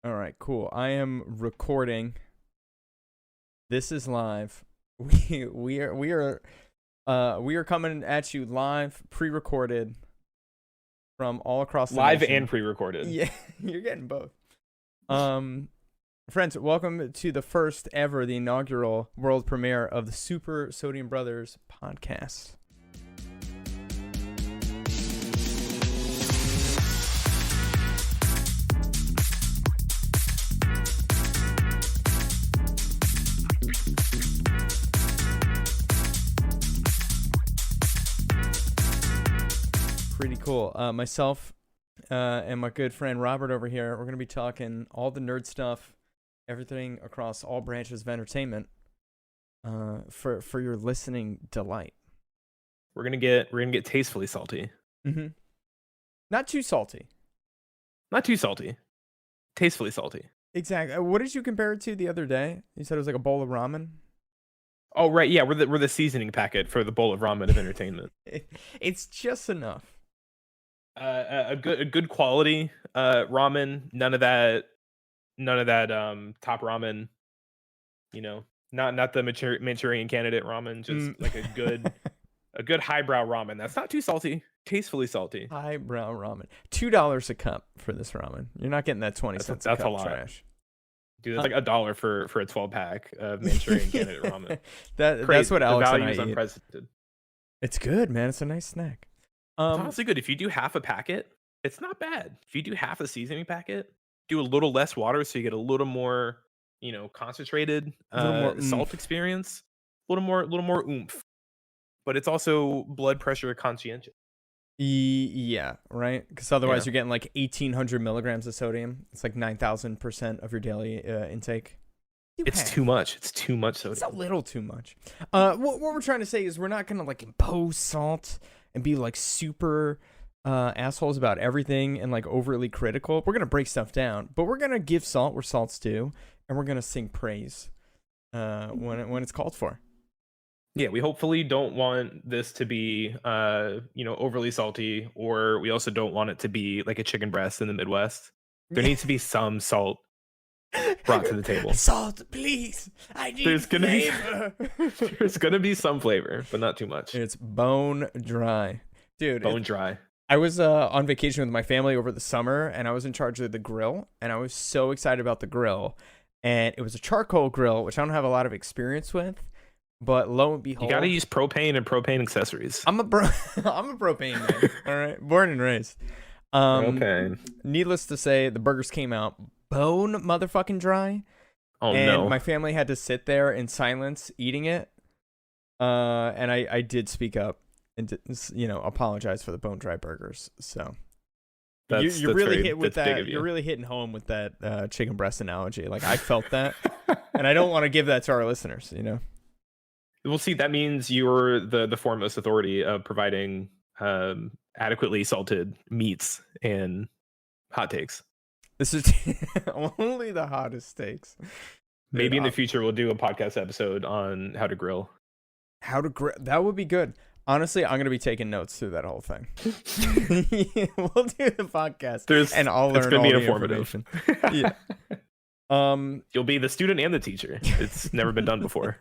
All right, cool. I am recording. This is live. We are coming at you live, pre-recorded from all across the Live nation. and pre-recorded. Yeah, you're getting both. Friends, welcome to the first ever, the inaugural world premiere of the Super Sodium Brothers podcast. Pretty cool. Myself and my good friend Robert over here, we're going to be talking all the nerd stuff, everything across all branches of entertainment for your listening delight. We're gonna get tastefully salty. Mm-hmm. Not too salty. Not too salty. Tastefully salty. Exactly. What did you compare it to the other day? You said it was like a bowl of ramen. Oh right, yeah, we're the seasoning packet for the bowl of ramen of entertainment. It's just enough. A good quality ramen. None of that top ramen. You know, not the Manchurian candidate ramen. Just like a good highbrow ramen. That's not too salty. Tastefully salty. Highbrow ramen. $2 a cup for this ramen. You're not getting that 20 cents That's a cup a lot. trash. Dude, that's like $1 for a 12-pack of Manchurian candidate ramen. That's what Alex the and value I is eat. unprecedented. It's good, man. It's a nice snack. It's honestly good. If you do half a packet, it's not bad. If you do half a seasoning packet, do a little less water so you get a little more, concentrated salt experience. A little more oomph. But it's also blood pressure conscientious. Yeah, right? Because otherwise you're getting like 1,800 milligrams of sodium. It's like 9,000% of your daily intake. It's too much. It's too much sodium. It's a little too much. What we're trying to say is we're not going to like impose salt and be like super assholes about everything and like overly critical. We're going to break stuff down, but we're going to give salt where salt's due, and we're going to sing praise when it's called for. Yeah, we hopefully don't want this to be, overly salty, or we also don't want it to be like a chicken breast in the Midwest. There needs to be some salt brought to the table. Salt, please. I need flavor. There's gonna be some flavor, but not too much. It's bone dry, dude. Bone dry. I was on vacation with my family over the summer, and I was in charge of the grill, and I was so excited about the grill. And it was a charcoal grill, which I don't have a lot of experience with. But lo and behold, you gotta use propane and propane accessories. I'm a propane man. All right, born and raised. Propane. Needless to say, the burgers came out bone motherfucking dry. Oh and no! My family had to sit there in silence eating it. And I did speak up and apologize for the bone dry burgers. So you're really hitting home with that chicken breast analogy. Like I felt that, and I don't want to give that to our listeners. We'll see. That means you're the foremost authority of providing adequately salted meats and hot takes. This is only the hottest steaks. Maybe in the future we'll do a podcast episode on how to grill. That would be good. Honestly, I'm gonna be taking notes through that whole thing. We'll do the podcast, and I'll learn all the information. Yeah. You'll be the student and the teacher. It's never been done before.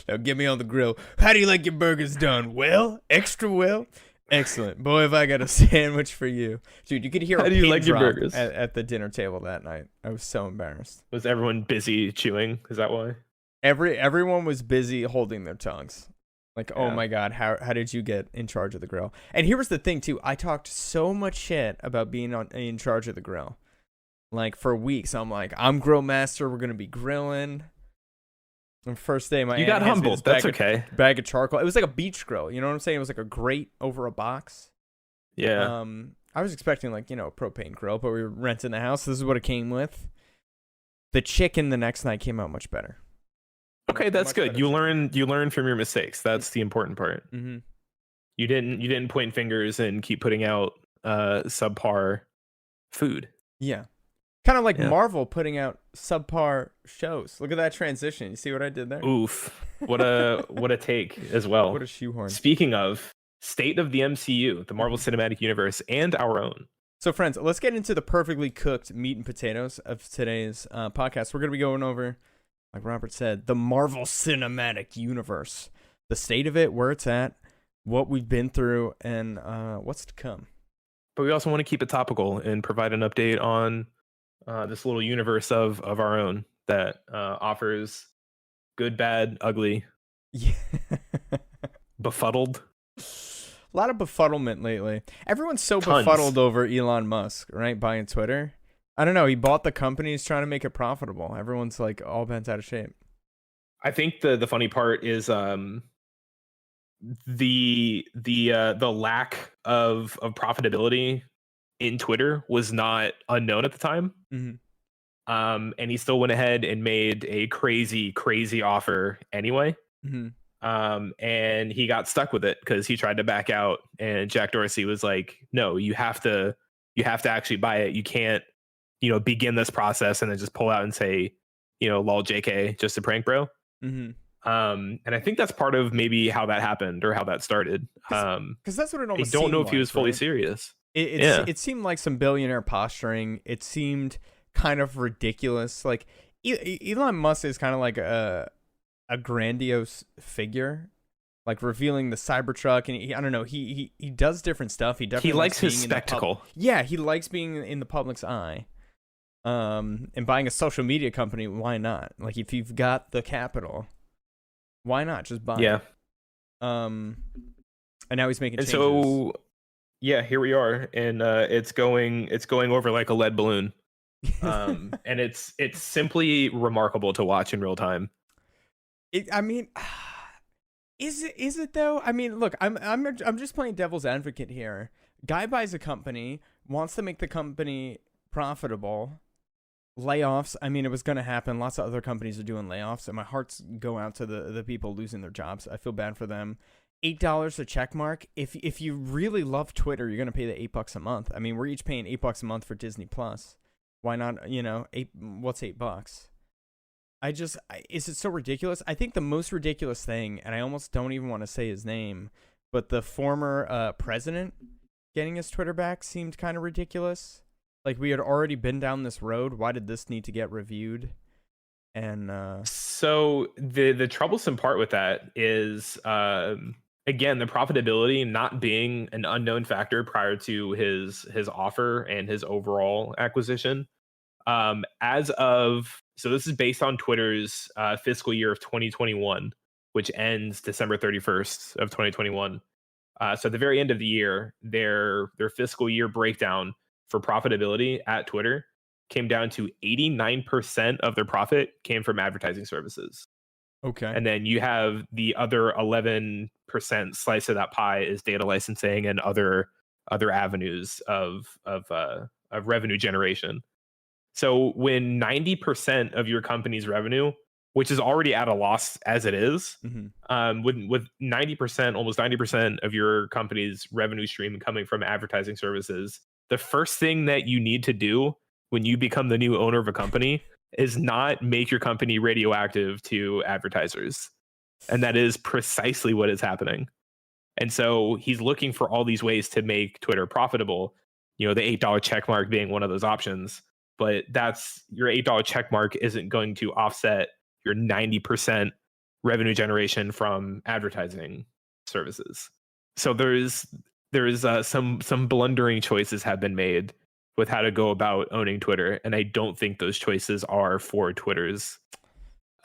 Now get me on the grill. How do you like your burgers done? Well, extra well. Excellent. Boy, if I got a sandwich for you. Dude, you could hear how do you like your burgers at the dinner table that night. I was so embarrassed. Was everyone busy chewing? Is that why? Everyone was busy holding their tongues. Like, oh my God, how did you get in charge of the grill? And here was the thing too. I talked so much shit about being in charge of the grill. Like for weeks, I'm like, I'm grill master. We're gonna be grilling. And first day, you got humbled. That's okay. Bag of charcoal. It was like a beach grill. You know what I'm saying? It was like a grate over a box. Yeah. I was expecting like a propane grill, but we were renting the house. This is what it came with. The chicken the next night came out much better. Okay, that's good. You learn from your mistakes. That's the important part. Mm-hmm. You didn't point fingers and keep putting out subpar food. Yeah. Kind of like Marvel putting out subpar shows. Look at that transition. You see what I did there? Oof. What a take as well. What a shoehorn. Speaking of state of the MCU, the Marvel Cinematic Universe, and our own. So, friends, let's get into the perfectly cooked meat and potatoes of today's podcast. We're going to be going over, like Robert said, the Marvel Cinematic Universe, the state of it, where it's at, what we've been through, and what's to come. But we also want to keep it topical and provide an update on this little universe of our own that offers good, bad, ugly, befuddled. A lot of befuddlement lately. Everyone's so befuddled over Elon Musk, right? Buying Twitter. I don't know. He bought the company. He's trying to make it profitable. Everyone's like all bent out of shape. I think the funny part is the lack of profitability in Twitter was not unknown at the time. Mm-hmm. And he still went ahead and made a crazy offer anyway. Mm-hmm. And he got stuck with it because he tried to back out, and Jack Dorsey was like, "No, you have to actually buy it. You can't, begin this process and then just pull out and say, lol, JK, just a prank, bro." Mm-hmm. And I think that's part of maybe how that happened or how that started. Because that's what it almost. I don't know if like, he was fully right? serious. It seemed like some billionaire posturing. It seemed kind of ridiculous. Like Elon Musk is kind of like a grandiose figure, like revealing the Cybertruck, and I don't know. He does different stuff. He definitely likes his spectacle. Yeah, he likes being in the public's eye. And buying a social media company, why not? Like if you've got the capital, why not just buy? Yeah. It? And now he's making changes. So yeah, here we are, and it's going over like a lead balloon. And it's simply remarkable to watch in real time. Is it though? I mean, look, I'm just playing devil's advocate here. Guy buys a company, wants to make the company profitable. Layoffs. I mean, it was going to happen. Lots of other companies are doing layoffs, and my hearts go out to the people losing their jobs. I feel bad for them. $8 a check mark. If you really love Twitter, you're going to pay the $8 a month. I mean, we're each paying $8 a month for Disney Plus. Why not? What's $8? Is it so ridiculous? I think the most ridiculous thing, and I almost don't even want to say his name, but the former president getting his Twitter back seemed kind of ridiculous. Like, we had already been down this road. Why did this need to get reviewed? And so the troublesome part with that is, again, the profitability not being an unknown factor prior to his offer and his overall acquisition. So this is based on Twitter's fiscal year of 2021, which ends December 31st of 2021. So at the very end of the year, their fiscal year breakdown for profitability at Twitter came down to 89% of their profit came from advertising services. Okay. And then you have the other 11% slice of that pie is data licensing and other avenues of revenue generation. So when 90% of your company's revenue, which is already at a loss as it is, mm-hmm. With 90%, almost 90% of your company's revenue stream coming from advertising services, the first thing that you need to do when you become the new owner of a company is not make your company radioactive to advertisers. And that is precisely what is happening. And so he's looking for all these ways to make Twitter profitable, the $8 check mark being one of those options. But that's your $8 check mark isn't going to offset your 90% revenue generation from advertising services. So there's some blundering choices have been made with how to go about owning Twitter, and I don't think those choices are for Twitter's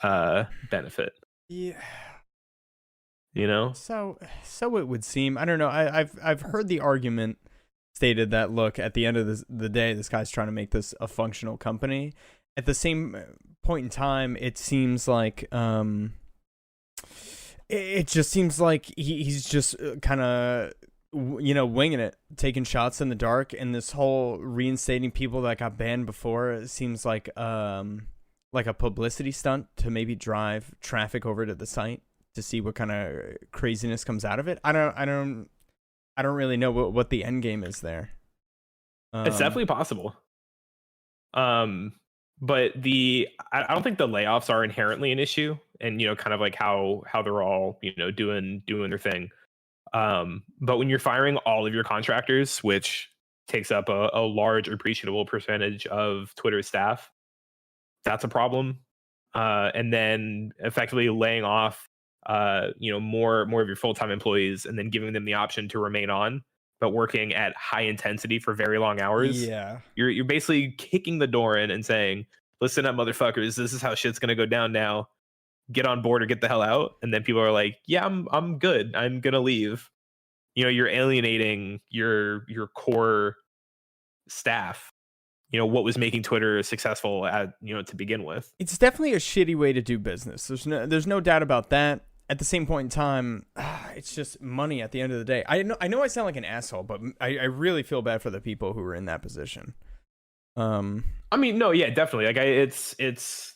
benefit. Yeah. So it would seem. I don't know. I've heard the argument stated that, look, at the end of the day, this guy's trying to make this a functional company. At the same point in time, it seems like it just seems like he's just kind of winging it, taking shots in the dark, and this whole reinstating people that got banned before seems like a publicity stunt to maybe drive traffic over to the site to see what kind of craziness comes out of it. I don't really know what the end game is there. It's definitely possible. But I don't think the layoffs are inherently an issue, and kind of like how they're all doing their thing. But when you're firing all of your contractors, which takes up a large appreciable percentage of Twitter's staff. That's a problem. And then effectively laying off more of your full-time employees and then giving them the option to remain on, but working at high intensity for very long hours. Yeah. You're basically kicking the door in and saying, listen up, motherfuckers, this is how shit's gonna go down now. Get on board or get the hell out. And then people are like, yeah, I'm good. I'm gonna leave. You're alienating your core staff. What was making Twitter successful to begin with. It's definitely a shitty way to do business. There's no doubt about that. At the same point in time, it's just money at the end of the day. I know I sound like an asshole, but I really feel bad for the people who are in that position. I mean, no, yeah, definitely. Like, it's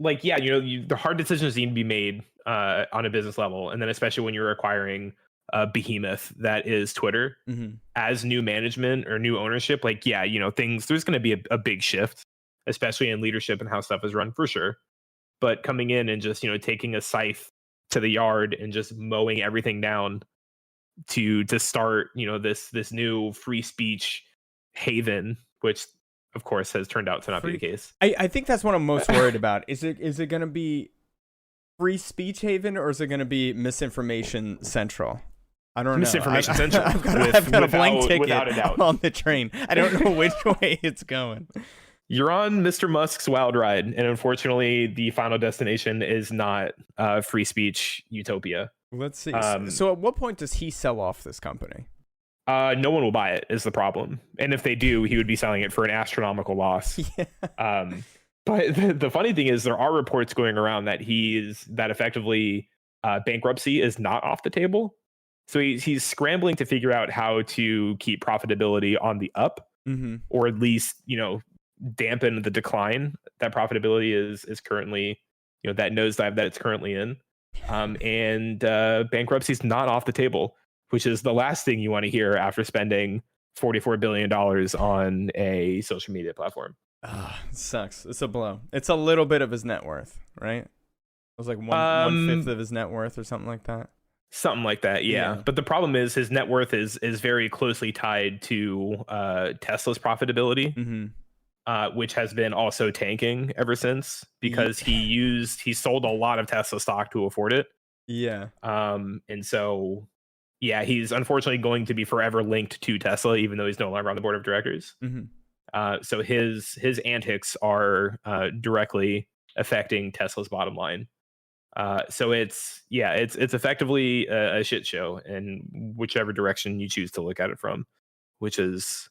like, yeah, the hard decisions need to be made on a business level, and then especially when you're acquiring a behemoth that is Twitter, as new management or new ownership. Like, yeah, there's going to be a big shift, especially in leadership and how stuff is run, for sure. But coming in and just taking a scythe to the yard and just mowing everything down to start this new free speech haven, which of course has turned out to not be the case. I think that's what I'm most worried about. Is it going to be free speech haven, or is it going to be misinformation central? I don't know. Misinformation central. I've got a blank ticket on the train. I don't know which way it's going. You're on Mr. Musk's wild ride, and unfortunately, the final destination is not free speech utopia. Let's see. So at what point does he sell off this company? No one will buy it, is the problem. And if they do, he would be selling it for an astronomical loss. Yeah. But the funny thing is, there are reports going around that that effectively bankruptcy is not off the table. So he's scrambling to figure out how to keep profitability on the up, or at least dampen the decline that profitability is currently, that nosedive that it's currently in. And bankruptcy is not off the table, which is the last thing you want to hear after spending $44 billion on a social media platform. It sucks. It's a blow. It's a little bit of his net worth, right? It was like 1/5 of his net worth or something like that. Something like that, yeah. But the problem is his net worth is very closely tied to Tesla's profitability, which has been also tanking ever since, because he sold a lot of Tesla stock to afford it. Yeah. And so, yeah, he's unfortunately going to be forever linked to Tesla, even though he's no longer on the board of directors. So his antics are directly affecting Tesla's bottom line. So it's effectively a shit show in whichever direction you choose to look at it from, which is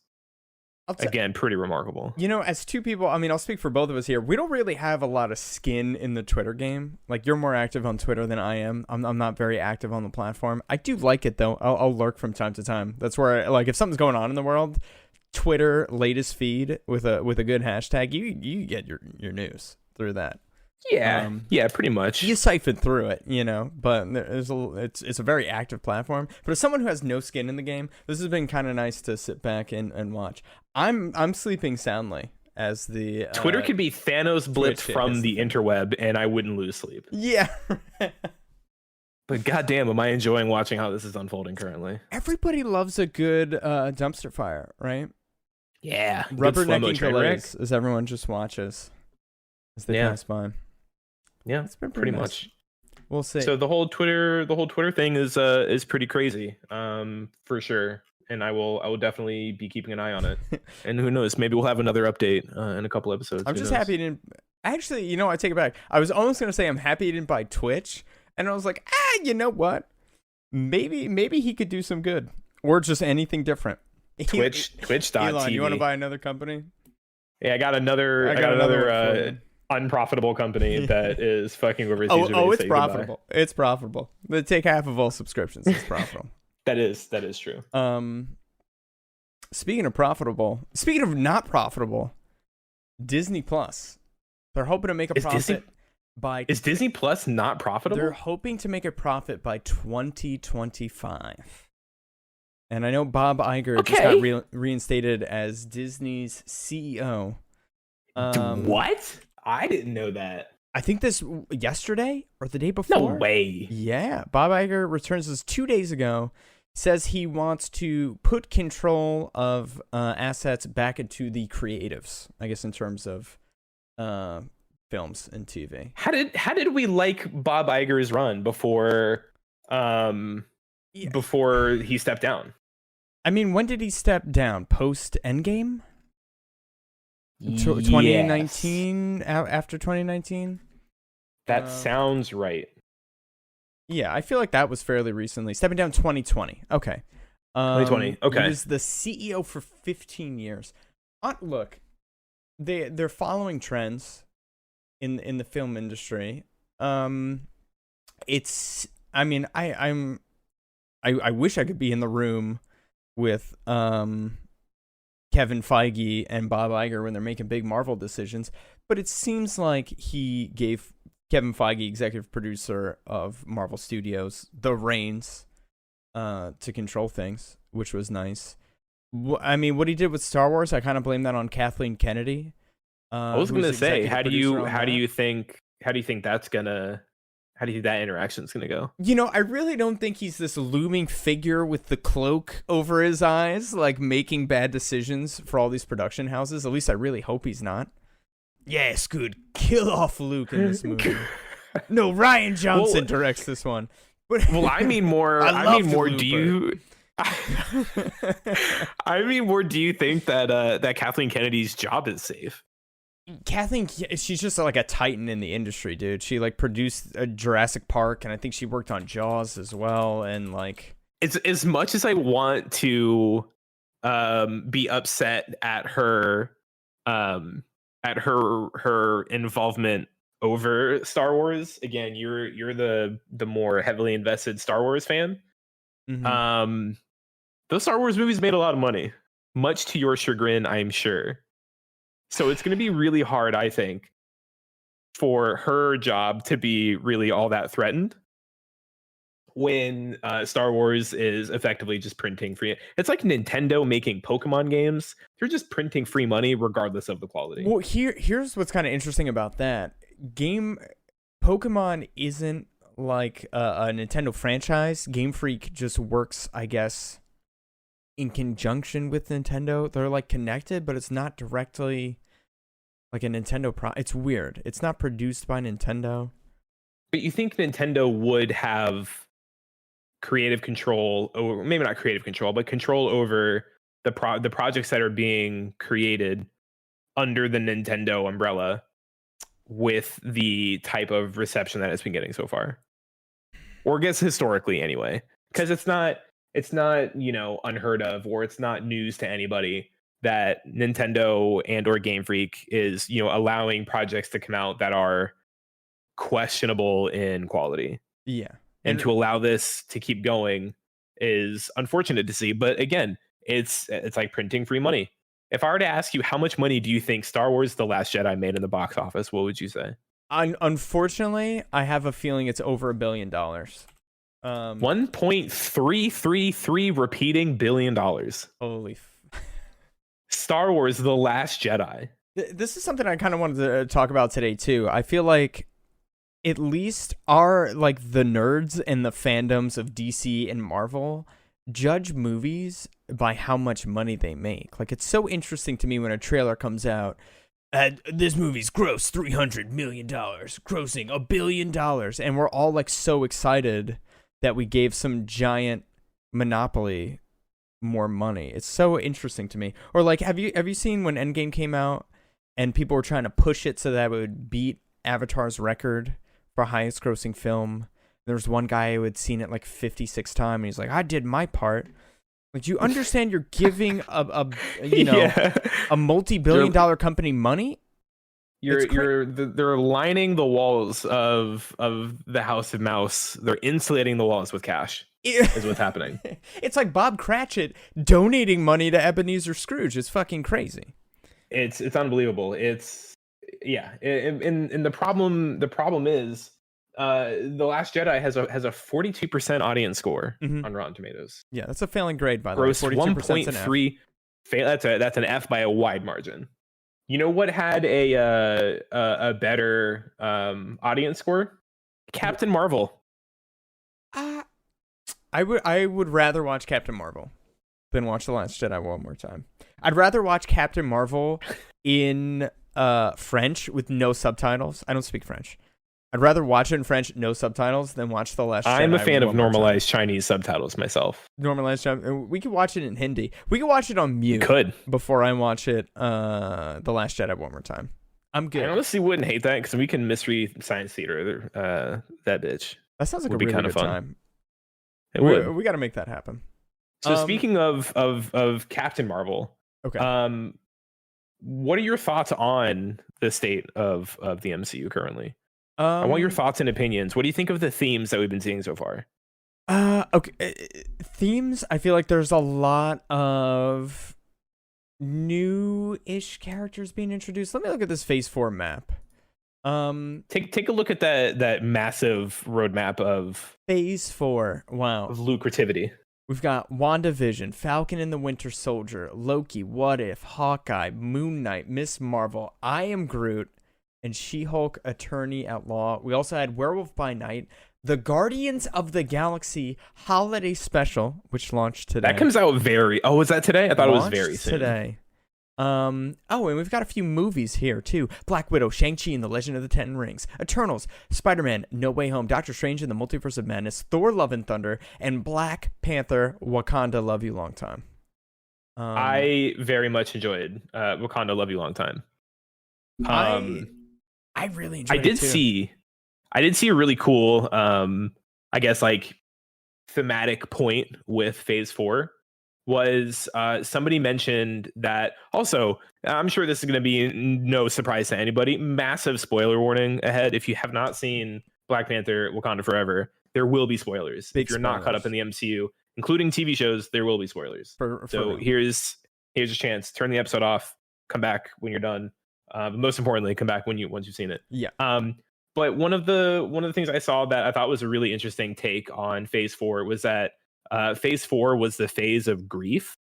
again pretty remarkable. As two people, I mean, I'll speak for both of us here. We don't really have a lot of skin in the Twitter game. Like, you're more active on Twitter than I am. I'm not very active on the platform. I do like it though. I'll lurk from time to time. That's where, like, if something's going on in the world, Twitter latest feed with a good hashtag, you get your news through that. Yeah, pretty much. You siphon through it, but it's a very active platform. But as someone who has no skin in the game, this has been kind of nice to sit back and watch. I'm sleeping soundly as the Twitter could be Thanos blipped from the interweb, and I wouldn't lose sleep. Yeah. But goddamn, am I enjoying watching how this is unfolding currently? Everybody loves a good dumpster fire, right? Yeah, rubbernecking delays as everyone just watches as they pass by. Yeah, it's been pretty nice. much. We'll see. So the whole Twitter thing is pretty crazy, for sure. And I will definitely be keeping an eye on it. And who knows, maybe we'll have another update in a couple episodes. I'm just happy to actually, I take it back. I was almost gonna say I'm happy he didn't buy Twitch, and I was like, you know what? Maybe he could do some good, or just anything different. Twitch.tv. Elon, you want to buy another company? Yeah, I got another unprofitable company that is fucking over. It's profitable. Goodbye. It's profitable. They take half of all subscriptions. It's profitable. That is true. Speaking of not profitable, Disney Plus. They're hoping to make a profit Is Disney Plus not profitable? They're hoping to make a profit by 2025. And I know Bob Iger just got reinstated as Disney's CEO. What? I didn't know that. I think this yesterday or the day before. No way. Yeah. Bob Iger returns this 2 days ago. says he wants to put control of assets back into the creatives, I guess, in terms of films and TV. How did we like Bob Iger's run before before he stepped down? I mean, when did he step down? Post Endgame? 2019? After 2019? That sounds right. Yeah, I feel like that was fairly recently. Stepping down 2020. Okay. 2020. Okay. He was the CEO for 15 years. Look, they're following trends in the film industry. It's. I mean, I wish I could be in the room with Kevin Feige and Bob Iger when they're making big Marvel decisions, but it seems like he gave Kevin Feige, executive producer of Marvel Studios, the reins to control things, which was nice. I mean, what he did with Star Wars, I kind of blame that on Kathleen Kennedy. I was going to say, how do you think that interaction's gonna go? You know, I really don't think he's this looming figure with the cloak over his eyes, like making bad decisions for all these production houses. At least I really hope he's not. Yeah, Scoot, kill off Luke in this movie. No, Rian Johnson directs this one. But well, I mean more. Do you? Do you think that Kathleen Kennedy's job is safe? Kathleen, she's just like a titan in the industry, dude. She like produced Jurassic Park, and I think she worked on Jaws as well. And like, it's as much as I want to be upset at her involvement over Star Wars. Again, you're the more heavily invested Star Wars fan. Mm-hmm. Those Star Wars movies made a lot of money, much to your chagrin, I'm sure. So it's going to be really hard, I think, for her job to be really all that threatened when Star Wars is effectively just printing free. It's like Nintendo making Pokemon games. They're just printing free money regardless of the quality. Well, here's what's kind of interesting about that. Pokemon isn't like a Nintendo franchise. Game Freak just works, I guess, in conjunction with Nintendo. They're like connected, but it's not directly like a Nintendo it's weird. It's not produced by Nintendo. But you think Nintendo would have creative control, or maybe not creative control, but control over the projects that are being created under the Nintendo umbrella with the type of reception that it's been getting so far? Or I guess historically anyway. Because it's not, unheard of, or it's not news to anybody that Nintendo and or Game Freak is, allowing projects to come out that are questionable in quality. Yeah. And to allow this to keep going is unfortunate to see. But again, it's like printing free money. If I were to ask you, how much money do you think Star Wars The Last Jedi made in the box office, what would you say? Unfortunately, I have a feeling it's over $1 billion. 1.333 repeating $1 billion. Holy Star Wars The Last Jedi. This is something I kind of wanted to talk about today too. I feel like at least our like the nerds and the fandoms of DC and Marvel judge movies by how much money they make. Like, it's so interesting to me when a trailer comes out, this movie's grossed $300 million, grossing $1 billion, and we're all like so excited that we gave some giant monopoly more money. It's so interesting to me. Or like, have you seen when Endgame came out and people were trying to push it so that it would beat Avatar's record for highest grossing film? There was one guy who had seen it like 56 times, and he's like, I did my part. Like, you understand you're giving a multi-billion-dollar company money? They're lining the walls of the House of Mouse. They're insulating the walls with cash. Is what's happening. It's like Bob Cratchit donating money to Ebenezer Scrooge. It's fucking crazy. It's unbelievable. And the problem is, The Last Jedi has a 42% audience score on Rotten Tomatoes. Yeah, that's a failing grade, by the way. Gross 1.3. That's an F by a wide margin. You know what had a better audience score? Captain Marvel. I would rather watch Captain Marvel than watch The Last Jedi one more time. I'd rather watch Captain Marvel in French with no subtitles. I don't speak French. I'd rather watch it in French, no subtitles, than watch The Last Jedi. I'm a fan of normalized Chinese subtitles myself. Normalized Chinese. We could watch it in Hindi. We could watch it on mute. Before I watch it, The Last Jedi one more time. I'm good. I honestly wouldn't hate that because we can mystery science theater that bitch. That sounds like a really kind of good time. It would. We got to make that happen. So speaking of Captain Marvel, okay. What are your thoughts on the state of the MCU currently? I want your thoughts and opinions. What do you think of the themes that we've been seeing so far? Okay. Themes, I feel like there's a lot of new-ish characters being introduced. Let me look at this Phase 4 map. Take a look at that massive roadmap of Phase 4. Wow. Of lucrativity. We've got WandaVision, Falcon and the Winter Soldier, Loki, What If, Hawkeye, Moon Knight, Miss Marvel, I Am Groot, and She-Hulk Attorney at Law. We also had Werewolf by Night, the Guardians of the Galaxy Holiday Special, which launched today. That comes out is that today? I thought it was very soon. Today. And we've got a few movies here too. Black Widow, Shang-Chi and the Legend of the Ten Rings, Eternals, Spider-Man, No Way Home, Doctor Strange and the Multiverse of Madness, Thor Love and Thunder, and Black Panther, Wakanda Love You Long Time. I very much enjoyed Wakanda Love You Long Time. I really enjoyed it too. I did see a really cool I guess like thematic point with Phase 4 was somebody mentioned that also, I'm sure this is going to be no surprise to anybody, massive spoiler warning ahead. If you have not seen Black Panther Wakanda Forever, there will be spoilers. If you're not caught up in the MCU, including TV shows, there will be spoilers. So here's a chance. Turn the episode off, come back when you're done. But most importantly, come back once you've seen it. Yeah. But one of the things I saw that I thought was a really interesting take on Phase 4 was that Phase 4 was the phase of grief.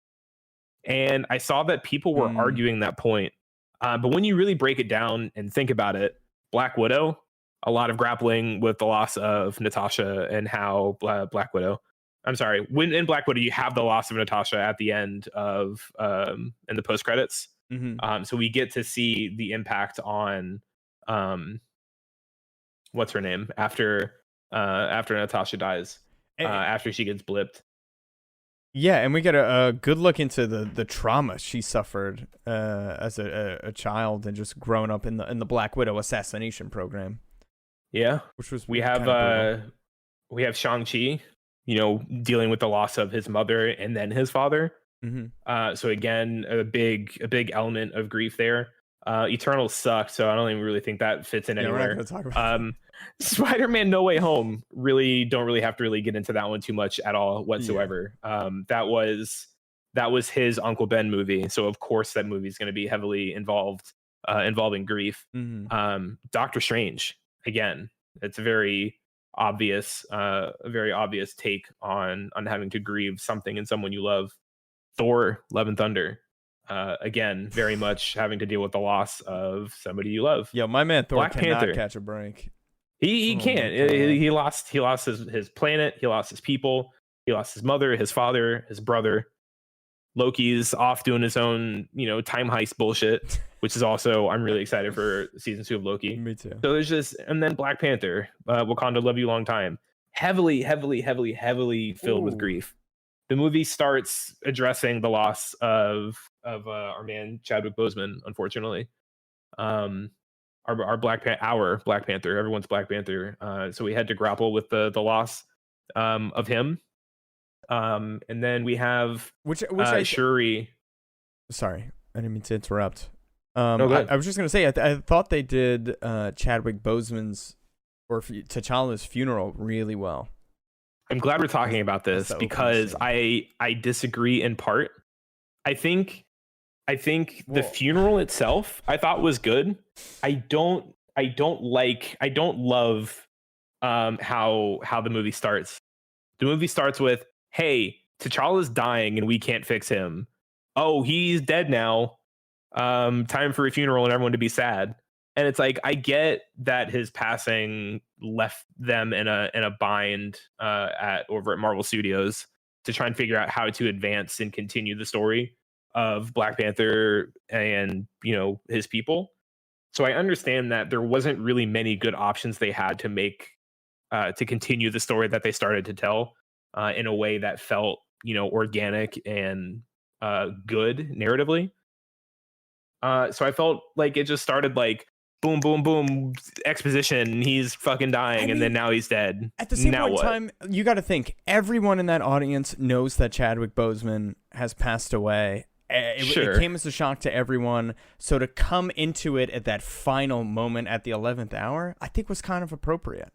And I saw that people were arguing that point. But when you really break it down and think about it, Black Widow, a lot of grappling with the loss of Natasha and how Black Widow. I'm sorry, when in Black Widow, you have the loss of Natasha at the end of in the post credits. Mm-hmm. So we get to see the impact on what's her name after Natasha dies, after she gets blipped. Yeah, and we get a good look into the trauma she suffered as a child and just growing up in the Black Widow assassination program. Yeah, which was we have Shang-Chi, dealing with the loss of his mother and then his father. Mm-hmm. So again, a big element of grief there. Eternals sucked, so I don't even really think that fits in anywhere. We're not gonna talk about Spider-Man No Way Home, don't really have to really get into that one too much at all whatsoever. Yeah. That was his Uncle Ben movie, so of course that movie is going to be heavily involving grief. Mm-hmm. Doctor Strange, again, it's a very obvious take on having to grieve something in someone you love. Thor Love and Thunder, again, very much having to deal with the loss of somebody you love. Yo, my man Thor Black cannot Panther. catch a break. He can't. He lost his planet. He lost his people. He lost his mother, his father, his brother. Loki's off doing his own, time heist bullshit, which is also, I'm really excited for season 2 of Loki. Me too. So there's just, and then Black Panther, Wakanda Love You Long Time, heavily filled with grief. The movie starts addressing the loss of our man Chadwick Boseman, unfortunately. Our Black Panther, everyone's Black Panther. So we had to grapple with the loss of him. And then we have Shuri. Sorry, I didn't mean to interrupt. No, I was just gonna say I thought they did Chadwick Boseman's or T'Challa's funeral really well. I'm glad we're talking about this because I disagree in part. I think the funeral itself I thought was good. I don't love how the movie starts. The movie starts with, hey, T'Challa's dying and we can't fix him. Oh, he's dead now. Time for a funeral and everyone to be sad. And it's like, I get that his passing left them in a bind over at Marvel Studios to try and figure out how to advance and continue the story of Black Panther and, you know, his people. So I understand that there wasn't really many good options they had to make to continue the story that they started to tell in a way that felt, you know, organic and good narratively. So I felt like it just started like boom, boom, boom, exposition. He's fucking dying, and then now he's dead. At the same point in time, you got to think everyone in that audience knows that Chadwick Boseman has passed away. It came as a shock to everyone. So to come into it at that final moment at the 11th hour, I think was kind of appropriate.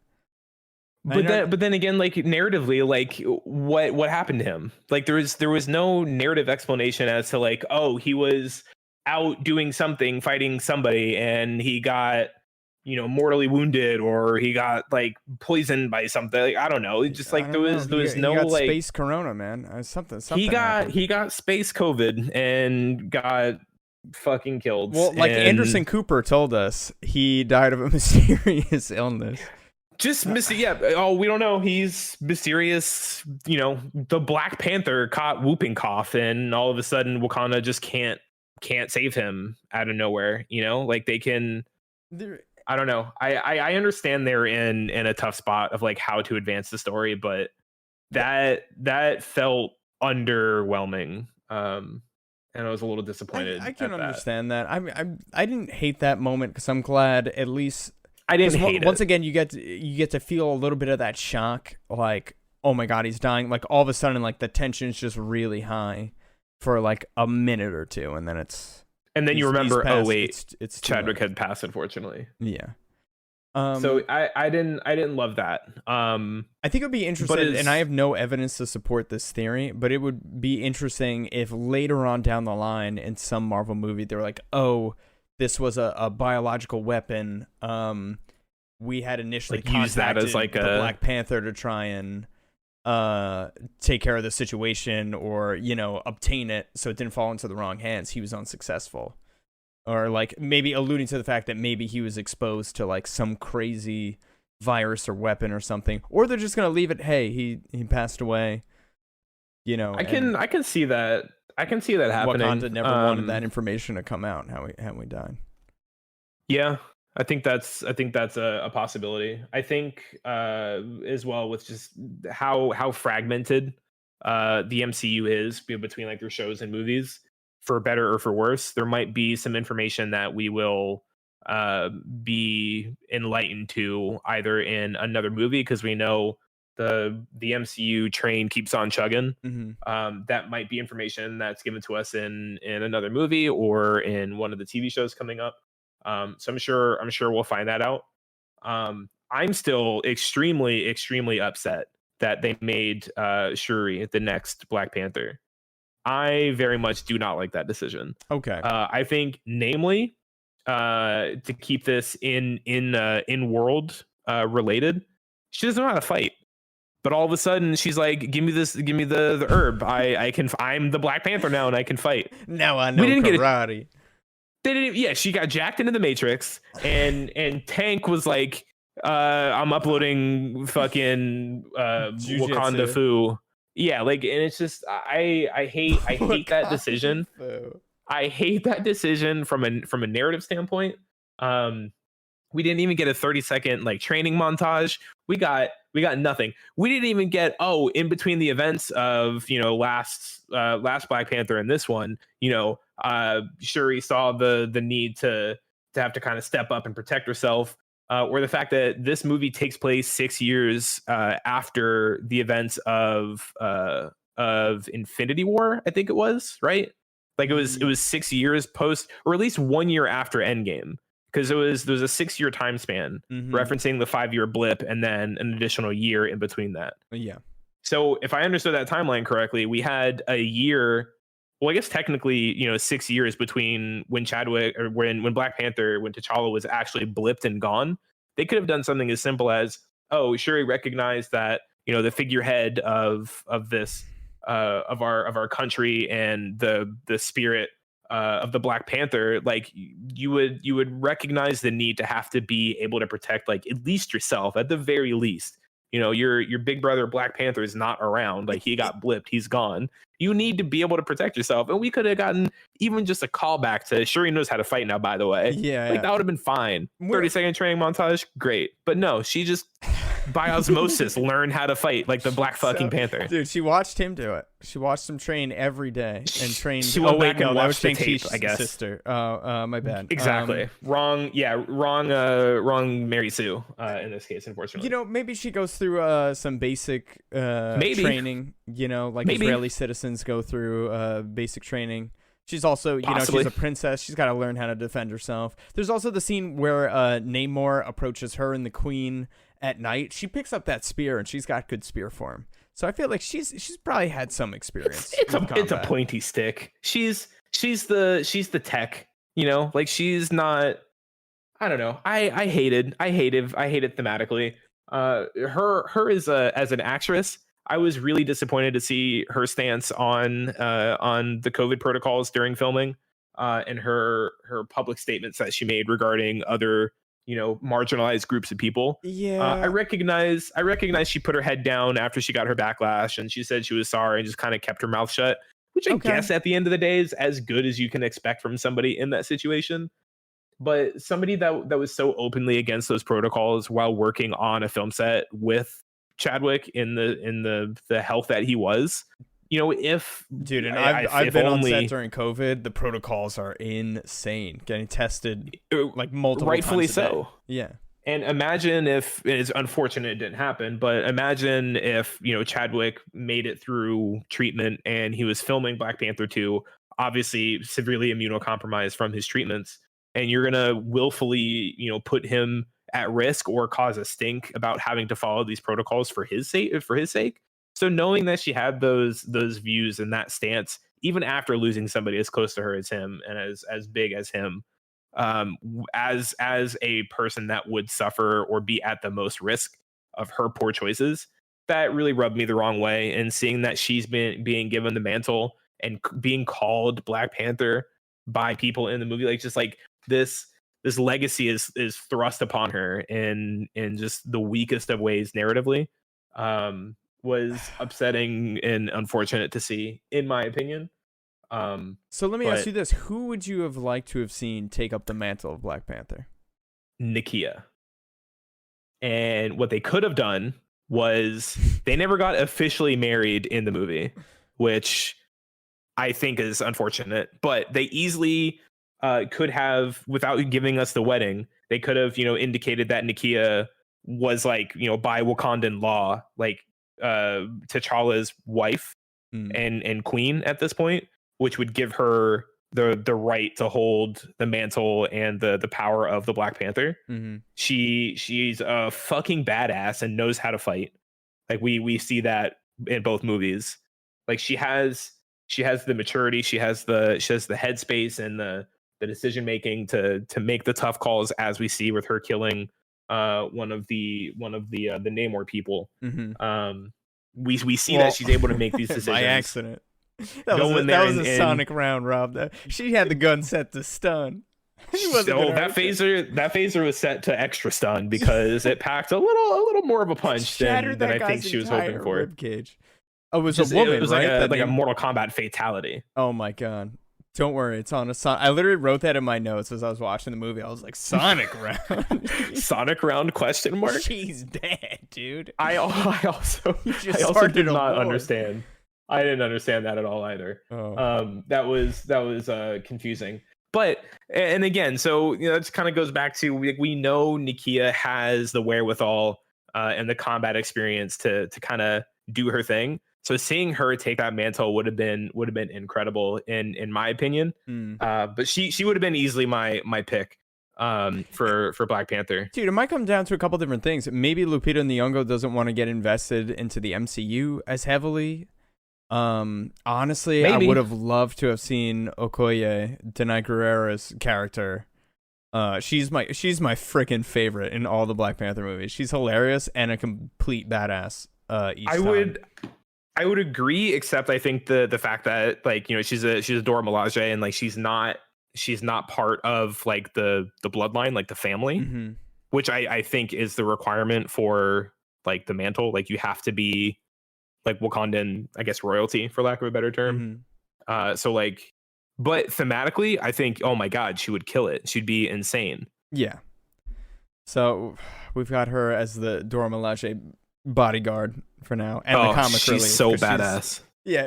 But then again, like narratively, like what happened to him? Like there was no narrative explanation as to like, oh, he was out doing something, fighting somebody, and he got, you know, mortally wounded, or he got like poisoned by something. Like, I don't know. It's just like there was no he got like space corona, man. Something. He got space COVID and got fucking killed. Well, like Anderson Cooper told us, he died of a mysterious illness. Just yeah. Oh, we don't know. He's mysterious. You know, the Black Panther caught whooping cough, and all of a sudden, Wakanda just can't save him out of nowhere. You know, like they can. I don't know. I understand they're in a tough spot of like how to advance the story, but that felt underwhelming. And I was a little disappointed. I can understand that. I didn't hate that moment because I'm glad at least. I didn't hate it. Once again, you get to feel a little bit of that shock, like, oh my god, he's dying. Like all of a sudden, like the tension's just really high for like a minute or two, and then it's. And then you remember, oh wait, it's Chadwick had passed, unfortunately. Yeah. So I didn't love that. I think it would be interesting, and I have no evidence to support this theory, but it would be interesting if later on down the line in some Marvel movie they were like, oh, this was a biological weapon. We had initially like used that as like the Black Panther to try and take care of the situation, or, you know, obtain it so it didn't fall into the wrong hands. He was unsuccessful, or like maybe alluding to the fact that maybe he was exposed to like some crazy virus or weapon or something, or they're just gonna leave it, hey, he passed away, you know. I can see that. I can see that happening. Wakanda never wanted that information to come out, how we died. Yeah, I think that's a possibility. I think as well with just how fragmented the MCU is between like their shows and movies, for better or for worse. There might be some information that we will be enlightened to either in another movie, because we know the MCU train keeps on chugging. Mm-hmm. That might be information that's given to us in another movie or in one of the TV shows coming up. So I'm sure we'll find that out. I'm still extremely upset that they made Shuri the next Black Panther. I very much do not like that decision. Okay. I think, namely, to keep this in world related, she doesn't know how to fight. But all of a sudden, she's like, "Give me the herb. I'm the Black Panther now, and I can fight." Now I know karate. They didn't. Yeah, she got jacked into the Matrix, and Tank was like, "I'm uploading fucking Wakanda Fu." Yeah, like, and it's just I hate that decision. I hate that decision from a narrative standpoint. We didn't even get a 30-second like training montage. We got nothing. We didn't even get, in between the events of, you know, last Black Panther and this one, you know, Shuri saw the need to have to kind of step up and protect herself, or the fact that this movie takes place 6 years after the events of Infinity War, I think it was, right? Like it was 6 years post, or at least 1 year after Endgame. Because there was a 6-year time span, referencing the 5-year blip and then an additional year in between that. Yeah. So if I understood that timeline correctly, we had a year. Well, I guess technically, you know, 6 years between when when Black Panther, when T'Challa was actually blipped and gone. They could have done something as simple as, Shuri recognized that, you know, the figurehead of this of our country and the spirit the Black Panther, like you would recognize the need to have to be able to protect like at least yourself at the very least. You know, your big brother Black Panther is not around. Like he got blipped, he's gone. You need to be able to protect yourself. And we could have gotten even just a callback to Shuri knows how to fight now, by the way. Yeah. Like that would have been fine. 30-second training montage, great. But no, she just by osmosis learned how to fight like the Black fucking Panther. Dude, she watched him do it. She watched him train every day and trained. She went back and watched the tape, I guess. Sister. My bad. Exactly. Wrong Mary Sue in this case, unfortunately. You know, maybe she goes through some basic training, you know, like Israeli citizens go through basic training. She's also, you know, she's a princess. She's got to learn how to defend herself. There's also the scene where Namor approaches her and the queen at night. She picks up that spear and she's got good spear form. So I feel like she's probably had some experience. It's a pointy stick. She's the tech, you know, like she's not. I don't know. I hate it thematically. Her as an actress, I was really disappointed to see her stance on the COVID protocols during filming, and her public statements that she made regarding other, you know, marginalized groups of people. Yeah. I recognize she put her head down after she got her backlash and she said she was sorry and just kind of kept her mouth shut, which I guess at the end of the day is as good as you can expect from somebody in that situation. But somebody that was so openly against those protocols while working on a film set with Chadwick in the health that he was, you know, I've been on set during COVID. The protocols are insane. Getting tested like multiple rightfully times a day. So. Yeah. And imagine if it's unfortunate it didn't happen, but imagine if, you know, Chadwick made it through treatment and he was filming Black Panther 2, obviously severely immunocompromised from his treatments, and you're gonna willfully, you know, put him at risk or cause a stink about having to follow these protocols for his sake. So knowing that she had those views and that stance, even after losing somebody as close to her as him and as big as him, as a person that would suffer or be at the most risk of her poor choices, that really rubbed me the wrong way. And seeing that she's being given the mantle and being called Black Panther by people in the movie, like just like this legacy is thrust upon her in just the weakest of ways narratively, was upsetting and unfortunate to see, in my opinion. So let me ask you this: who would you have liked to have seen take up the mantle of Black Panther? Nakia. And what they could have done was they never got officially married in the movie, which I think is unfortunate. But they easily could have, without giving us the wedding, they could have, you know, indicated that Nakia was like, you know, by Wakandan law, like T'Challa's wife and queen at this point, which would give her the right to hold the mantle and the power of the Black Panther. Mm-hmm. She's a fucking badass and knows how to fight. Like we see that in both movies. Like she has the maturity, she has the headspace and the decision making to make the tough calls, as we see with her killing one of the Namor people. Mm-hmm. We see that she's able to make these decisions by accident. That was a sonic round, Rob. She had the gun set to stun. That phaser was set to extra stun because it packed a little more of a punch than I think she was hoping for. Rib cage. Oh, it was a woman, it was right? Like a Mortal Kombat fatality. Oh my god. Don't worry, it's on a I literally wrote that in my notes as I was watching the movie. I was like, Sonic round. Sonic round question mark? She's dead, dude. I also did not understand. I didn't understand that at all either. Oh. That was confusing. But, and again, so, you know, it kind of goes back to, we know Nakia has the wherewithal and the combat experience to kind of do her thing. So seeing her take that mantle would have been incredible in my opinion. But she would have been easily my pick for Black Panther. Dude, it might come down to a couple different things. Maybe Lupita Nyong'o doesn't want to get invested into the MCU as heavily. Honestly, maybe. I would have loved to have seen Okoye, Denai Guerrera's character. She's my freaking favorite in all the Black Panther movies. She's hilarious and a complete badass. I would agree, except I think the fact that like, you know, she's a Dora Milaje, and like she's not part of like the bloodline, like the family, mm-hmm. which I think is the requirement for like the mantle. Like you have to be like Wakandan, I guess, royalty, for lack of a better term. So like, but thematically, I think, oh my God, she would kill it. She'd be insane. Yeah. So we've got her as the Dora Milaje bodyguard for now, and the comic she's relief, so badass.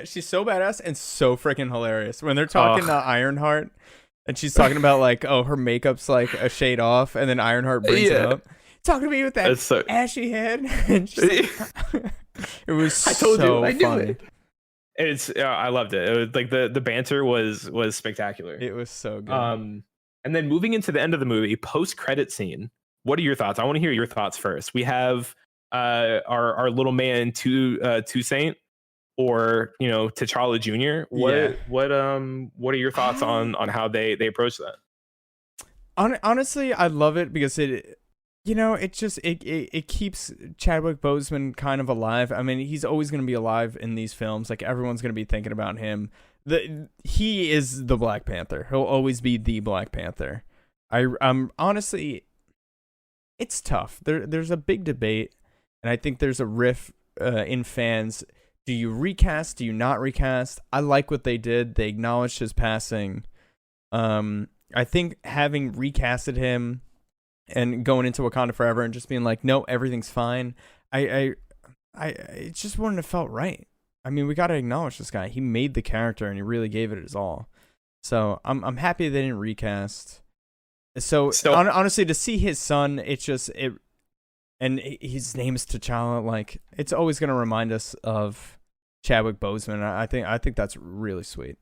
She's so badass and so freaking hilarious when they're talking to Ironheart, and she's talking about like, oh, her makeup's like a shade off, and then Ironheart brings it up, talking to me with that ashy head, and she's like, it was I knew it. It's I loved it. It was like the banter was spectacular. It was so good. And then moving into the end of the movie, post-credit scene. What are your thoughts? I want to hear your thoughts first. We have our little man Toussaint, or you know, T'Challa Jr. What are your thoughts on how they approach that? Honestly, I love it because it, you know, it just it keeps Chadwick Boseman kind of alive. I mean, he's always going to be alive in these films. Like everyone's going to be thinking about him. He is the Black Panther. He'll always be the Black Panther. Honestly, it's tough. There's a big debate, and I think there's a riff in fans. Do you recast? Do you not recast? I like what they did. They acknowledged his passing. I think having recasted him and going into Wakanda Forever and just being like, no, everything's fine. I it just wouldn't have felt right. I mean, we got to acknowledge this guy. He made the character and he really gave it his all. So I'm happy they didn't recast. So honestly, to see his son, and his name is T'Challa. Like, it's always going to remind us of Chadwick Boseman. I think that's really sweet.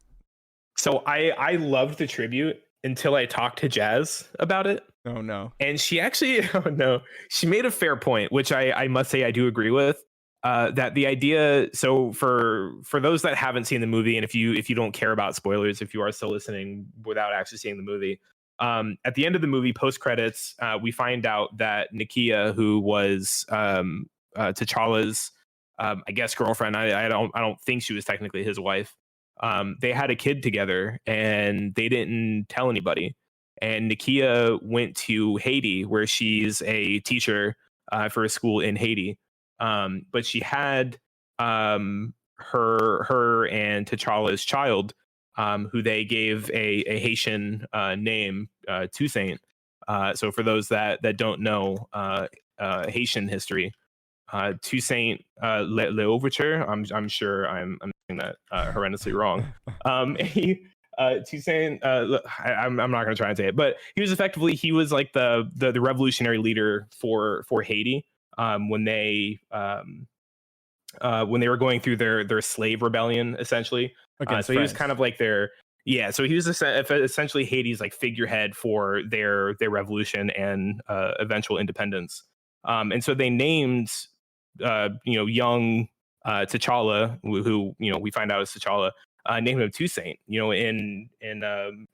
So I loved the tribute until I talked to Jazz about it. Oh no! And she actually, she made a fair point, which I must say I do agree with. That the idea. So for those that haven't seen the movie, and if you don't care about spoilers, if you are still listening without actually seeing the movie, at the end of the movie, post credits, we find out that Nakia, who was T'Challa's, I guess, girlfriend. I don't think she was technically his wife. They had a kid together, and they didn't tell anybody. And Nakia went to Haiti, where she's a teacher for a school in Haiti. But she had her and T'Challa's child, who they gave a Haitian name, Toussaint. So for those that don't know Haitian history, Toussaint L'Ouverture, I'm sure I'm saying that horrendously wrong. Toussaint, I'm not going to try and say it, but he was like the revolutionary leader for Haiti when they were going through their slave rebellion, essentially. So he was kind of like so he was essentially Haiti's like figurehead for their revolution and eventual independence. And so they named young T'Challa, who we find out is T'Challa, named him Toussaint, in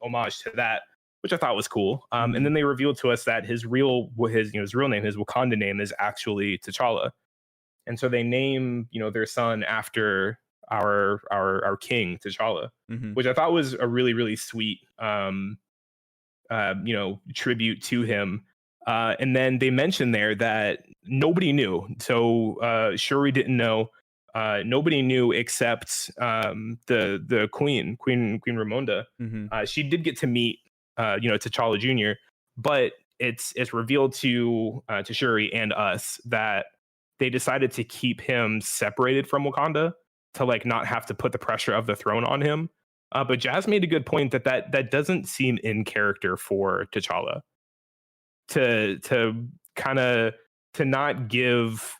homage to that, which I thought was cool. And then they revealed to us that his real name, his Wakanda name, is actually T'Challa. And so they name their son after our king T'Challa, which I thought was a really, really sweet tribute to him. And then they mentioned there that nobody knew. So Shuri didn't know. Nobody knew except the Queen Ramonda. She did get to meet T'Challa Jr., but it's revealed to Shuri and us that they decided to keep him separated from Wakanda to like not have to put the pressure of the throne on him. But Jazz made a good point that doesn't seem in character for T'Challa to not give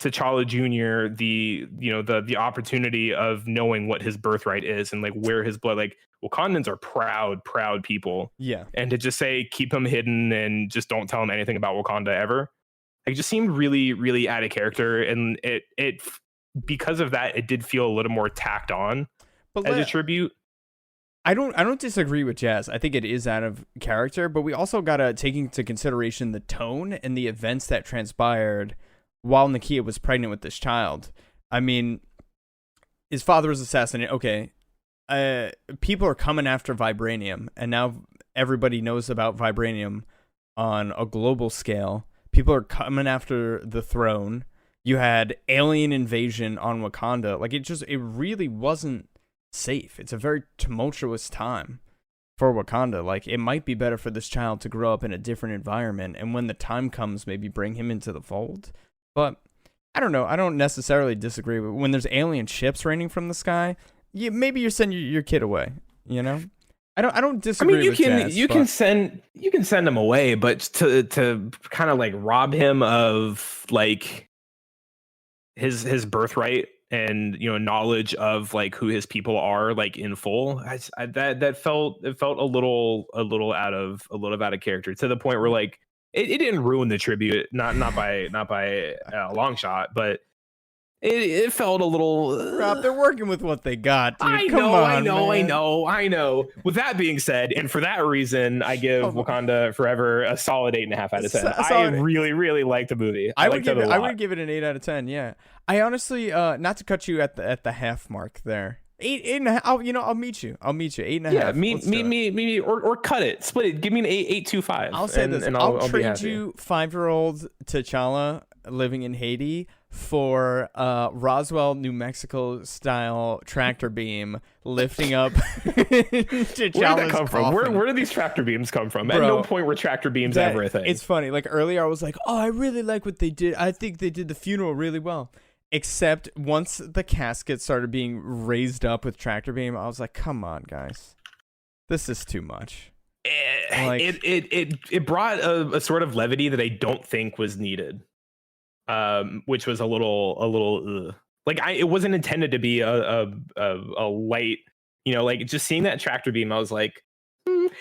T'Challa Jr. the opportunity of knowing what his birthright is and like where his blood, like Wakandans are proud people. Yeah. And to just say, keep him hidden and just don't tell him anything about Wakanda ever. It just seemed really, really out of character. And it because of that, it did feel a little more tacked on as a tribute. I don't disagree with Jazz. I think it is out of character, but we also got to take into consideration the tone and the events that transpired while Nakia was pregnant with this child. I mean, his father was assassinated. Okay, people are coming after vibranium, and now everybody knows about vibranium on a global scale. People are coming after the throne. You had alien invasion on Wakanda. Like, it really wasn't safe. It's a very tumultuous time for Wakanda. Like, it might be better for this child to grow up in a different environment, and when the time comes, maybe bring him into the fold. But I don't know. I don't necessarily disagree. But when there's alien ships raining from the sky, maybe you're sending your kid away. You know, I don't disagree. I mean, you can send him away, but to kind of like rob him of like his birthright and, you know, knowledge of like who his people are, like in full, that felt a little out of character, to the point where like it didn't ruin the tribute, not by a long shot, but it felt a little. Rob, they're working with what they got, dude. I know. With that being said, and for that reason, I give Wakanda Forever a solid 8.5 out of 10. I really, really like the movie. I would give it an 8 out of 10. Yeah, I honestly, not to cut you at the half mark there. 8.5. I'll meet you. 8.5. Yeah, me, or cut it, split it. Give me an 8.25. I'll say this. I'll trade you 5-year-old T'Challa living in Haiti for Roswell, New Mexico style tractor beam lifting up T'Challa's Where did that come from? coffin. Where do these tractor beams come from? Bro, at no point were tractor beams ever a thing. It's funny. Like, earlier I was like, oh, I really like what they did. I think they did the funeral really well. Except once the casket started being raised up with tractor beam, I was like, come on, guys. This is too much. It brought a sort of levity that I don't think was needed. Which was a little like, it wasn't intended to be a light, you know, like just seeing that tractor beam, I was like,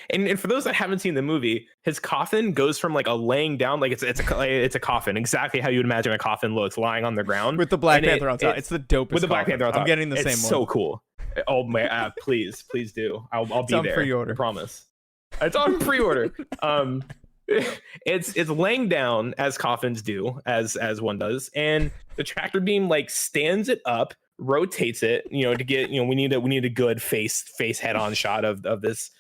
and for those that haven't seen the movie, his coffin goes from like a laying down, like it's a coffin, exactly how you would imagine a coffin looks, lying on the ground with the Black Panther on top. It's the dopest with the Black Panther on top. I'm getting the same one. It's so cool. Oh my, please do. I'll be there. Pre-order. I promise. It's on pre-order. It's laying down as coffins do, as one does, and the tractor beam like stands it up, rotates it, you know, to get, you know, we need a good face head on shot of this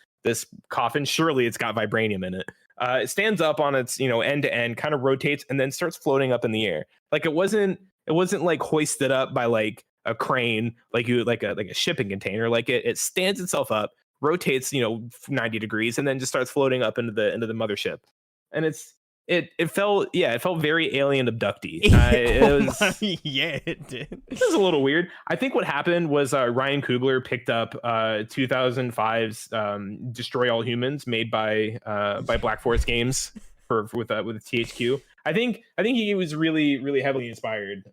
coffin. Surely it's got vibranium in it. It stands up on its, you know, end to end, kind of rotates, and then starts floating up in the air. Like, it wasn't like hoisted up by like a crane, like a shipping container. Like, it stands itself up, rotates, you know, 90 degrees, and then just starts floating up into the mothership. And it felt very alien abductee. It did. It was a little weird. I think what happened was Ryan Coogler picked up 2005's Destroy All Humans, made by Black Forest Games with THQ. I think he was really, really heavily inspired.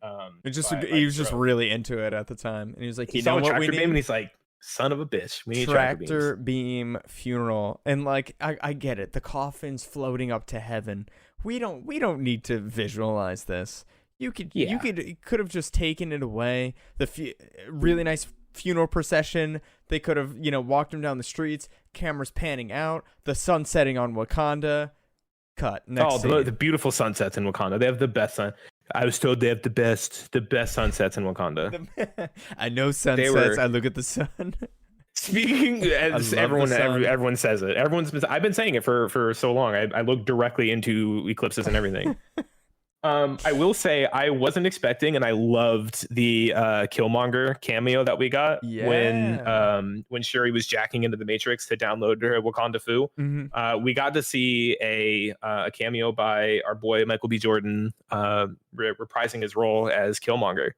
He was just really into it at the time, and he was like, he saw a tractor beam, and he's like, son of a bitch, we need tractor beam funeral. And like, I get it, the coffin's floating up to heaven. We don't need to visualize this. You could have just taken it away. The really nice funeral procession. They could have, you know, walked him down the streets, cameras panning out, the sun setting on Wakanda. Cut. Next scene. The beautiful sunsets in Wakanda. They have the best sun. I was told they have the best sunsets in Wakanda. I know sunsets. I look at the sun. Speaking as everyone says it. I've been saying it for so long. I look directly into eclipses and everything. I will say I wasn't expecting, and I loved the Killmonger cameo that we got when Shuri was jacking into the Matrix to download her Wakanda Fu. Mm-hmm. We got to see a cameo by our boy Michael B. Jordan reprising his role as Killmonger.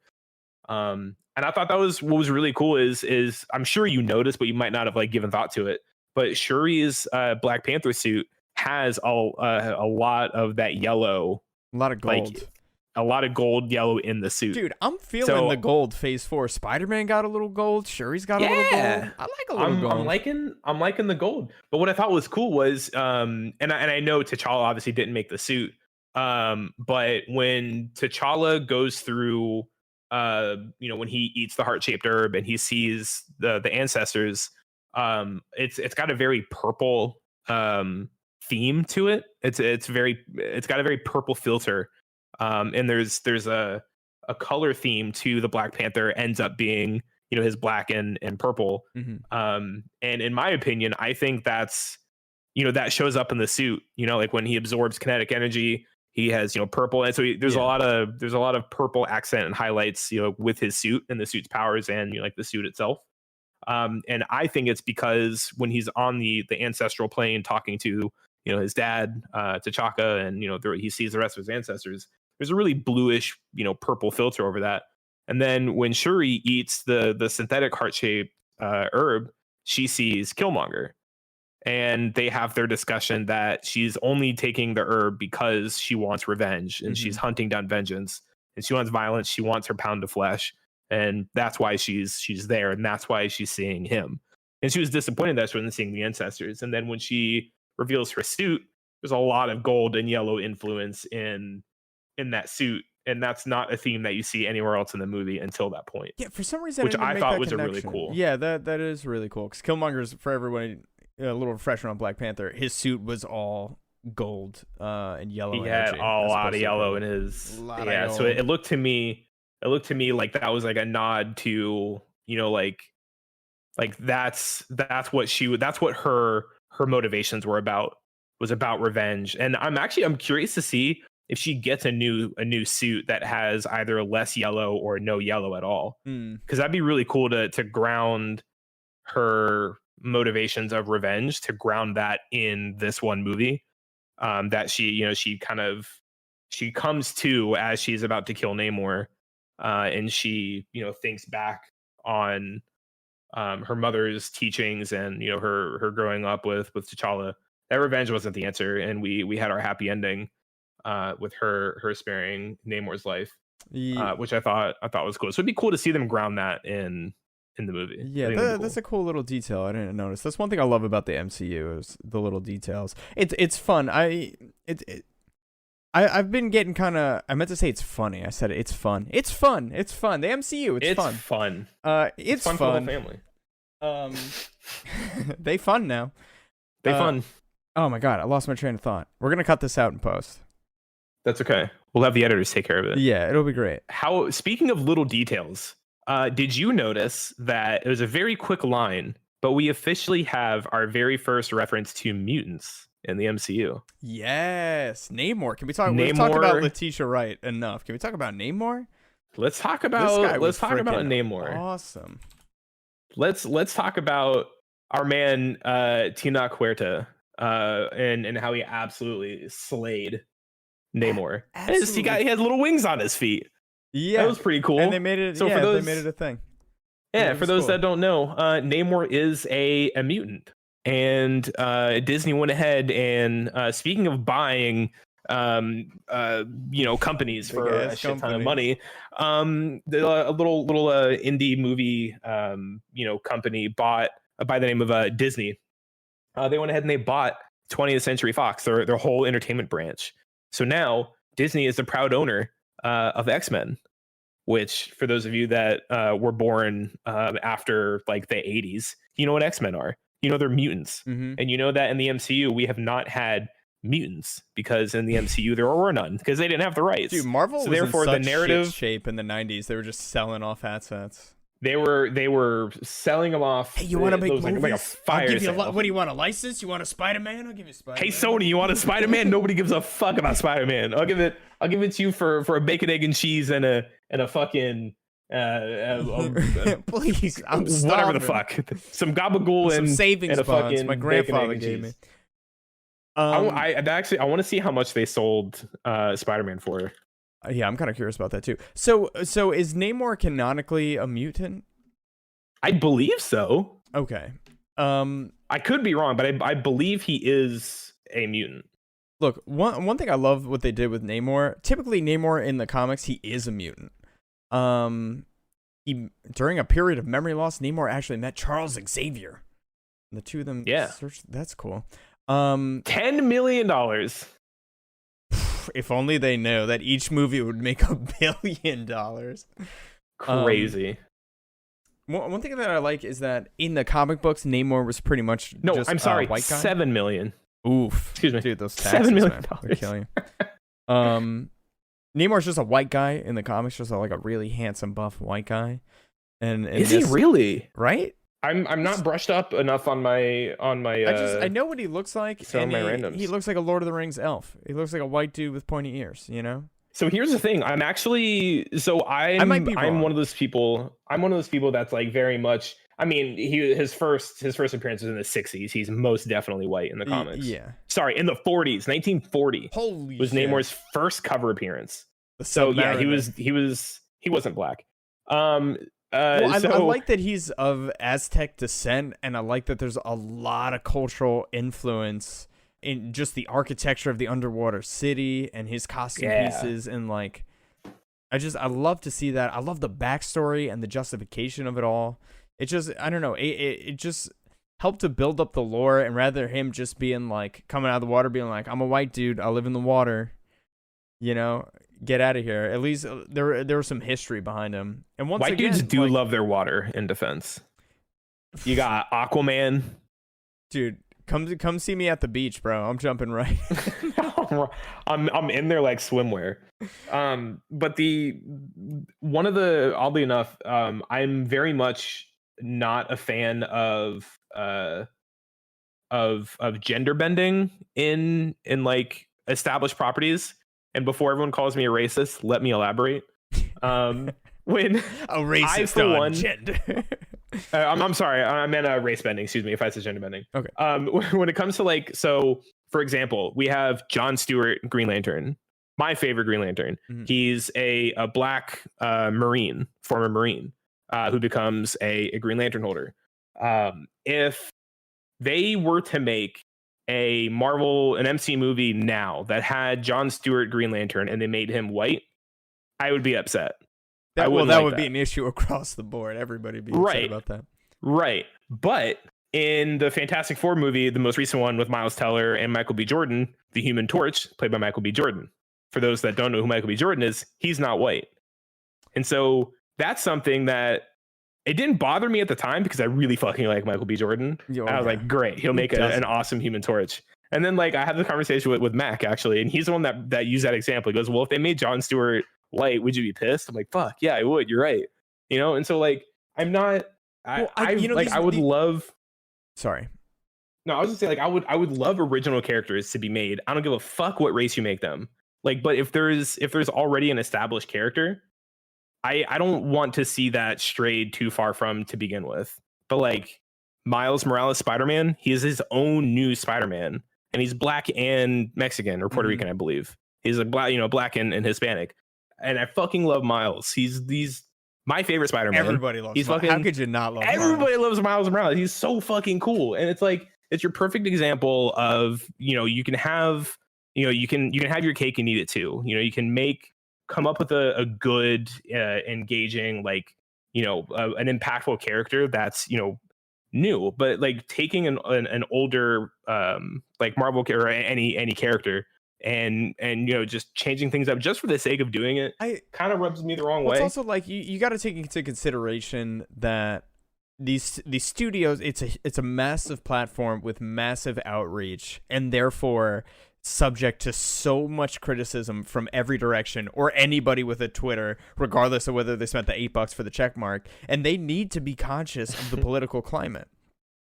And I thought that was what was really cool is I'm sure you noticed, but you might not have like given thought to it. But Shuri's Black Panther suit has a lot of that yellow. A lot of gold. Like, a lot of gold, yellow in the suit. Dude, I'm feeling the gold. Phase 4. Spider-Man got a little gold. Shuri's got a little gold. I like a little gold. I'm liking the gold. But what I thought was cool was, and I know T'Challa obviously didn't make the suit, but when T'Challa goes through, when he eats the heart-shaped herb and he sees the ancestors, it's got a very purple theme to it. It's got a very purple filter, and there's a color theme to the Black Panther. Ends up being his black and purple. Mm-hmm. And in my opinion, I think that's, that shows up in the suit, like when he absorbs kinetic energy, he has, purple. And so there's a lot of purple accent and highlights, with his suit and the suit's powers and like the suit itself. And I think it's because when he's on the ancestral plane talking to, his dad, T'Chaka, and, he sees the rest of his ancestors, there's a really bluish, purple filter over that. And then when Shuri eats the synthetic heart-shaped herb, she sees Killmonger. And they have their discussion that she's only taking the herb because she wants revenge and she's hunting down vengeance and she wants violence. She wants her pound of flesh. And that's why she's there. And that's why she's seeing him. And she was disappointed that she wasn't seeing the ancestors. And then when she reveals her suit, there's a lot of gold and yellow influence in that suit. And that's not a theme that you see anywhere else in the movie until that point. Yeah, for some reason, which I thought was a really cool. Yeah, that is really cool. Because Killmonger's, for everyone, a little refresher on Black Panther, his suit was all gold and yellow. He had a lot of yellow in his. Yeah, so it looked to me like that was like a nod to, like that's what her motivations were about, was about revenge. And I'm curious to see if she gets a new suit that has either less yellow or no yellow at all, because that'd be really cool to ground her motivations of revenge, to ground that in this one movie, that she comes to as she's about to kill Namor, and she thinks back on her mother's teachings and her growing up with T'Challa. That revenge wasn't the answer, and we had our happy ending with her sparing Namor's life, which I thought was cool. So it'd be cool to see them ground that in the movie. Yeah, that's a cool little detail I didn't notice. That's one thing I love about the MCU is the little details. It's fun. I've been getting kind of. I meant to say it's funny. I said it's fun. It's fun. It's fun. The MCU. It's fun. Fun. It's fun for the whole family. They fun now. They fun. Oh my god, I lost my train of thought. We're gonna cut this out in post. That's okay. We'll have the editors take care of it. Yeah, it'll be great. Speaking of little details, did you notice that it was a very quick line, but we officially have our very first reference to mutants in the MCU? Yes, Namor. Can we talk? We've talked about Letitia Wright enough. Can we talk about Namor? Let's talk about Namor. Awesome. Let's talk about our man Tenoch Huerta, and how he absolutely slayed Namor. He had little wings on his feet. Yeah, that was pretty cool. And they made it. So they made it a thing. Yeah, for those that don't know, Namor is a mutant, and Disney went ahead and speaking of buying, companies for a shit ton of money, a little indie movie, company bought by the name of Disney. They went ahead and they bought 20th Century Fox, their whole entertainment branch. So now Disney is the proud owner of X-Men, which for those of you that were born after like the 80s, you know what X-Men are. They're mutants. Mm-hmm. And you know that in the MCU, we have not had mutants because in the MCU there were none because they didn't have the rights. Dude, Marvel was therefore in such the narrative shit shape in the 90s. They were just selling off assets. They were selling them off. Hey, you want to make movies? Like a fire sale. What do you want, a license? You want a Spider-Man? I'll give you Spider-Man. Hey, Sony, you want a Spider-Man? Nobody gives a fuck about Spider-Man. I'll give it to you for a bacon, egg, and cheese and a fucking please, I'm starving. Whatever the fuck. Some gabagool and some savings and bonds my grandfather gave me. I want to see how much they sold Spider-Man for. Yeah, I'm kind of curious about that too. So is Namor canonically a mutant? I believe so. Okay. I could be wrong, but I believe he is a mutant. Look, one thing I love what they did with Namor. Typically, Namor in the comics, he is a mutant. He during a period of memory loss, Namor actually met Charles Xavier. And the two of them. Yeah, that's cool. $10 million. If only they know that each movie would make $1 billion. Crazy. One thing that I like is that in the comic books, Namor was pretty much just I'm sorry, white guy. $7 million. Oof. Excuse me. Dude, those taxes, $7 million. They're killing you. Namor's just a white guy in the comics, just like a really handsome, buff white guy. And is he really? Right? I'm not brushed up enough on my I know what he looks like. So and he looks like a Lord of the Rings elf. He looks like a white dude with pointy ears, you know? So here's the thing. I might be wrong. I'm one of those people that's like very much. I mean, his first appearance was in the 60s. He's most definitely white in the comics. Yeah. Sorry, in the 40s, 1940. Holy was shit. Namor's first cover appearance. So yeah, he wasn't black. I like that he's of Aztec descent, and I like that there's a lot of cultural influence in just the architecture of the underwater city and his costume pieces, and like I love to see that. I love the backstory and the justification of it all. It just, I don't know, it just helped to build up the lore, and rather him just being like coming out of the water being like, I'm a white dude, I live in the water, you know, get out of here. At least there was some history behind him. And once white again, dudes do love their water in defense. You got Aquaman. Dude, come see me at the beach, bro. I'm jumping right. I'm in there like swimwear. But oddly enough, I'm very much not a fan of gender bending in like established properties. And before everyone calls me a racist, let me elaborate. When a racist on gender. I'm sorry, I meant race bending. Excuse me if I said gender bending. Okay. When it comes to like, so for example, we have John Stewart, Green Lantern, my favorite Green Lantern. Mm-hmm. He's a black former Marine, who becomes a Green Lantern holder. If they were to make an MCU movie now that had John Stewart Green Lantern and they made him white, I would be upset. That would be an issue across the board. Everybody would be upset about that. Right. But in the Fantastic Four movie, the most recent one with Miles Teller and Michael B. Jordan, the Human Torch, played by Michael B. Jordan. For those that don't know who Michael B. Jordan is, he's not white. And so that's something that it didn't bother me at the time because I really fucking like Michael B. Jordan. I was like, great, he'll make an awesome Human Torch. And then like I had the conversation with Mac actually, and he's the one that used that example. He goes, well, if they made John Stewart white, would you be pissed? I'm like, fuck yeah, I would. You're right. You know, and so like I'm not. I would love. Sorry. No, I was gonna say like I would love original characters to be made. I don't give a fuck what race you make them. Like, but if there's already an established character, I don't want to see that strayed too far from to begin with. But like Miles Morales Spider-Man, he is his own new Spider-Man, and he's black and Mexican or Puerto Rican, I believe. He's a black and Hispanic, and I fucking love Miles. He's my favorite Spider-Man. Everybody loves Miles. How could you not love Everybody loves Miles Morales. He's so fucking cool. And it's like, it's your perfect example of, you can have your cake and eat it too. You can come up with a good, engaging, like, an impactful character that's, new, but like taking an older, like Marvel or any character and just changing things up just for the sake of doing it, kind of rubs me the wrong way. It's also like you got to take into consideration that these studios, it's a massive platform with massive outreach, and therefore subject to so much criticism from every direction, or anybody with a Twitter, regardless of whether they spent the $8 for the check mark, and they need to be conscious of the political climate.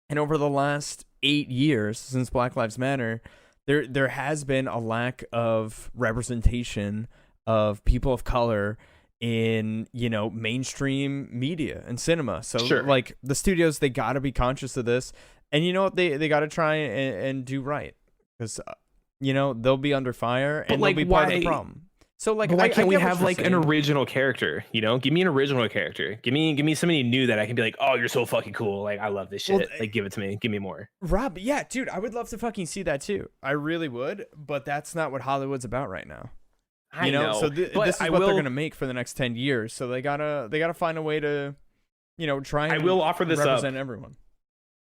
And over the last 8 years since Black Lives Matter, there has been a lack of representation of people of color in, mainstream media and cinema. So like the studios, they got to be conscious of this, and they got to try and do right, because they'll be under fire, and they'll be part of the problem. So like, why can't we have like an original character? Give me an original character. Give me somebody new that I can be like, oh, you're so fucking cool. Like, I love this shit. Well, like, give it to me. Give me more. Rob, yeah, dude, I would love to fucking see that too. I really would, but that's not what Hollywood's about right now. I know. So this is what they're gonna make for the next 10 years. So they gotta find a way to, try and represent everyone.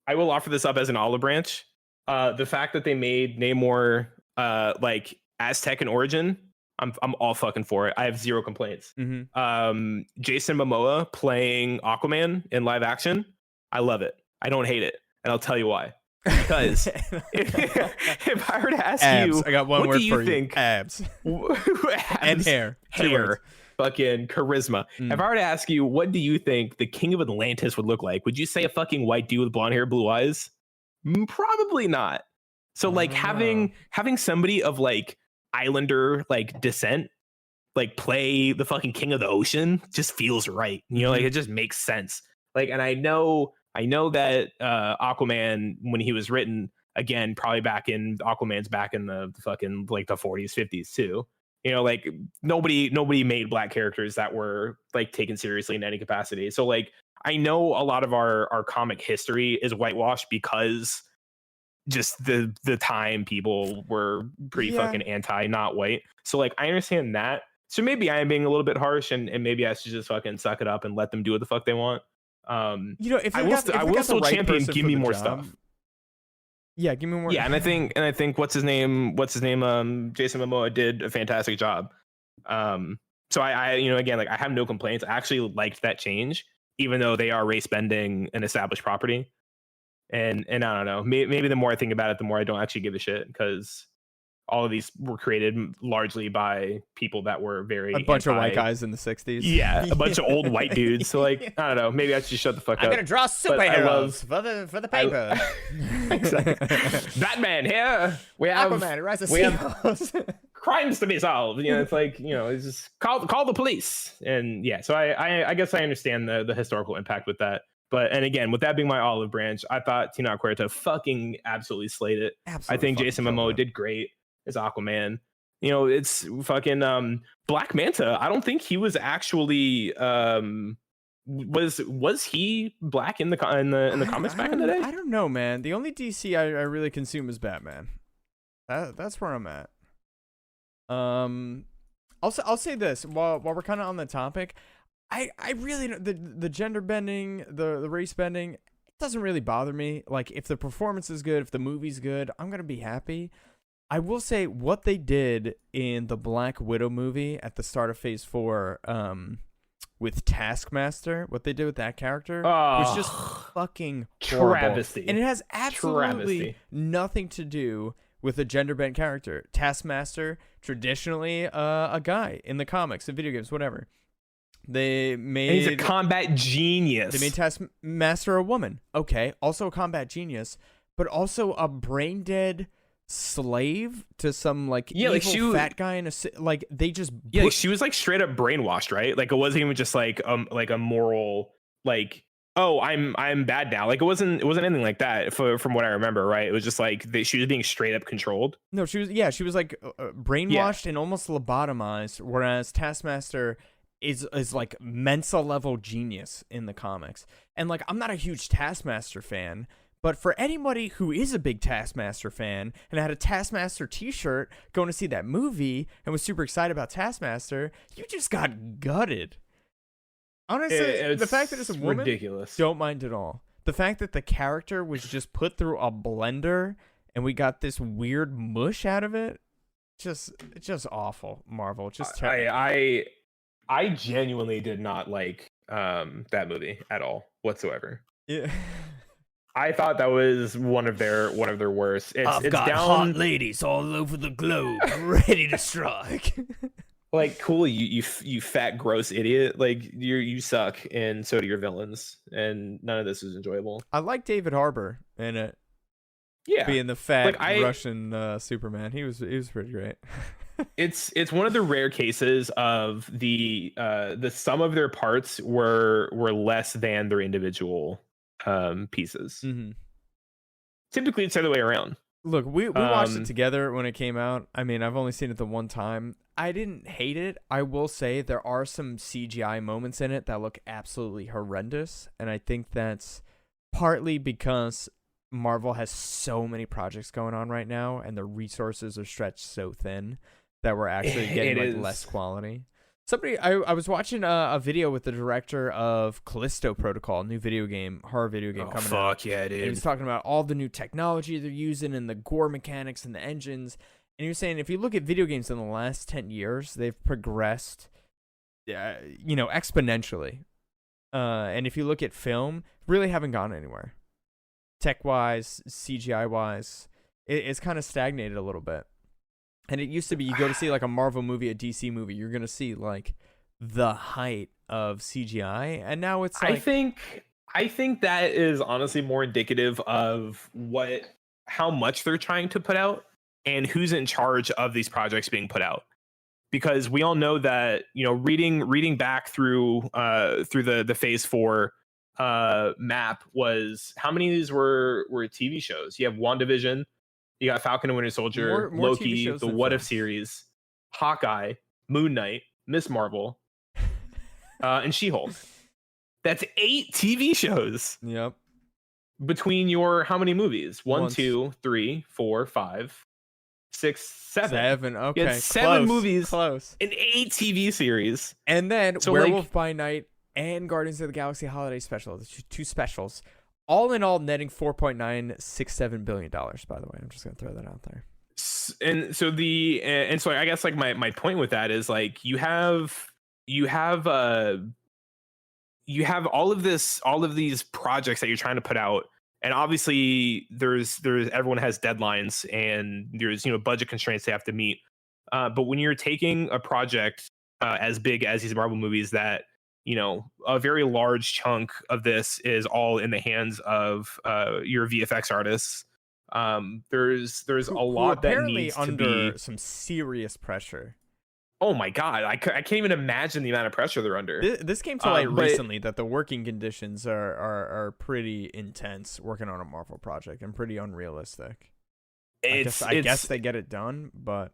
I will offer this up as an olive branch. The fact that they made Namor like Aztec in origin, I'm all fucking for it. I have zero complaints. Mm-hmm. Jason Momoa playing Aquaman in live action, I love it. I don't hate it, and I'll tell you why. Because if I were to ask abs. you, I got one what word do you for think? Abs. Abs And hair. Hair. fucking charisma. If I were to ask you, what do you think the King of Atlantis would look like? Would you say a fucking white dude with blonde hair, blue eyes? Probably not. So like having somebody of like Islander like descent like play the fucking King of the Ocean just feels right. You know, like it just makes sense. Like, and I know that Aquaman, when he was written, again, probably Aquaman's back in the fucking like the 40s, 50s too. You know, like nobody made black characters that were like taken seriously in any capacity. So like I know a lot of our comic history is whitewashed because just the time people were pretty fucking anti not white. So like I understand that. So maybe I am being a little bit harsh and maybe I should just fucking suck it up and let them do what the fuck they want. You know, if I will still champion give me more stuff. Yeah, give me more. Yeah, and I think what's his name? Jason Momoa did a fantastic job. So I you know, again, like I have no complaints. I actually liked that change, even though they are race bending an established property. And I don't know. Maybe the more I think about it, the more I don't actually give a shit because all of these were created largely by people that were very a bunch of white guys in the 60s. Yeah, a bunch of old white dudes. So like, I don't know. Maybe I should shut the fuck up. I'm gonna draw superheroes for the paper. Exactly. Batman here. We have Aquaman. We have crimes to be solved. You know, it's like, you know, it's just call the police. And yeah, so I guess I understand the historical impact with that. But and again, with that being my olive branch, I thought Tino Huerta fucking absolutely slayed it. I think Jason Momoa did great as Aquaman. You know, it's fucking Black Manta. I don't think he was actually was he black in the comics back in the day? I don't know, man. The only DC I really consume is Batman. That's where I'm at. I'll say this while we're kind of on the topic. I really the gender bending, the race bending, it doesn't really bother me. Like if the performance is good, if the movie's good, I'm gonna be happy. I will say what they did in the Black Widow movie at the start of Phase 4, with Taskmaster, what they did with that character was just fucking horrible. Travesty. And it has absolutely nothing to do with a gender bent character. Taskmaster, traditionally a guy in the comics, the video games, whatever. And he's a combat genius. They made Taskmaster a woman. Okay, also a combat genius, but also a brain dead slave to some like evil fat guy in a like they just like she was like straight up brainwashed, right? Like it wasn't even just like a moral like, oh, I'm bad now. Like it wasn't anything like that from what I remember, right? It was just like she was being straight up controlled. No, she was like brainwashed and almost lobotomized, whereas Taskmaster is like Mensa level genius in the comics. And like I'm not a huge Taskmaster fan, but for anybody who is a big Taskmaster fan and had a Taskmaster t-shirt going to see that movie and was super excited about Taskmaster, you just got gutted. Honestly, the fact that it's a woman, ridiculous. Don't mind at all. The fact that the character was just put through a blender and we got this weird mush out of it, it's just awful. Marvel, just terrible. I genuinely did not like that movie at all whatsoever. Yeah. I thought that was one of their worst. I've got hot ladies all over the globe ready to strike. Like, cool, you fat gross idiot. Like you suck, and so do your villains, and none of this is enjoyable. I like David Harbour in it. Yeah, being the fat Russian Superman, he was pretty great. It's one of the rare cases of the sum of their parts were less than their individual pieces. Mm-hmm. Typically it's the other way around. Look, we watched it together when it came out. I mean, I've only seen it the one time. I didn't hate it. I will say there are some CGI moments in it that look absolutely horrendous, and I think that's partly because Marvel has so many projects going on right now and the resources are stretched so thin that we're actually getting less quality. I was watching a video with the director of Callisto Protocol, new horror video game coming out. Fuck yeah, dude. And he was talking about all the new technology they're using and the gore mechanics and the engines. And he was saying if you look at video games in the last 10 years, they've progressed, exponentially. And if you look at film, really haven't gone anywhere. Tech-wise, CGI-wise, it's kind of stagnated a little bit. And it used to be you go to see like a Marvel movie, a DC movie, you're going to see like the height of CGI, and now it's like I think that is honestly more indicative of how much they're trying to put out and who's in charge of these projects being put out. Because we all know that, you know, reading back through the Phase 4 map was how many of these were TV shows. You have WandaVision, you got Falcon and Winter Soldier, more TV Loki, shows the than What If films. series, Hawkeye, Moon Knight, Miss Marvel, and She-Hulk. That's 8 TV shows. Yep. Between your how many movies? 1, 2, 3, 4, 5, 6, 7. Okay. You had 7 movies. Close. An 8 TV series. And then so Werewolf by Night and Guardians of the Galaxy Holiday Special, the 2 specials, all in all netting $4.967 billion. By the way, I'm just gonna throw that out there. And so I guess like my point with that is like you have all of these projects that you're trying to put out, and obviously there's everyone has deadlines and there's, you know, budget constraints they have to meet. But when you're taking a project as big as these Marvel movies, that, you know, a very large chunk of this is all in the hands of your VFX artists. There's a lot that needs to be some serious pressure. Oh my god, I can't even imagine the amount of pressure they're under. This came to light recently that the working conditions are pretty intense working on a Marvel project and pretty unrealistic. I guess they get it done, but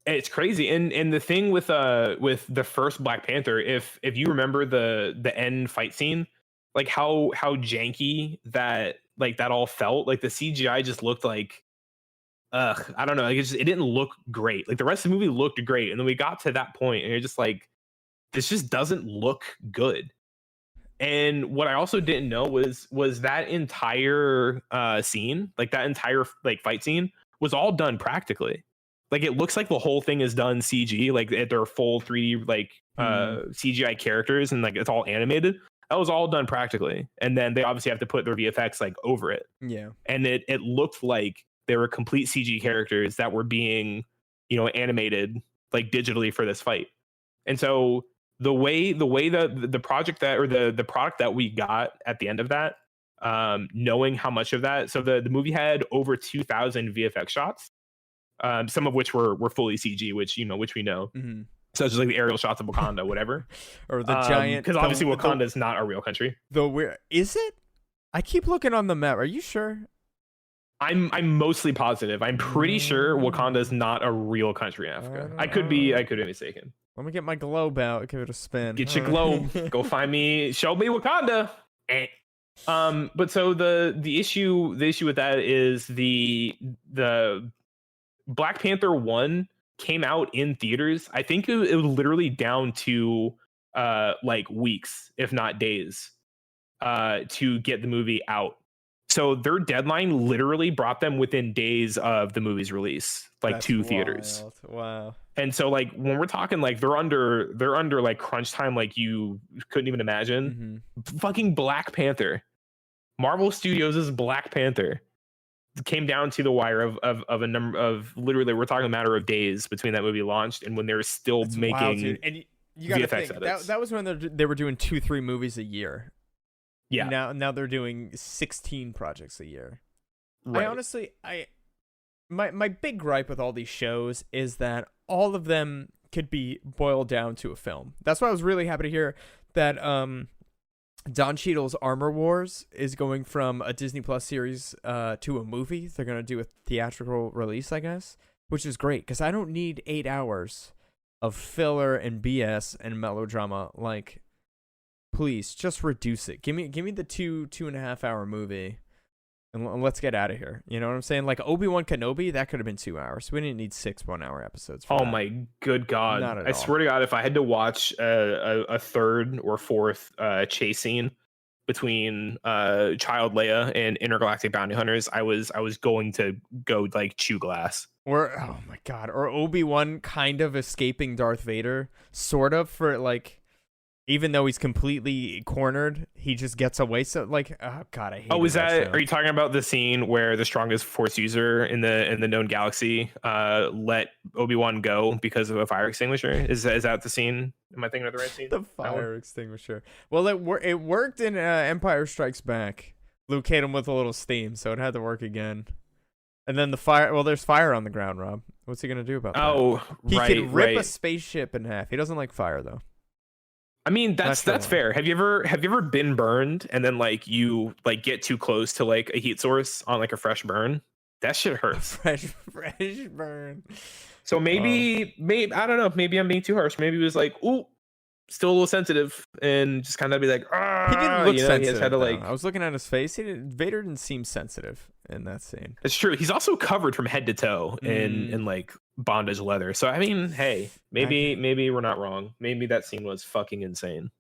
it's crazy. And the thing with the first Black Panther, if you remember the end fight scene, like how janky that all felt, like the CGI just looked like, I don't know, like it didn't look great. Like the rest of the movie looked great, and then we got to that point and you're just like, this just doesn't look good. And what I also didn't know was that entire scene, like that entire like fight scene, was all done practically. Like it looks like the whole thing is done CG, like they're full 3D like CGI characters, and like it's all animated. That was all done practically, and then they obviously have to put their VFX like over it. Yeah, and it looked like they were complete CG characters that were being, you know, animated like digitally for this fight. And so the way that the project that, or the product that we got at the end of that, knowing how much of that, so the movie had over 2,000 VFX shots, some of which were fully CG, which we know, such as like the aerial shots of Wakanda, whatever, or the giant, because obviously Wakanda is not a real country. Is it? I keep looking on the map. Are you sure? I'm mostly positive. I'm pretty sure Wakanda is not a real country in Africa. I could be mistaken. Let me get my globe out. Give it a spin. Get your globe. Go find me. Show me Wakanda. But so the issue with that is the Black Panther 1 came out in theaters. I think it was literally down to like weeks, if not days, to get the movie out. So their deadline literally brought them within days of the movie's release, like That's to wild. theaters. Wow. And so like when we're talking like they're under like crunch time like you couldn't even imagine. Fucking Black Panther. Marvel Studios' Black Panther came down to the wire of a number of, literally we're talking a matter of days between that movie launched and when they were still That's making wild, and you gotta VFX think edits. that was when they were doing 2-3 movies a year. Yeah. Now they're doing 16 projects a year. Right. I honestly, my big gripe with all these shows is that all of them could be boiled down to a film. That's why I was really happy to hear that Don Cheadle's Armor Wars is going from a Disney Plus series to a movie. They're going to do a theatrical release, I guess, which is great because I don't need 8 hours of filler and BS and melodrama. Like, please just reduce it. Give me the 2.5 hour movie and let's get out of here. You know what I'm saying? Like Obi-Wan Kenobi, that could have been 2 hours. We didn't need 6 1-hour episodes. Oh my good God. Not at I all. swear to God, if I had to watch a third or fourth chase scene between Child Leia and Intergalactic Bounty Hunters, I was going to go like chew glass. Or, oh my God, or Obi-Wan kind of escaping Darth Vader, sort of, for like Even though he's completely cornered, he just gets away. So like, oh god, I hate. Oh, is that? Are you talking about the scene where the strongest Force user in the known galaxy let Obi-Wan go because of a fire extinguisher? Is that the scene? Am I thinking of the right scene? The fire extinguisher. Well, it worked in Empire Strikes Back. Luke hit him with a little steam, so it had to work again. And then the fire. Well, there's fire on the ground, Rob. What's he gonna do about that? Oh, he can rip a spaceship in half. He doesn't like fire though. I mean, that's fair. Have you ever been burned and then like you like get too close to like a heat source on like a fresh burn? That shit hurts. fresh burn. So maybe I don't know. Maybe I'm being too harsh. Maybe he was like, ooh, still a little sensitive, and just kind of be like, ah. He didn't look sensitive. He just had to, like, I was looking at his face. Vader didn't seem sensitive in that scene. It's true. He's also covered from head to toe in like bondage leather. So I mean, hey, maybe we're not wrong. Maybe that scene was fucking insane.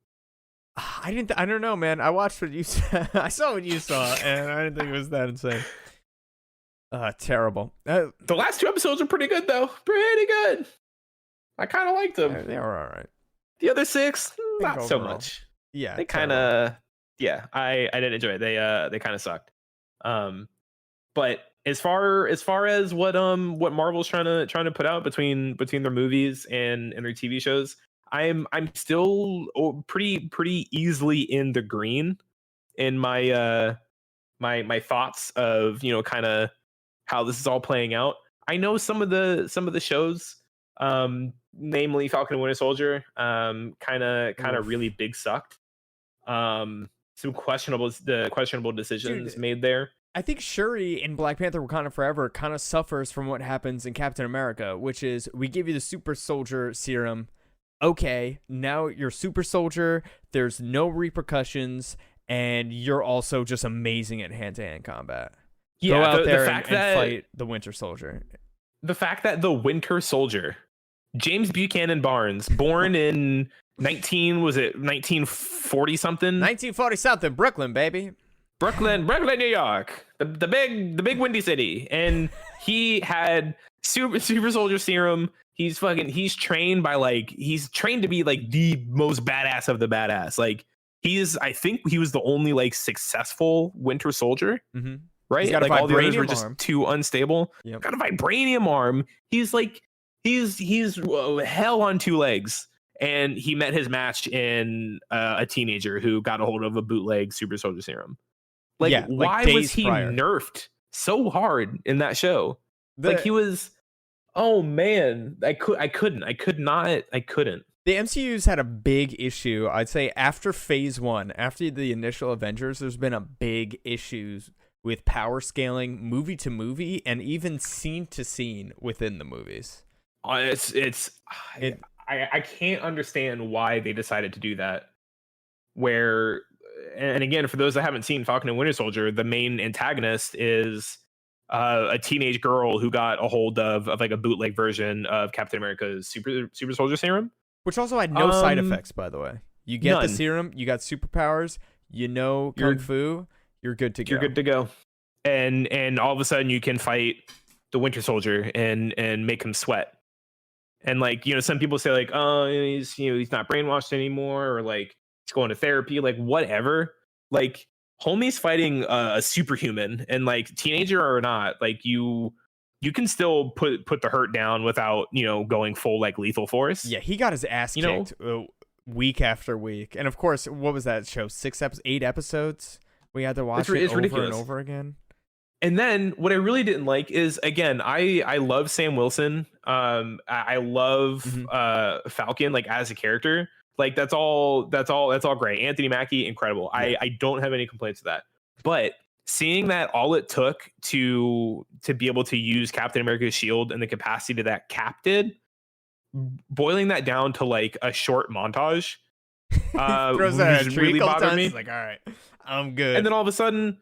I don't know, man. I watched what you saw. I saw what you saw, and I didn't think it was that insane. Terrible. The last 2 episodes are pretty good, though. Pretty good. I kind of liked them. They were all right. The other 6, not so much. Yeah, they kind of. Yeah, I didn't enjoy it. They kind of sucked. But as far as what Marvel's trying to put out between their movies and their TV shows, I'm still pretty easily in the green in my my thoughts of kind of how this is all playing out. I know some of the shows, namely Falcon and Winter Soldier, kind of really big sucked. Some questionable decisions made there. I think Shuri in Black Panther Wakanda Forever kind of suffers from what happens in Captain America, which is we give you the super soldier serum. Okay, now you're super soldier. There's no repercussions, and you're also just amazing at hand-to-hand combat. Yeah, go out there and fight the Winter Soldier. The fact that the Winter Soldier, James Buchanan Barnes, born in 1940 something? 1940 something, Brooklyn, baby. Brooklyn, New York, the big windy city, and he had super soldier serum. He's trained to be like the most badass of the badass. Like I think he was the only like successful Winter Soldier, right? Like all the others were just too unstable. Yep. Got a vibranium arm. He's hell on 2 legs. And he met his match in a teenager who got a hold of a bootleg super soldier serum. Why was he nerfed so hard in that show? He was, oh man, I couldn't. The MCU's had a big issue. I'd say after phase 1, after the initial Avengers, there's been a big issues with power scaling movie to movie and even scene to scene within the movies. I can't understand why they decided to do that. And again, for those that haven't seen Falcon and Winter Soldier, the main antagonist is a teenage girl who got a hold of like a bootleg version of Captain America's super soldier serum, which also had no side effects, by the way. You get the serum, you got superpowers, kung fu, you're good to go. You're good to go. And all of a sudden you can fight the Winter Soldier and make him sweat. And some people say like, oh, he's not brainwashed anymore, or like he's going to therapy, like whatever. Like homie's fighting a superhuman, and like teenager or not, like you can still put the hurt down without going full like lethal force. Yeah, he got his ass kicked week after week, and of course, what was that show? 8 episodes. We had to watch it over ridiculous. And over again. And then what I really didn't like is, again, I love Sam Wilson. I love Falcon like as a character. Like that's all great. Anthony Mackie, incredible. Yeah. I don't have any complaints with that. But seeing that all it took to be able to use Captain America's shield in the capacity that Cap did, boiling that down to like a short montage, throws out a really bothered me. Like, all right, I'm good. And then all of a sudden,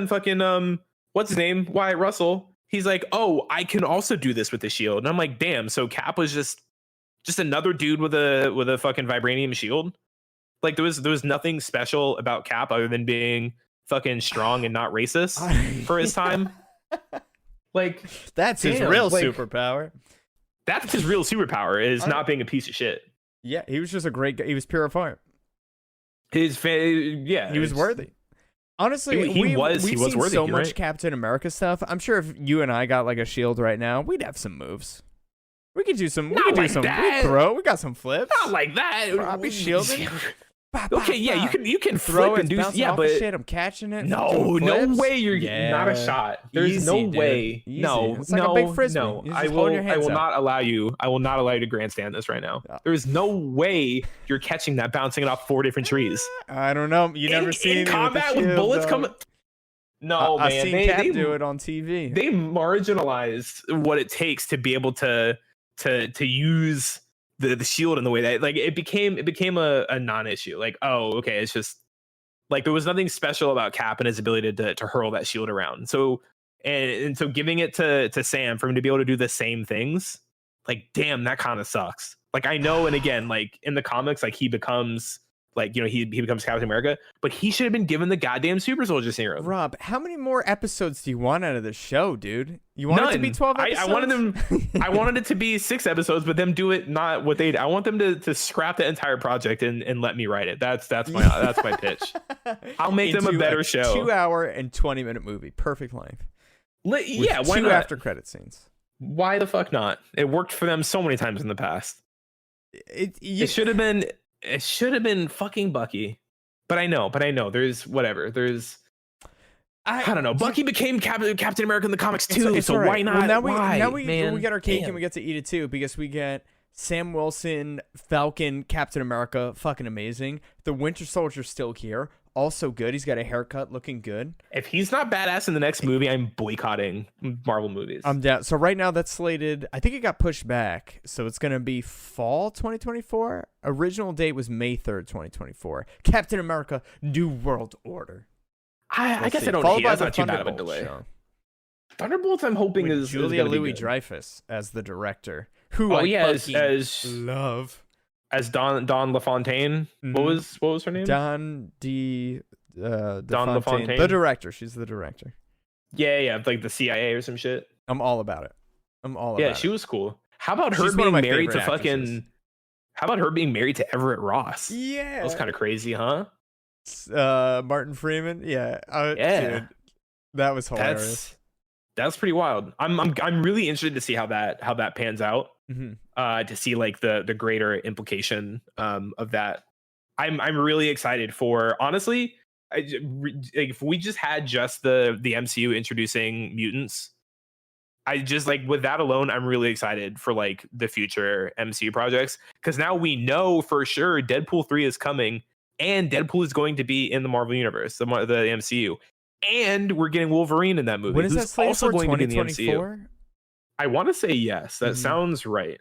fucking what's his name? Wyatt Russell. He's like, oh, I can also do this with the shield. And I'm like, damn. So Cap was just another dude with a fucking vibranium shield. Like there was nothing special about Cap other than being fucking strong and not racist for his time. Like that's his real superpower. That's his real superpower is not being a piece of shit. Yeah, he was just a great guy. He was pure of heart. He was worthy. Honestly, we've seen worthy, so much Captain America stuff. I'm sure if you and I got like a shield right now, we'd have some moves. We could do some. We could do some. We throw. We got some flips. Not like that. I'll be shielding. Okay, yeah, you can throw flip and do. Yeah, but shit, I'm catching it. No way. You're not a shot. There's no way. Easy. No, it's like a big frisbee. No. I will not allow you. I will not allow you to grandstand this right now. There is no way you're catching that bouncing it off 4 different trees. I don't know. You never seen in combat with bullets coming. No, man. I've seen Cap do it on TV. They marginalized what it takes to be able to use the shield in the way that like it became a non-issue. Like, oh, okay, it's just like there was nothing special about Cap and his ability to hurl that shield around. So and so giving it to Sam for him to be able to do the same things, like, damn, that kind of sucks. Like, I know, and again, like in the comics, like he becomes like, you know, he becomes Captain America, but he should have been given the goddamn super soldier serum. Rob, how many more episodes do you want out of this show, dude? You want it to be 12 episodes? I wanted it to be 6 episodes, but them do it not what they. I want them to scrap the entire project and let me write it. That's my pitch. I'll make them a better show. 2-hour and 20-minute movie, perfect length. Yeah, why 2 not? after credit scenes. Why the fuck not? It worked for them so many times in the past. It should have been. It should have been fucking Bucky, but I know there's whatever. I don't know. Bucky became Captain America in the comics too, so right. why not? Well, now we get our cake and we get to eat it too, because we get Sam Wilson, Falcon, Captain America, fucking amazing. The Winter Soldier's still here, also good. He's got a haircut, looking good. If he's not badass in the next movie, I'm boycotting Marvel movies. I'm down. So right now that's slated. I think it got pushed back, so it's gonna be fall 2024. Original date was May 3rd, 2024. Captain America: New World Order. I guess I don't hate. That's not too bad of a delay. Show. Thunderbolts, I'm hoping with Julia Louis-Dreyfus as the director. Who as love. As Don LaFontaine. Mm-hmm. What was her name? Don LaFontaine. The director. She's the director. Yeah, like the CIA or some shit. I'm all about it. Yeah, she was cool. How about her being married to fucking? How about her being married to Everett Ross? Yeah, that was kind of crazy, huh? Martin Freeman. Yeah. Dude, that was hilarious. That's pretty wild. I'm really interested to see how that pans out. Mm-hmm. To see like the greater implication of that. I'm really excited for, honestly, if we just had just the MCU introducing mutants, I just like with that alone, I'm really excited for like the future MCU projects, because now we know for sure Deadpool 3 is coming and Deadpool is going to be in the Marvel universe, the MCU, and we're getting Wolverine in that movie. When is that slated for? 2024? I want to say yes. That sounds right.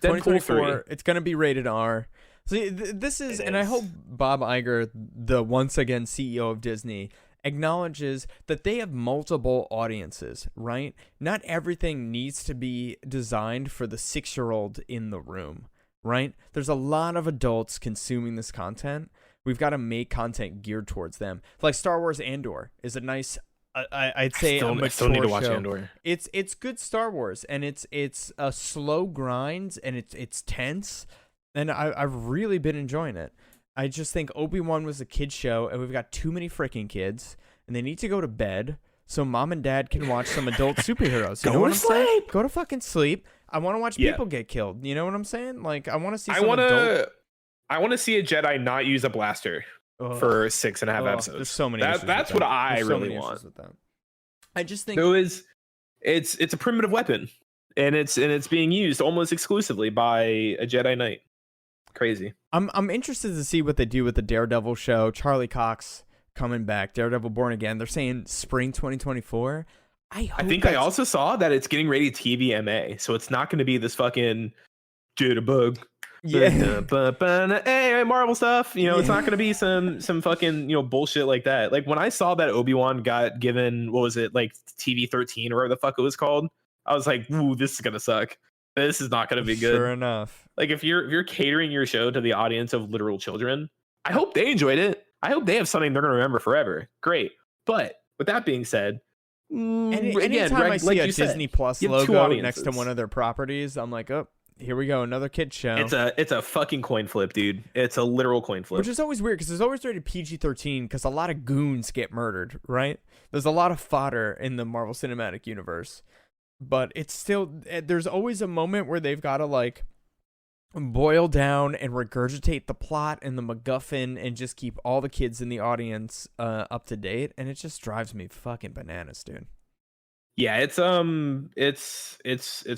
Deadpool 3. It's going to be rated R. See, this is, and I hope Bob Iger, the once again CEO of Disney, acknowledges that they have multiple audiences, right? Not everything needs to be designed for the 6-year-old in the room, right? There's a lot of adults consuming this content. We've got to make content geared towards them. Like Star Wars Andor is a nice, I'd say, I still need to watch Andor. It's good Star Wars, and it's a slow grind, and it's tense, and I've really been enjoying it. I just think Obi-Wan was a kid's show, and we've got too many freaking kids, and they need to go to bed so mom and dad can watch some adult superheroes. You know what I'm saying? Go to fucking sleep. I want to watch people get killed. You know what I'm saying? Like, I want to see I want to see a Jedi not use a blaster for 6.5 episodes. There's so many. That's what I really want. With that. I just think it's a primitive weapon, and it's being used almost exclusively by a Jedi Knight. Crazy. I'm interested to see what they do with the Daredevil show. Charlie Cox coming back. Daredevil Born Again. They're saying spring 2024. I think I also saw that it's getting ready to TVMA, so it's not going to be this fucking Jitterbug. Yeah, hey, Marvel stuff. You know, it's not going to be some fucking bullshit like that. Like when I saw that Obi-Wan got given, what was it, like TV 13 or whatever the fuck it was called, I was like, ooh, this is gonna suck. This is not going to be good. Sure enough. Like if you're catering your show to the audience of literal children, I hope they enjoyed it. I hope they have something they're going to remember forever. Great. But with that being said, anytime I see a Disney Plus logo next to one of their properties, I'm like, oh, here we go, another kid show. It's a fucking coin flip, dude. It's a literal coin flip. Which is always weird because it's always rated PG-13 because a lot of goons get murdered, right? There's a lot of fodder in the Marvel Cinematic Universe, but it's still, there's always a moment where they've got to like boil down and regurgitate the plot and the MacGuffin and just keep all the kids in the audience up to date, and it just drives me fucking bananas, dude. Yeah, it's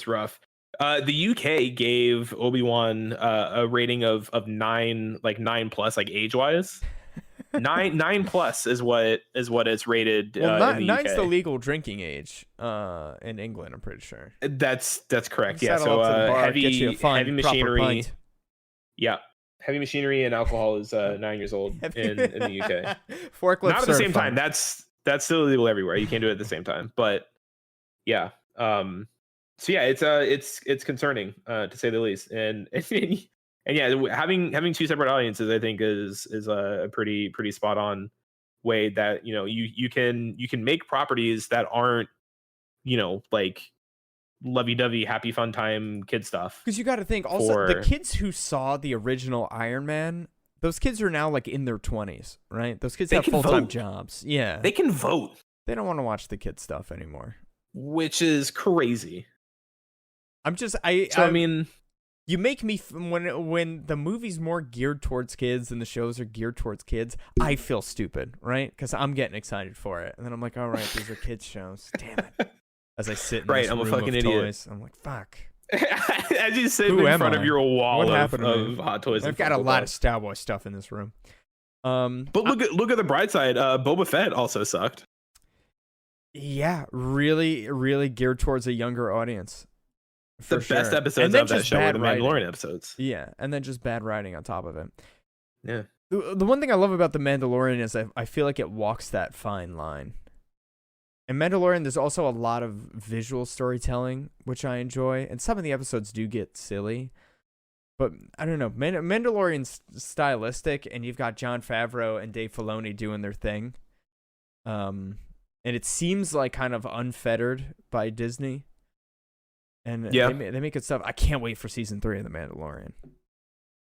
rough. The UK gave Obi-Wan a rating of 9, like 9+, like age-wise. 9+ is what it's rated. Well, in the 9's UK. the legal drinking age in England, I'm pretty sure. That's correct. Yeah, Settle so up to the bar, heavy get you a fun, heavy proper machinery. pint. Yeah, heavy machinery and alcohol is 9 years old in the UK. Forklift Not at the same certified. time. That's still illegal everywhere. You can't do it at the same time. But yeah. So yeah, it's concerning to say the least. And yeah, having two separate audiences, I think is a pretty spot on way that, you know, you can make properties that aren't, you know, like lovey-dovey happy fun time kid stuff. Because you got to think also the kids who saw the original Iron Man, those kids are now like in their 20s, right? Those kids have full-time jobs. Yeah, they can vote. They don't want to watch the kid stuff anymore, which is crazy. I mean, you make me when the movie's more geared towards kids and the shows are geared towards kids, I feel stupid, right? Because I'm getting excited for it, and then I'm like, all right, these are kids shows. Damn it! As I sit in this I'm a room fucking of idiot. Toys, I'm like, fuck. As you sit in front of your wall of Hot Toys, I've got a lot of Star Wars stuff in this room. But look at the bright side. Boba Fett also sucked. Yeah, really, really geared towards a younger audience. The best episodes of that show were the Mandalorian episodes. Yeah, and then just bad writing on top of it. Yeah. The one thing I love about The Mandalorian is I feel like it walks that fine line. In Mandalorian, there's also a lot of visual storytelling, which I enjoy, and some of the episodes do get silly. But I don't know, Mandalorian's stylistic, and you've got Jon Favreau and Dave Filoni doing their thing. And it seems like kind of unfettered by Disney. And yeah, they make good stuff. I can't wait for season 3 of The Mandalorian.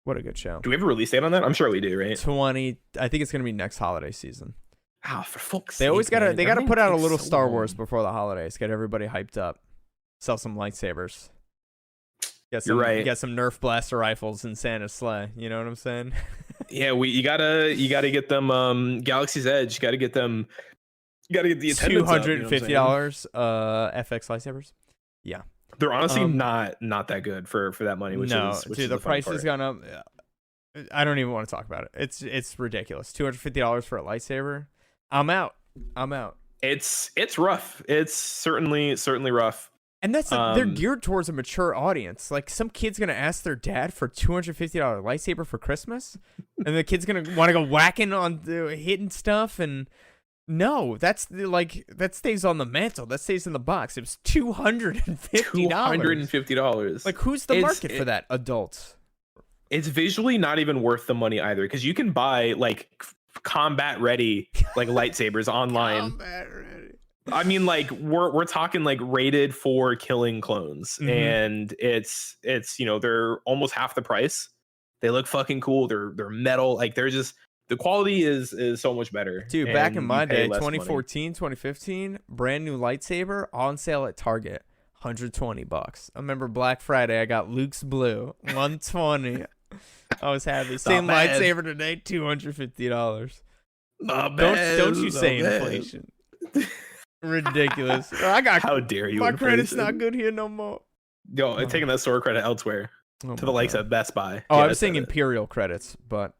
What a good show. Do we have a release date on that? I'm sure we do, right? I think it's going to be next holiday season. Oh, for fuck's sake. They always got to put out a little Star Wars before the holidays. Get everybody hyped up. Sell some lightsabers. You're right. Get some Nerf blaster rifles in Santa's sleigh. You know what I'm saying? Yeah, you gotta get them Galaxy's Edge. You gotta get them. You gotta get the attendance $250 FX lightsabers. Yeah. They're honestly not that good for that money. Which is the price has gone up. I don't even want to talk about it. It's ridiculous. $250 for a lightsaber. I'm out. It's rough. It's certainly rough. And that's they're geared towards a mature audience. Like some kid's gonna ask their dad for $250 lightsaber for Christmas, and the kid's gonna want to go whacking on hitting stuff and. No, that stays on the mantle. That stays in the box. It was $250. $250. Like, who's the market for that? Adults. It's visually not even worth the money either, because you can buy like combat ready like lightsabers online. Combat ready. I mean, like we're talking like rated for killing clones, and it's you know, they're almost half the price. They look fucking cool. They're metal. Like they're just. The quality is so much better. Dude, back in my day, 2014, 2015, brand new lightsaber on sale at Target, $120. I remember Black Friday, I got Luke's Blue, $120. I was happy. Same lightsaber today, $250. Don't you say inflation. Ridiculous. How dare you? My credit's not good here no more. Yo, I'm taking that store credit elsewhere to the likes of Best Buy. Oh, I was saying Imperial credits, but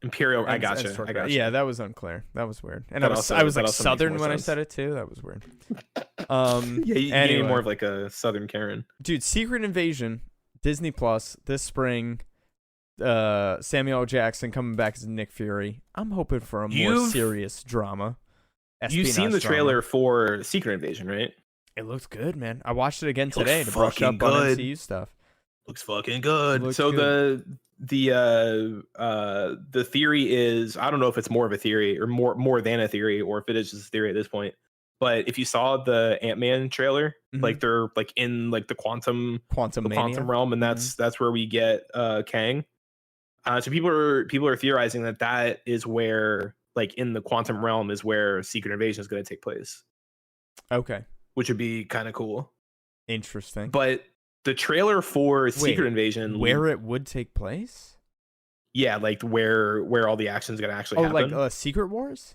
Imperial, I gotcha. Yeah, that was unclear. That was weird. And I was like Southern when I said it too. That was weird. Yeah, you anyway, more of like a Southern Karen. Dude, Secret Invasion, Disney Plus this spring. Samuel L. Jackson coming back as Nick Fury. I'm hoping for a more serious drama. You've seen the trailer for Secret Invasion, right? It looks good, man. I watched it again today to brush up on MCU stuff. Looks fucking good. So good. The theory is, I don't know if it's more of a theory or more than a theory, or if it is just a theory at this point, But if you saw the Ant-Man trailer, Mhm. like they're like in like the quantum Mania. realm, and that's where we get Kang. So people are theorizing that is where, like, in the quantum realm is where Secret Invasion is going to take place. Okay. Which would be kind of cool. Interesting. But the trailer for Secret Invasion, where it would take place? Yeah, like where all the action is going to actually happen. Like Secret Wars?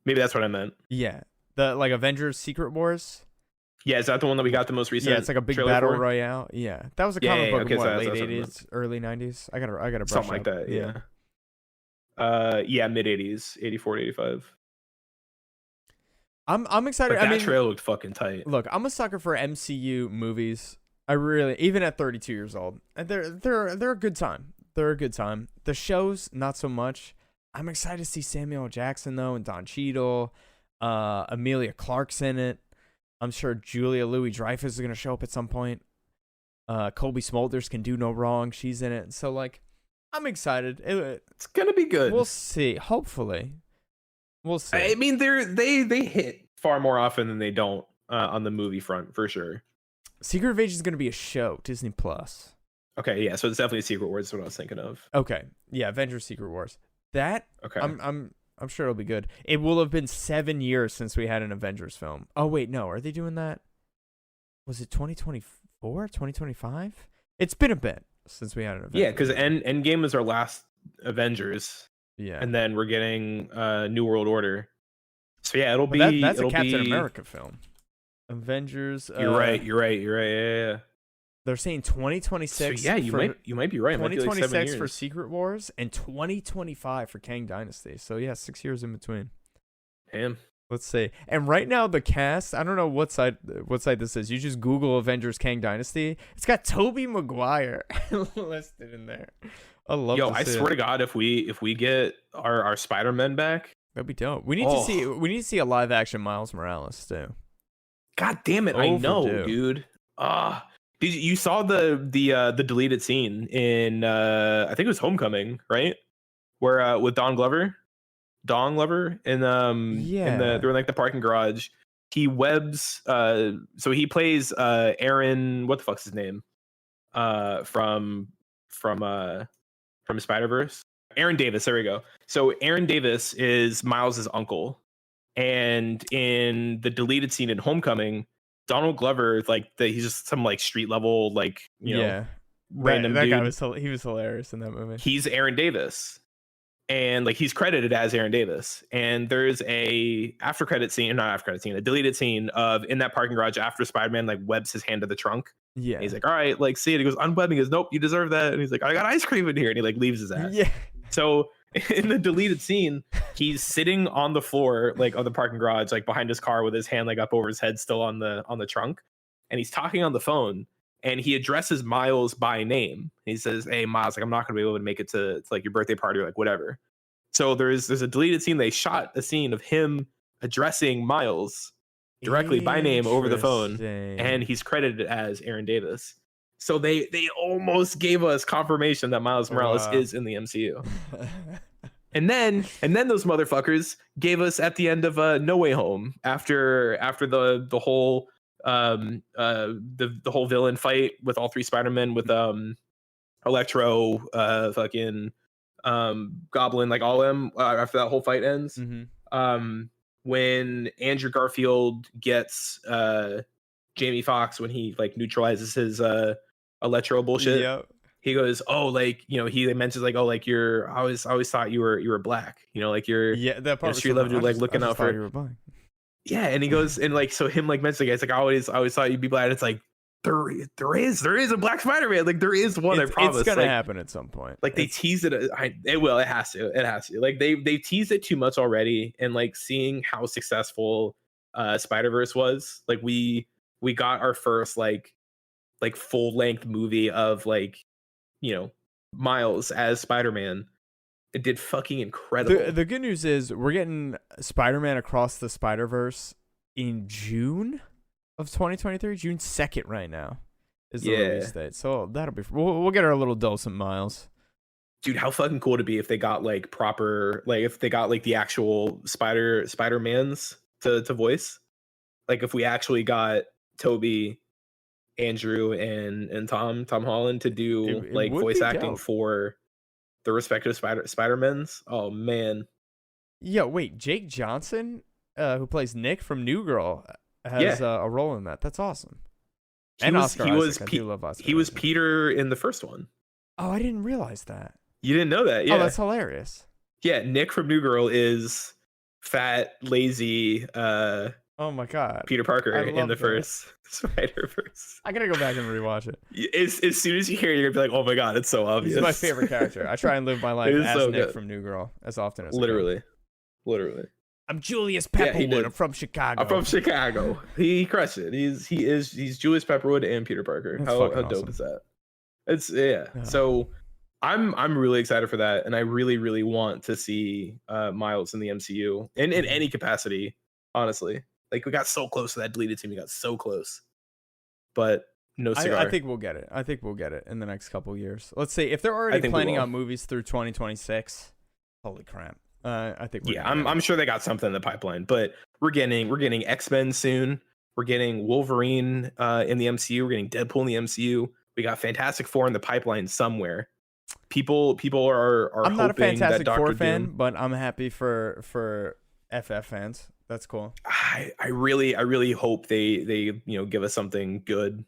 Maybe that's what I meant. Yeah. The like Avengers Secret Wars? Yeah, is that the one that we got the most recent? Yeah, it's like a big battle royale. Yeah. That was a comic book in what, late 80s, early 90s? I gotta brush something like that, yeah. Yeah, mid 80s, 84 to 85. I'm excited. But that trailer looked fucking tight. Look, I'm a sucker for MCU movies. I really, even at 32 years old, and they're a good time. They're a good time. The shows, not so much. I'm excited to see Samuel L. Jackson though, and Don Cheadle, Emilia Clarke's in it. I'm sure Julia Louis-Dreyfus is gonna show up at some point. Colby Smulders can do no wrong. She's in it, so like, I'm excited. It's gonna be good. We'll see. Hopefully. We'll see. I mean, they hit far more often than they don't on the movie front, for sure. Secret Invasion is going to be a show, Disney Plus. Okay, yeah, so it's definitely Secret Wars. Is what I was thinking of. Okay, yeah, Avengers: Secret Wars. That okay, I'm sure it'll be good. It will have been 7 years since we had an Avengers film. Oh wait, no, are they doing that? Was it 2024, 2025? It's been a bit since we had an Avengers. Yeah, because Endgame was our last Avengers. Yeah, and then we're getting New World Order. So yeah, that's a Captain America film. Avengers. You're right. Yeah. They're saying 2026. So yeah, you might be right. 2026 like for Secret Wars and 2025 for Kang Dynasty. So yeah, 6 years in between. Damn. Let's see. And right now the cast, I don't know what site this is. You just Google Avengers Kang Dynasty. It's got Tobey Maguire listed in there. I swear to God, if we get our Spider-Man back, that'd be dope. We need to see a live action Miles Morales too. God damn it! I know, dude. You saw the deleted scene in I think it was Homecoming, right? Where with Don Glover, and they're in like the parking garage. He webs so he plays Aaron, what the fuck's his name? From Spider-Verse. Aaron Davis, there we go. So Aaron Davis is Miles's uncle. And in the deleted scene in Homecoming, Donald Glover, like he's just some like street level, like, you know, random that dude. guy was hilarious in that movie. He's Aaron Davis. And like he's credited as Aaron Davis. And there's a deleted scene of in that parking garage after Spider-Man like webs his hand to the trunk. Yeah. And he's like, all right, like see it. He goes, unwebbing. He goes, nope, you deserve that. And he's like, I got ice cream in here. And he like leaves his ass. Yeah. So in the deleted scene, he's sitting on the floor, like on the parking garage, like behind his car with his hand like up over his head, still on the trunk. And he's talking on the phone. And he addresses Miles by name. He says, hey, Miles, like, I'm not going to be able to make it to like your birthday party or like whatever. So there's a deleted scene. They shot a scene of him addressing Miles directly by name over the phone. And he's credited as Aaron Davis. So they almost gave us confirmation that Miles Morales is in the MCU. And then those motherfuckers gave us at the end of No Way Home after the whole the whole villain fight with all three Spider-Men with Electro, fucking Goblin, like all of them after that whole fight ends. Mm-hmm. When Andrew Garfield gets Jamie Foxx, when he like neutralizes his Electro bullshit. Yep. He goes, oh, like, you know, he mentions like, oh, like I always thought you were black, you know, like you're that part street level dude, like looking out for you were black. Yeah, and he goes and like so him like mentioning, guys, like I always thought you'd be black. And it's like there is a black Spider-Man, like there is one. I promise, it's gonna like, happen at some point. Like they tease it. It has to. Like they teased it too much already, and like seeing how successful Spider-Verse was, like we got our first like full length movie of like, you know, Miles as Spider-Man. It did fucking incredible. The good news is we're getting Spider-Man Across the Spider-Verse in June of 2023. June 2nd right now is the release date. So that'll be we'll get our little dose of Miles. Dude, how fucking cool would it be if they got like proper, like if they got like the actual Spider-Mans to voice? Like if we actually got Toby, Andrew, and Tom Holland to do it like would voice be acting dope. for the respective Spider-Mans. Oh man. Yo, wait, Jake Johnson, who plays Nick from New Girl, has a role in that. That's awesome. And Oscar Isaac. I do love Oscar He was Isaac. Peter in the first one. Oh, I didn't realize that. You didn't know that? Yeah. Oh, that's hilarious. Yeah, Nick from New Girl is fat, lazy, oh my god, Peter Parker in the first Spider-Verse. I gotta go back and rewatch it. As soon as you hear it, you're gonna be like, oh my god, it's so obvious. He's my favorite character. I try and live my life as Nick from New Girl as often as literally. I'm Julius Pepperwood. Yeah, I'm from Chicago. He crushed it. He's Julius Pepperwood and Peter Parker. That's how awesome. dope is that? It's yeah. So I'm really excited for that, and I really, really want to see Miles in the MCU in any capacity, honestly. Like we got so close to that deleted team. We got so close. But no cigar. I think we'll get it. I think we'll get it in the next couple years. Let's see. If they're already planning on movies through 2026, holy crap. I think I'm sure they got something in the pipeline, but we're getting X-Men soon. We're getting Wolverine in the MCU. We're getting Deadpool in the MCU. We got Fantastic Four in the pipeline somewhere. People are I'm not a Fantastic that Four fan, but I'm happy for FF fans. That's cool. I really hope they give us something good,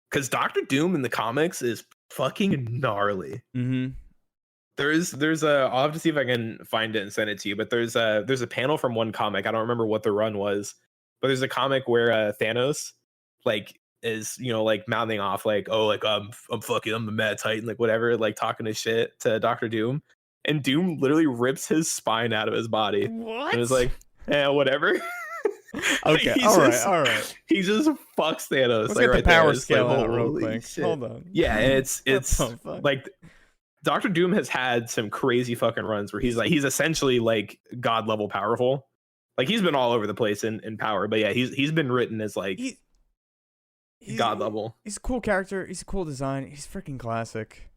because Doctor Doom in the comics is fucking gnarly. Mm-hmm. There's a, I'll have to see if I can find it and send it to you, but there's a panel from one comic. I don't remember what the run was, but there's a comic where Thanos like is like mouthing off like, oh, like I'm the Mad Titan, like whatever, like talking his shit to Doctor Doom, and Doom literally rips his spine out of his body. What? And it's like, whatever. Okay, all right. He just fucks Thanos. Let's get the power scale out real holy quick. shit. Hold on. Yeah, and it's so like Doctor Doom has had some crazy fucking runs where he's essentially like god level powerful. Like he's been all over the place in power, but yeah, he's been written as like god level. He's a cool character. He's a cool design. He's freaking classic.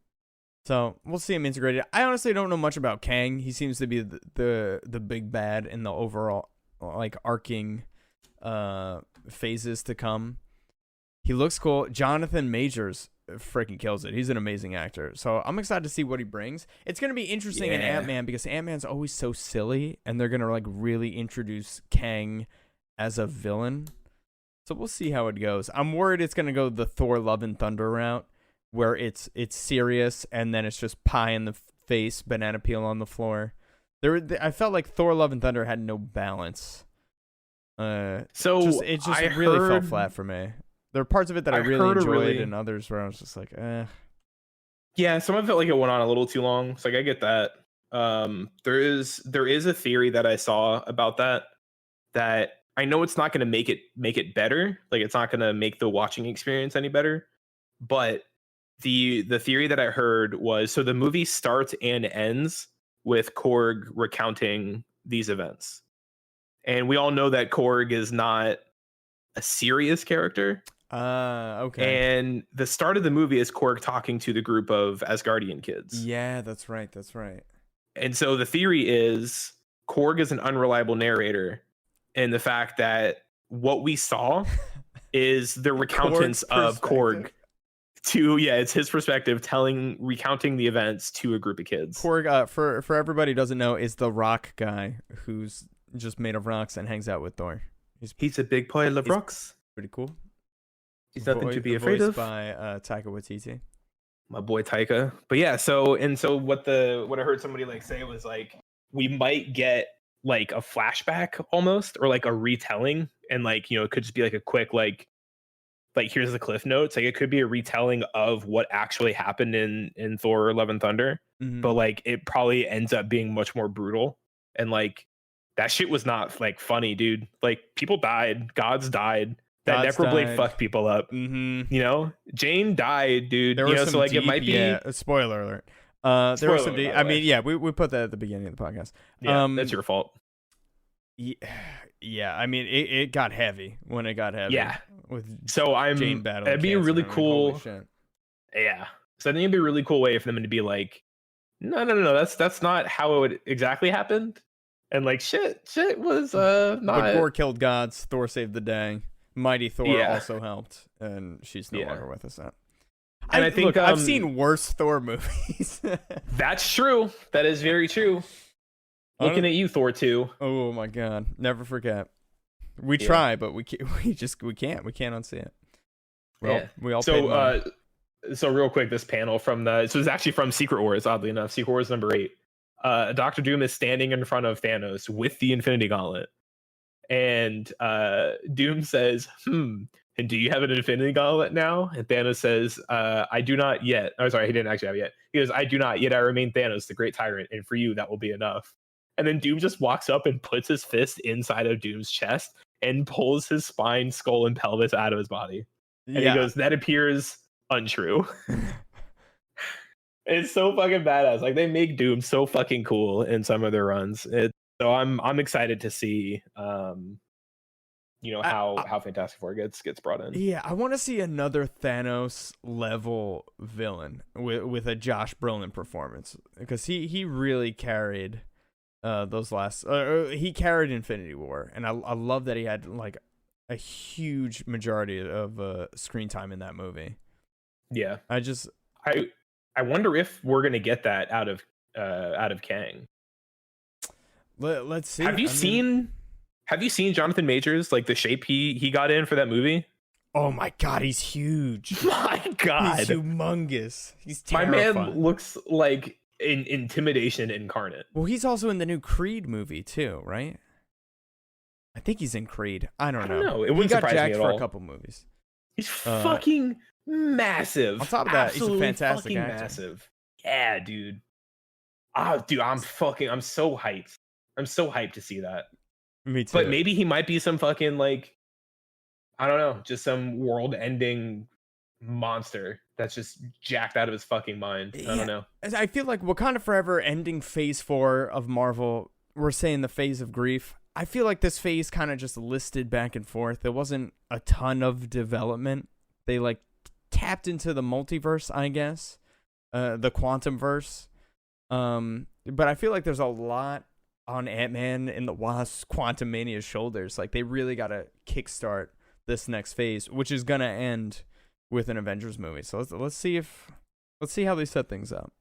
So we'll see him integrated. I honestly don't know much about Kang. He seems to be the big bad in the overall like arcing phases to come. He looks cool. Jonathan Majors freaking kills it. He's an amazing actor. So I'm excited to see what he brings. It's going to be interesting in Ant-Man because Ant-Man's always so silly, and they're going to like really introduce Kang as a villain. So we'll see how it goes. I'm worried it's going to go the Thor Love and Thunder route, where it's serious and then it's just pie in the face, banana peel on the floor. I felt like Thor Love and Thunder had no balance. It just really fell flat for me. There are parts of it that I really enjoyed, and others where I was just like, eh. Yeah, some of it felt like it went on a little too long. So like I get that. There is a theory that I saw about that I know it's not going to make it better. Like it's not going to make the watching experience any better. But the theory that I heard was, so the movie starts and ends with Korg recounting these events. And we all know that Korg is not a serious character. Okay. And the start of the movie is Korg talking to the group of Asgardian kids. Yeah, that's right. And so the theory is Korg is an unreliable narrator, and the fact that what we saw is the recountants of Korg it's his perspective recounting the events to a group of kids. Korg, for everybody who doesn't know, is the rock guy who's just made of rocks and hangs out with Thor. He's a big pile of rocks. Pretty cool. He's nothing to be afraid of. By Taika Waititi. My boy Taika. But yeah, so what I heard somebody like say was like, we might get like a flashback almost, or like a retelling, and like, it could just be like a quick like here's the cliff notes. Like it could be a retelling of what actually happened in Thor Love and Thunder. Mm-hmm. But like it probably ends up being much more brutal, and like that shit was not like funny, dude. Like people died, gods died. That Necroblade fucked people up. Mm-hmm. Jane died, dude. So like it might be. Yeah, spoiler alert. There was some. I mean, yeah, we put that at the beginning of the podcast. Yeah, that's your fault. Yeah, I mean, it got heavy when it got heavy. Yeah. With Jane battling. It'd be a really cool. Yeah. So I think it'd be a really cool way for them to be like, no. That's not how it would exactly happened. And like shit was not. But Gore killed gods. Thor saved the day. Mighty Thor also helped, and she's no longer with us now. And I think I've seen worse Thor movies. That's true. That is very true. Looking at you, Thor 2. Oh my god! Never forget. We try, but we can't. We can't unsee it. Well, we all so real quick, this panel from it's actually from Secret Wars. Oddly enough, Secret Wars number 8. Dr. Doom is standing in front of Thanos with the Infinity Gauntlet, and Doom says, "And do you have an Infinity Gauntlet now?" And Thanos says, "I do not yet." Oh, sorry, he didn't actually have it yet. He goes, "I do not yet. I remain Thanos, the Great Tyrant, and for you, that will be enough." And then Doom just walks up and puts his fist inside of Doom's chest and pulls his spine, skull, and pelvis out of his body. And he goes, "That appears untrue." It's so fucking badass. Like, they make Doom so fucking cool in some of their runs. So I'm excited to see how Fantastic Four gets brought in. Yeah, I want to see another Thanos level villain with a Josh Brolin performance, because he really carried those last he carried Infinity War, and I love that he had like a huge majority of screen time in that movie. Yeah, I wonder if we're gonna get that out of Kang. Let's see. Have you seen Jonathan Majors, like the shape he got in for that movie? Oh my god, he's huge. My god, he's humongous. He's terrifying. My man looks like intimidation incarnate. Well, he's also in the new Creed movie too, right? I think he's in Creed. I don't know. It wouldn't surprise me at all. He got jacked for a couple movies. He's fucking massive. On top of that, he's a fantastic actor. Massive. Yeah, dude. Oh, dude, I'm so hyped. I'm so hyped to see that. Me too. But maybe he might be some fucking, like, I don't know, just some world-ending monster that's just jacked out of his fucking mind. I don't know. I feel like Wakanda Forever ending phase 4 of Marvel, we're saying the phase of grief. I feel like this phase kind of just listed back and forth. There wasn't a ton of development. They like tapped into the multiverse, I guess, the quantum verse. But I feel like there's a lot on Ant-Man and the Wasp Quantumania's shoulders. Like, they really got to kickstart this next phase, which is gonna end with an Avengers movie. So let's see how they set things up.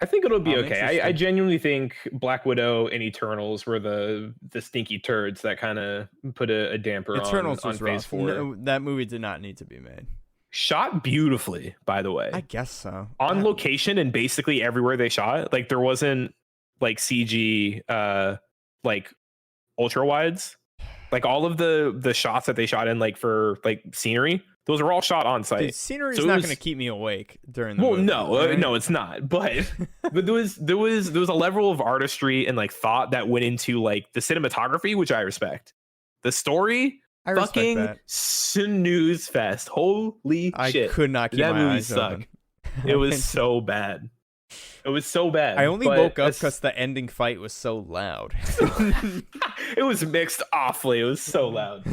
I think it'll be okay. I genuinely think Black Widow and Eternals were the stinky turds that kind of put a damper on phase 4. No, that movie did not need to be made. Shot beautifully, by the way. I guess so. On location and basically everywhere they shot. Like, there wasn't like CG like ultra wides. Like, all of the shots that they shot in, like, for like scenery, those are all shot on site. Dude, scenery is not going to keep me awake during the movie. No, it's not. But there was a level of artistry and like thought that went into like the cinematography, which I respect. The story, fucking snooze fest. Holy shit! I could not keep that my movie eyes open. It was so bad. It was so bad. I only woke up because the ending fight was so loud. It was mixed awfully. It was so loud.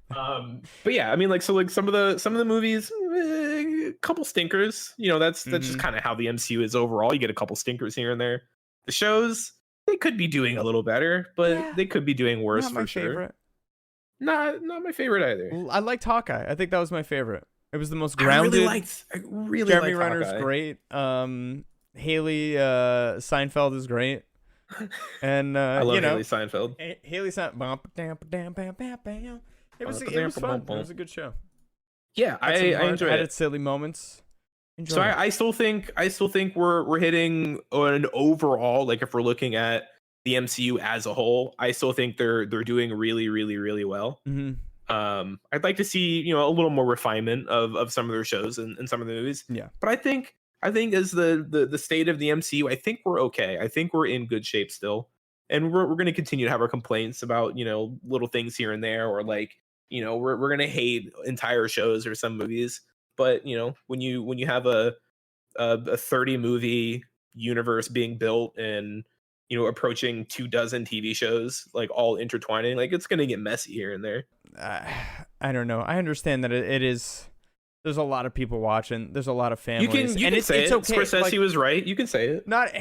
But yeah, I mean, like, so like some of the movies, a couple stinkers. You know, that's just kind of how the MCU is overall. You get a couple stinkers here and there. The shows, they could be doing a little better, but they could be doing worse. Not my favorite. Not my favorite either. I liked Hawkeye. I think that was my favorite. It was the most grounded. I really Jeremy liked Renner's Hawkeye. great. Haley Seinfeld is great. And I love Haley Seinfeld. Haley Seinfeld. It was fun. It was a good show. Yeah, I enjoyed it. Had silly moments. So I still think we're hitting an overall, like, if we're looking at the MCU as a whole, I still think they're doing really, really, really well. I'd like to see, you know, a little more refinement of some of their shows and some of the movies. Yeah, but I think as the state of the MCU, I think we're okay. I think we're in good shape still, and we're going to continue to have our complaints about, you know, little things here and there, or like, you know, we're going to hate entire shows or some movies. But, you know, when you have a 30 movie universe being built and, you know, approaching 24 TV shows, like, all intertwining, like, it's going to get messy here and there. I don't know. I understand that it is. There's a lot of people watching. There's a lot of families. You can say it's it. Okay. Scorsese like, was right. You can say it. Not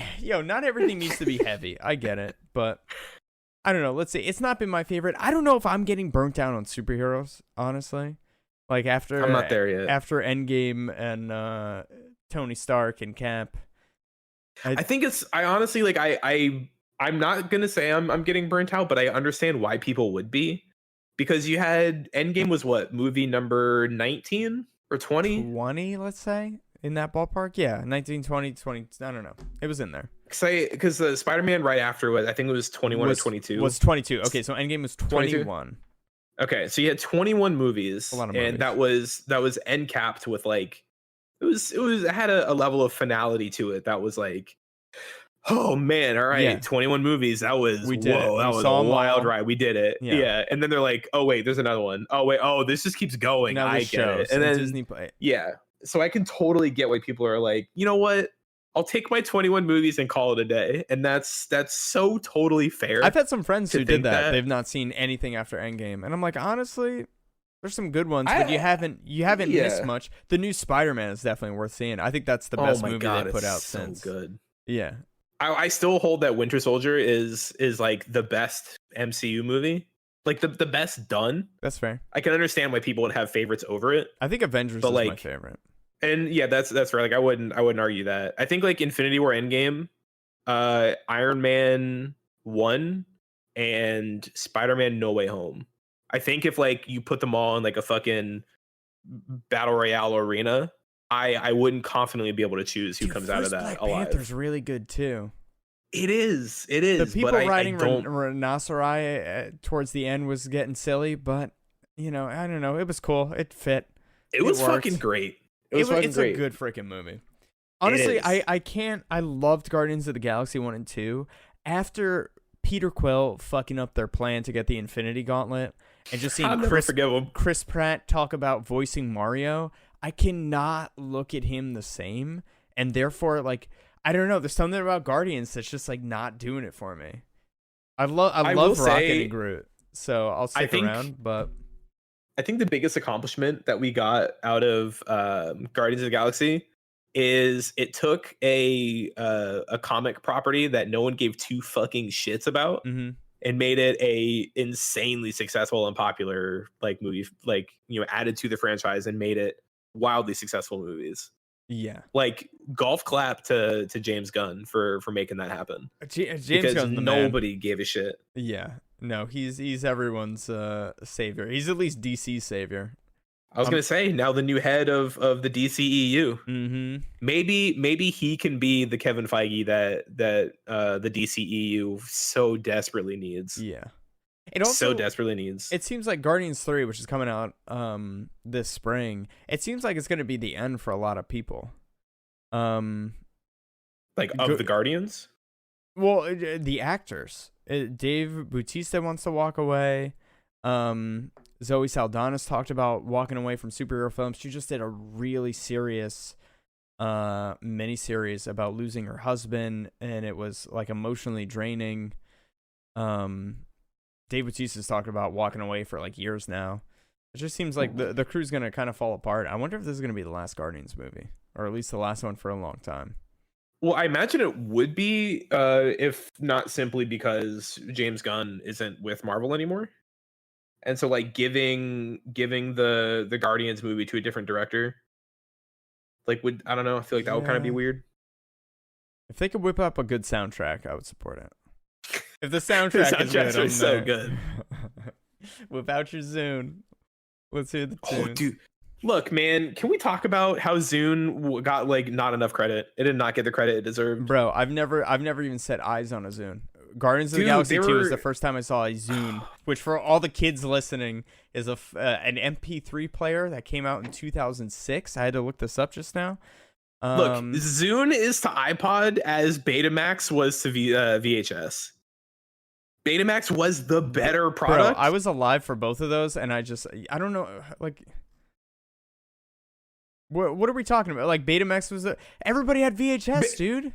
everything needs to be heavy. I get it, but I don't know. Let's see. It's not been my favorite. I don't know if I'm getting burnt down on superheroes, honestly. Like after I'm not there yet. After Endgame and Tony Stark and Cap. I think it's. I honestly like. I'm not gonna say I'm getting burnt out, but I understand why people would be, because you had Endgame was what, movie number 19 or 20? 20, let's say, in that ballpark. Yeah, 19, 20, 20. I don't know. It was in there. Because the Spider-Man right after was, I think it was 21 or 22. Was 22. Okay, so Endgame was 21. 22? Okay, so you had 21 movies, a lot of movies. And that was end capped with like it had a level of finality to it that was like, oh man, all right, yeah. 21 movies. That was that was a wild ride. We did it. Yeah. And then they're like, oh wait, there's another one. Oh wait, this just keeps going. Now I get it. And then Disney Play. Yeah. So I can totally get why people are like, you know what? I'll take my 21 movies and call it a day. And that's so totally fair. I've had some friends who did that. They've not seen anything after Endgame. And I'm like, honestly, there's some good ones, but you haven't missed much. The new Spider-Man is definitely worth seeing. I think that's the best movie they put out since. Good. Yeah. I still hold that Winter Soldier is like the best MCU movie. Like the best done. That's fair. I can understand why people would have favorites over it. I think Avengers is my favorite. And yeah, that's fair. Like I wouldn't argue that. I think like Infinity War Endgame, Iron Man 1 and Spider-Man No Way Home. I think if like you put them all in like a fucking battle royale arena, I wouldn't confidently be able to choose who comes out of that Black alive. Panther's really good too. It is. The people riding Rhinoceri towards the end was getting silly, but you know, I don't know. It was cool. It fit. It was fucking great. It's a good freaking movie. Honestly, I loved Guardians of the Galaxy 1 and 2. After Peter Quill fucking up their plan to get the Infinity Gauntlet and just seeing Chris Pratt talk about voicing Mario, I cannot look at him the same. And therefore, like, I don't know, there's something about Guardians that's just like not doing it for me. I love Rocket and Groot, so I'll stick around, but I think the biggest accomplishment that we got out of Guardians of the Galaxy is it took a comic property that no one gave two fucking shits about and made it a insanely successful and popular like movie, like, you know, added to the franchise and made it wildly successful movies. Yeah, like golf clap to James Gunn for making that happen. James Gunn's nobody gave a shit. Yeah. No, he's everyone's savior. He's at least DC's savior. I was gonna say, now the new head of the DCEU. Mm-hmm. Maybe he can be the Kevin Feige that the DCEU so desperately needs. Yeah, it also so desperately needs. It seems like Guardians 3, which is coming out this spring, it seems like it's gonna be the end for a lot of people. Like of the Guardians. Well, the actors. Dave Bautista wants to walk away. Zoe Saldana's talked about walking away from superhero films. She just did a really serious miniseries about losing her husband, and it was like emotionally draining. Dave Bautista's talked about walking away for like years now. It just seems like the crew's gonna kind of fall apart. I wonder if this is gonna be the last Guardians movie, or at least the last one for a long time. Well, I imagine it would be, if not simply because James Gunn isn't with Marvel anymore, and so like giving the Guardians movie to a different director, like I don't know. I feel like that would kind of be weird. If they could whip up a good soundtrack, I would support it. If the soundtrack is good, are so good. Whip out your Zune. Let's hear the tunes. Oh, dude. Look, man, can we talk about how Zune got like not enough credit? It did not get the credit it deserved. Bro, I've never even set eyes on a Zune. Guardians of the Galaxy 2 is the first time I saw a Zune, which for all the kids listening is an MP3 player that came out in 2006. I had to look this up just now. Look, Zune is to iPod as Betamax was to VHS. Betamax was the better product. Bro, I was alive for both of those, and I don't know, like, what are we talking about? Like, Betamax was everybody had VHS, dude.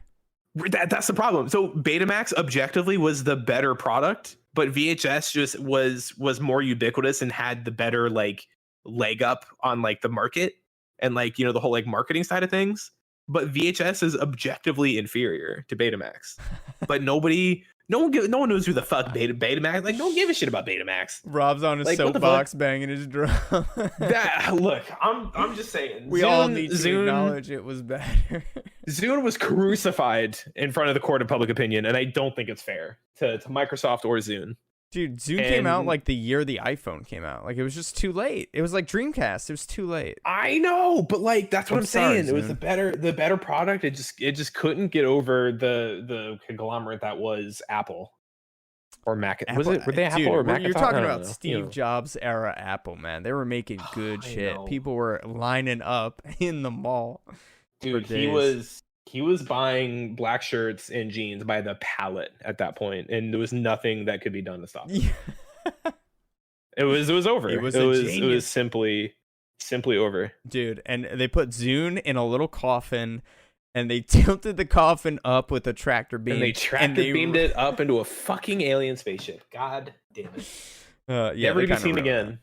That's the problem. So Betamax objectively was the better product, but VHS just was more ubiquitous and had the better like leg up on like the market and like, you know, the whole like marketing side of things. but VHS is objectively inferior to Betamax. But no one knows who the fuck Betamax. Like, no one gave a shit about Betamax. Rob's on his soapbox banging his drum. Look, I'm just saying. We all need to acknowledge it was better. Zune was crucified in front of the court of public opinion, and I don't think it's fair to Microsoft or Zune. Dude, Zune came out like the year the iPhone came out. Like, it was just too late. It was like Dreamcast. It was too late. I know, but like that's what I'm saying. Zune. It was the better product. It just couldn't get over the conglomerate that was Apple or Mac. Were they Apple or Mac? You're talking about Steve Jobs era Apple, man. They were making good shit. People were lining up in the mall. Dude, he was buying black shirts and jeans by the pallet at that point, and there was nothing that could be done to stop it. It was over. It was simply over. Dude, and they put Zune in a little coffin, and they tilted the coffin up with a tractor beam. And they beamed it up into a fucking alien spaceship. God damn it. Never to be seen again.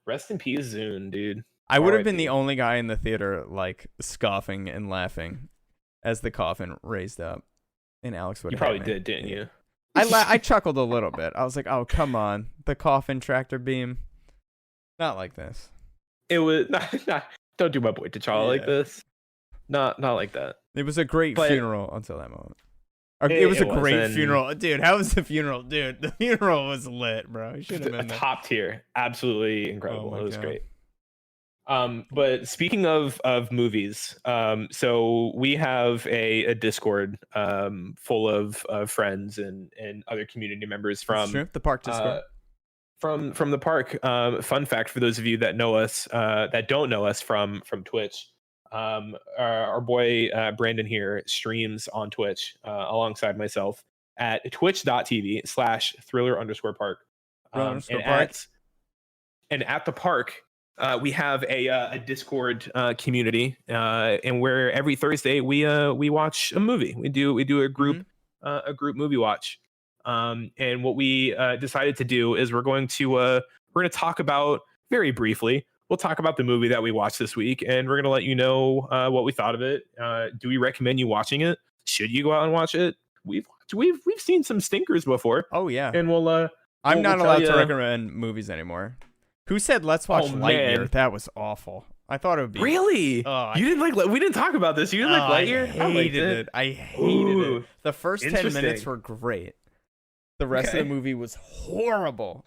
Rest in peace, Zune, dude. I would have been the only guy in the theater, like, scoffing and laughing as the coffin raised up. And Alex would have. You probably did, didn't you? I chuckled a little bit. I was like, oh, come on. The coffin tractor beam. Not like this. It was not don't do my boy T'Challa like this. Not like that. It was a great funeral until that moment. It was a great funeral. Dude, how was the funeral? Dude, the funeral was lit, bro. You should have been there. Top tier. Absolutely incredible. It was great. But speaking of movies, so we have a Discord full of friends and other community members from the park Discord. From the park. Fun fact for those of you that know us, that don't know us from Twitch. Our boy Brandon here streams on Twitch alongside myself at twitch.tv/thriller_park. And at the park. We have a Discord community, and where every Thursday we watch a movie. We do a group movie watch. And what we decided to do is we're going to talk about very briefly. We'll talk about the movie that we watched this week, and we're going to let you know what we thought of it. Do we recommend you watching it? Should you go out and watch it? We've seen some stinkers before. Oh yeah, and I'm not allowed to recommend movies anymore. Who said let's watch Lightyear? Man. That was awful. I thought it would be really. You didn't like? We didn't talk about this. You didn't like Lightyear? I hated it. The first 10 minutes were great. The rest of the movie was horrible.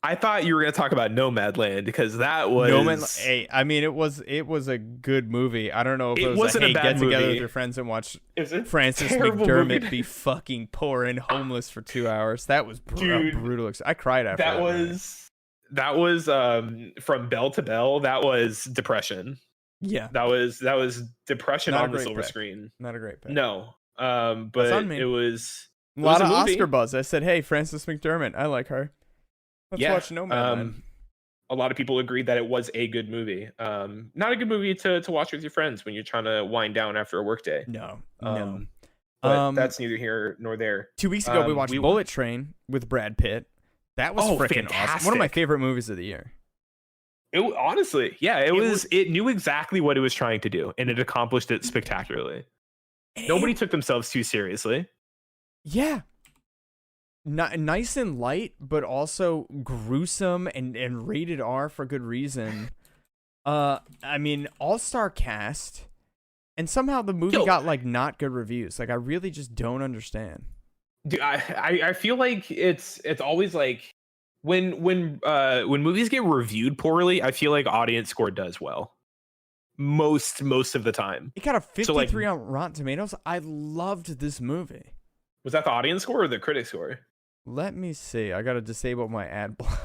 I thought you were going to talk about Nomadland because that was Nomadland. Hey, I mean, it was a good movie. I don't know if it wasn't a bad get together with your friends and watch Frances McDermott be fucking poor and homeless for 2 hours. That was brutal. I cried after that was from bell to bell. That was depression. Yeah, that was depression on the silver screen. Not a great pick. No, but it was a lot of Oscar buzz. I said, hey, Frances McDermott, I like her. Let's watch Nomadland. A lot of people agreed that it was a good movie. Not a good movie to watch with your friends when you're trying to wind down after a work day. No. But that's neither here nor there. 2 weeks ago, we watched Bullet Train with Brad Pitt. That was freaking awesome. One of my favorite movies of the year. Honestly, yeah, it knew exactly what it was trying to do, and it accomplished it spectacularly. Nobody took themselves too seriously. Yeah. Nice and light, but also gruesome and rated R for good reason. I mean, all-star cast, and somehow the movie got like not good reviews. Like, I really just don't understand. Dude, I feel like it's always like when movies get reviewed poorly, I feel like audience score does well. Most of the time. It got a 53 on Rotten Tomatoes. I loved this movie. Was that the audience score or the critic score? Let me see. I gotta disable my ad blocker.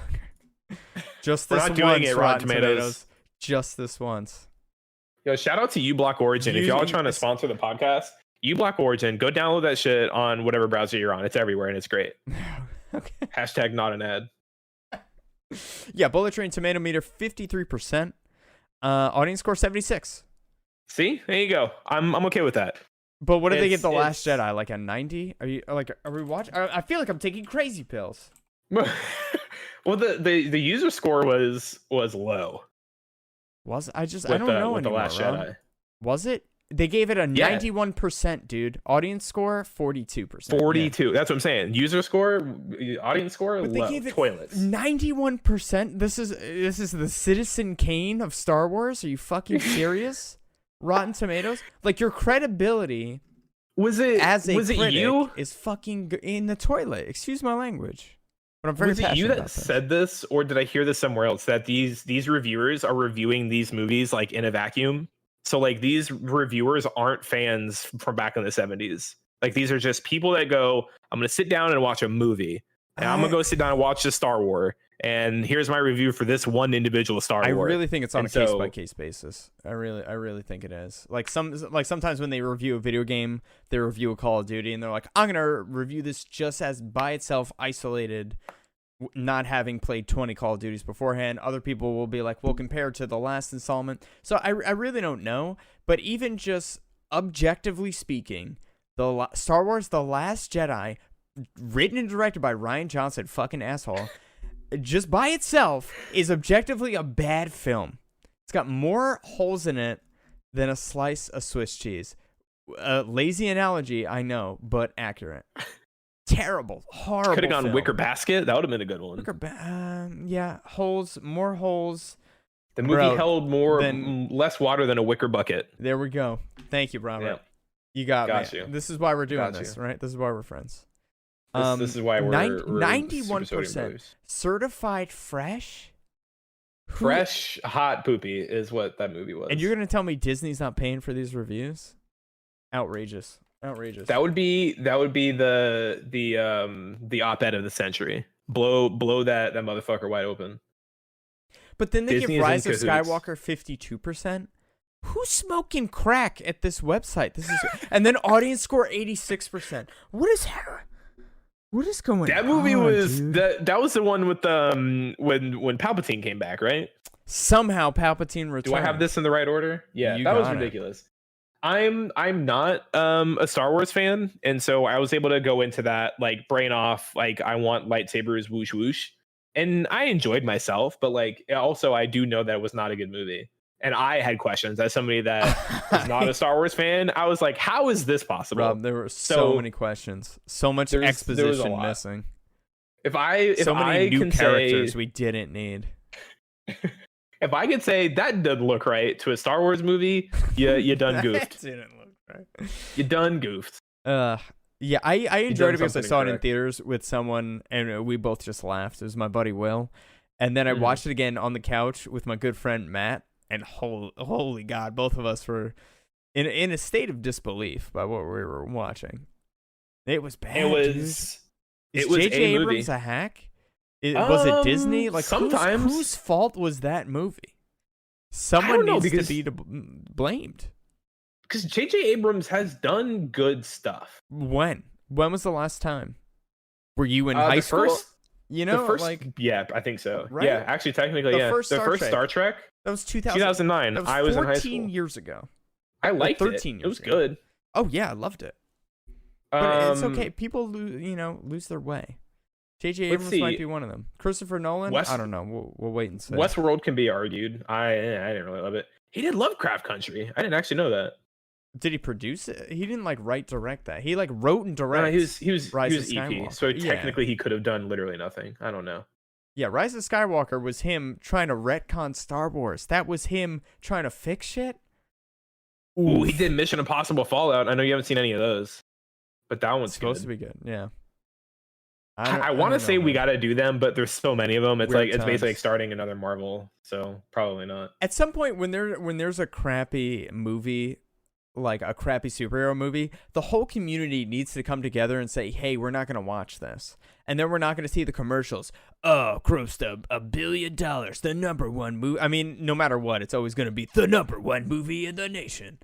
Just this We're not once, doing it, Rotten Tomatoes. Just this once. Yo, shout out to uBlock Origin. If y'all are trying to sponsor the podcast, uBlock Origin, go download that shit on whatever browser you're on. It's everywhere and it's great. Okay. Hashtag not an ad. Yeah, Bullet Train tomato meter 53%. Audience score 76. See? There you go. I'm okay with that. But what did they give The Last Jedi? Like a 90? Are we watching? I feel like I'm taking crazy pills. Well, the user score was low. I don't know anymore. The Last Jedi. Was it? They gave it a 91%, dude. Audience score 42%. 42. Yeah. That's what I'm saying. User score, audience score, but low. They gave it toilets. 91%. This is the Citizen Kane of Star Wars. Are you fucking serious? Rotten Tomatoes. Like, your credibility was it you is fucking in the toilet. Excuse my language. But I'm very passionate. Was it you that said this, or did I hear this somewhere else? That these reviewers are reviewing these movies like in a vacuum. So like these reviewers aren't fans from back in the 70s. Like these are just people that go, I'm gonna sit down and watch a movie, and I'm gonna go sit down and watch the Star Wars. And here's my review for this one individual Star Wars. I really think it's on a case by case basis. I really think it is. Like sometimes when they review a video game, they review a Call of Duty, and they're like, I'm gonna review this just as by itself, isolated, not having played 20 Call of Duties beforehand. Other people will be like, well, compared to the last installment. So I really don't know. But even just objectively speaking, the Star Wars The Last Jedi, written and directed by Rian Johnson, fucking asshole, just by itself is objectively a bad film. It's got more holes in it than a slice of Swiss cheese. Lazy analogy, I know, but accurate. Terrible, horrible. Could have gone film. Wicker Basket. That would have been a good one. Yeah, more holes. The movie held less water than a wicker bucket. There we go. Thank you, Robert. Yeah. You got me. This is why we're doing this, right? This is why we're friends. This is why we're 91% certified fresh. Fresh, hot poopy is what that movie was. And you're gonna tell me Disney's not paying for these reviews? Outrageous. That would be the op-ed of the century. Blow that motherfucker wide open. But then they give Rise of Skywalker 52%. Who's smoking crack at this website? And then audience score 86%. What is going on? That movie was that was the one with when Palpatine came back, right? Somehow Palpatine returned. Do I have this in the right order? Yeah, that was ridiculous. I'm not a Star Wars fan, and so I was able to go into that like brain off, like I want lightsabers whoosh whoosh, and I enjoyed myself. But like also I do know that it was not a good movie, and I had questions as somebody that is not a Star Wars fan. I was like, how is this possible? Rob, there were so many questions, so much exposition missing. If I new can characters say, we didn't need. If I could say that doesn't look right to a Star Wars movie, you done goofed. That didn't look right. You done goofed. Yeah, I enjoyed it because I saw it in theaters with someone, and we both just laughed. It was my buddy Will, and then I watched it again on the couch with my good friend Matt, and holy God, both of us were in a state of disbelief by what we were watching. It was bad. Is J.J. Abrams a hack? Was it Disney? Like sometimes, whose fault was that movie? Someone needs to be blamed. Because J.J. Abrams has done good stuff. When was the last time? Were you in high school? Yeah, I think so. Right? Yeah, actually, technically, the first Star Trek. That was 2009. That was I was in high school. 14 years ago. I liked 13 it. It was good. Oh yeah, I loved it. But it's okay. People lose their way. J.J. Abrams might be one of them. Christopher Nolan? I don't know. We'll wait and see. Westworld can be argued. I didn't really love it. He did Lovecraft Country. I didn't actually know that. Did he produce it? He didn't direct that. He wrote and directed. He was EP. So technically he could have done literally nothing. I don't know. Yeah, Rise of Skywalker was him trying to retcon Star Wars. That was him trying to fix shit. Ooh, he did Mission Impossible Fallout. I know you haven't seen any of those, but that one's supposed to be good. Yeah. I want to say we got to do them, but there's so many of them. It's it's basically like starting another Marvel, so probably not. At some point, when there's a crappy movie, like a crappy superhero movie, the whole community needs to come together and say, "Hey, we're not going to watch this," and then we're not going to see the commercials. Oh, grossed $1 billion, the #1 movie. I mean, no matter what, it's always going to be the #1 movie in the nation.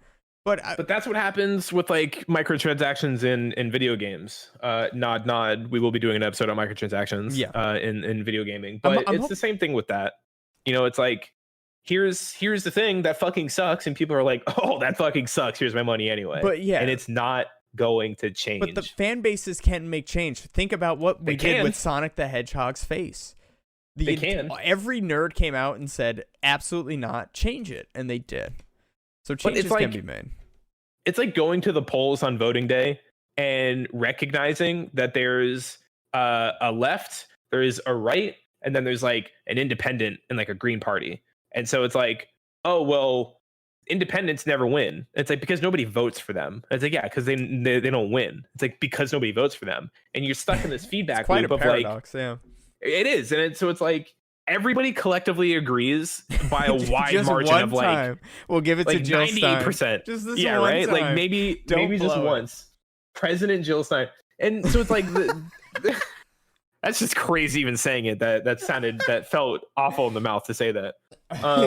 But that's what happens with like microtransactions in video games. Nod. We will be doing an episode on microtransactions. In video gaming, but it's the same thing with that. It's like here's the thing that fucking sucks, and people are like, oh, that fucking sucks. Here's my money anyway. But yeah, and it's not going to change. But the fan bases can make change. Think about what we did with Sonic the Hedgehog's face. They can. Every nerd came out and said, absolutely not, change it, and they did. So changes can be made. it's like going to the polls on voting day and recognizing that there's a left, there is a right, and then there's like an independent and like a green party. And so it's like, oh well, independents never win. It's like because nobody votes for them. It's like, yeah, because they don't win. It's like because nobody votes for them, and you're stuck in this feedback loop of paradox, like, yeah, it is. And so it's like everybody collectively agrees by a wide margin of like, we'll give it like to Jill 98%. Just this yeah, one right. time. Like maybe just once. President Jill Stein. And so it's like that's just crazy even saying it. That felt awful in the mouth to say that.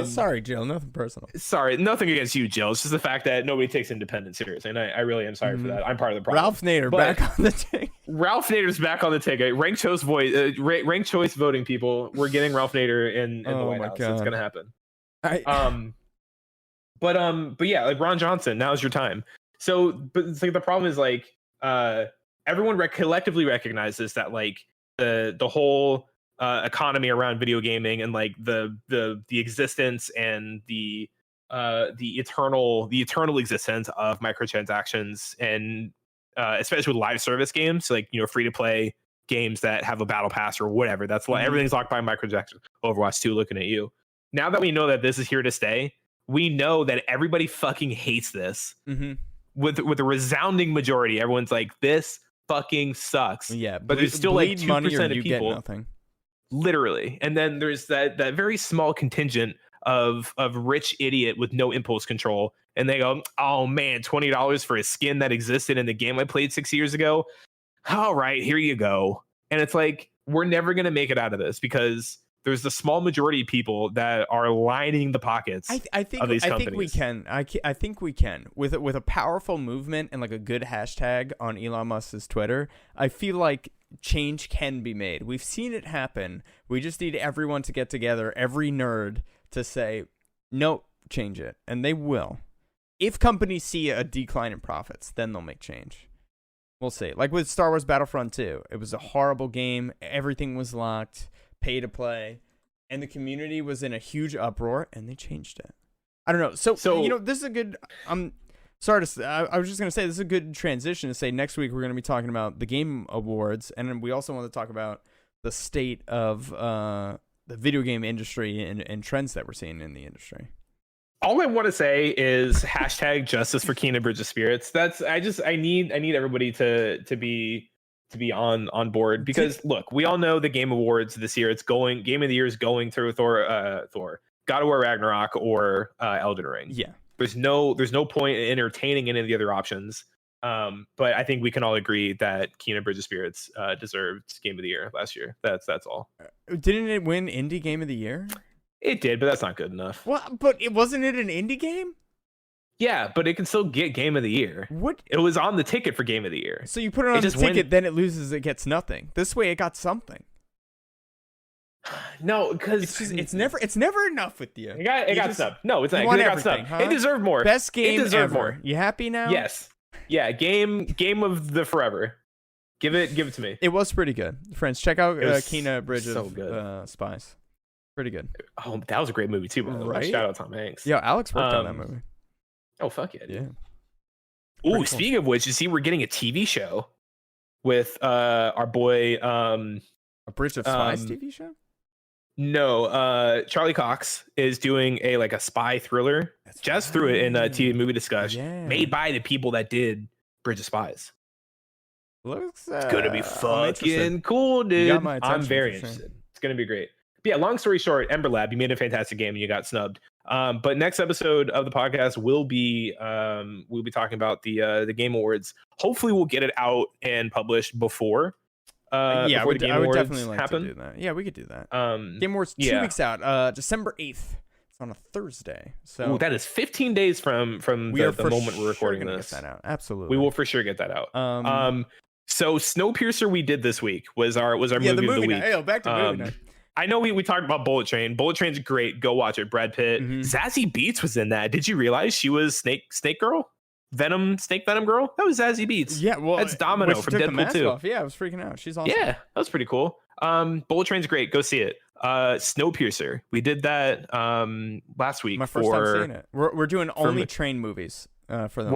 Sorry, Jill. Nothing personal. Sorry, nothing against you, Jill. It's just the fact that nobody takes independence seriously, and I really am sorry for that. I'm part of the problem. Ralph Nader back on the ticket. Ralph Nader's back on the ticket. Ranked choice voting people. We're getting Ralph Nader in the White House. God. It's gonna happen. But yeah, like Ron Johnson. Now's your time. So, but it's like the problem is like everyone collectively recognizes that like the whole economy around video gaming and like the existence and the eternal existence of microtransactions and especially with live service games, like, you know, free to play games that have a battle pass or whatever. That's why everything's locked by microtransactions. Overwatch 2, looking at you. Now that we know that this is here to stay, we know that everybody fucking hates this. With a resounding majority, everyone's like, this fucking sucks. Yeah, but there's still like 2% of people. Nothing. Literally. And then there's that very small contingent of rich idiot with no impulse control. And they go, oh man, $20 for a skin that existed in the game I played 6 years ago. All right, here you go. And it's like, we're never going to make it out of this because there's the small majority of people that are lining the pockets of these companies. I think we can. I think we can. With a powerful movement and like a good hashtag on Elon Musk's Twitter, I feel like change can be made. We've seen it happen. We just need everyone to get together, every nerd, to say, nope, change it. And they will. If companies see a decline in profits, then they'll make change. We'll see. Like with Star Wars Battlefront 2, it was a horrible game. Everything was locked. Pay to play, and the community was in a huge uproar, and they changed it. I don't know. So you know, this is a good. Sorry to. I was just gonna say this is a good transition to say next week we're gonna be talking about the Game Awards, and then we also want to talk about the state of the video game industry and trends that we're seeing in the industry. All I want to say is hashtag justice for Kena Bridge of Spirits. I need everybody to be on board because look, we all know the Game Awards this year. It's going Game of the Year is going through Thor, God of War Ragnarok, or Elden Ring. Yeah, there's no point in entertaining any of the other options. But I think we can all agree that Kena Bridge of Spirits deserved Game of the Year last year. That's all. Didn't it win Indie Game of the Year? It did, but that's not good enough. Well, but wasn't it an indie game? Yeah, but it can still get Game of the Year. What? It was on the ticket for Game of the Year. So you put it on the ticket, then it loses, it gets nothing. This way, it got something. No, because it's never enough with you. It got snubbed. No, it's not. It got snubbed. Huh? It deserved more. Best game ever. More. You happy now? Yes. Yeah. Game of the forever. Give it to me. It was pretty good. Friends, check out Kena Bridge of Spies. Pretty good. Oh, that was a great movie too. By the way. Shout out Tom Hanks. Yeah, Alex worked on that movie. Oh fuck yeah! Yeah. Ooh, speaking of which, you see, we're getting a TV show with our boy a Bridge of Spies TV show. No, Charlie Cox is doing a spy thriller. Jazz threw it in a TV movie discussion made by the people that did Bridge of Spies. Looks it's gonna be fucking cool, dude. I'm very interested. It's gonna be great. But yeah, long story short, Ember Lab, you made a fantastic game and you got snubbed. But next episode of the podcast we'll be talking about the Game Awards. Hopefully we'll get it out and published before. I would definitely like happen. to do that. Yeah, we could do that. Game Awards 2 weeks out, December 8th. It's on a Thursday. So that is 15 days from the moment we're recording this. Get that out. Absolutely, we will for sure get that out. So Snowpiercer we did this week was our movie of the week. Hey, back to movie night. I know we talked about Bullet Train. Bullet Train's great. Go watch it. Brad Pitt. Zazie Beetz was in that. Did you realize she was Snake Girl? Snake Venom Girl? That was Zazie Beetz. Yeah, well, that's Domino from Deadpool 2. Yeah, I was freaking out. She's awesome. Yeah, that was pretty cool. Bullet Train's great. Go see it. Snowpiercer. We did that last week. My first time seeing it. We're doing only train movies. for the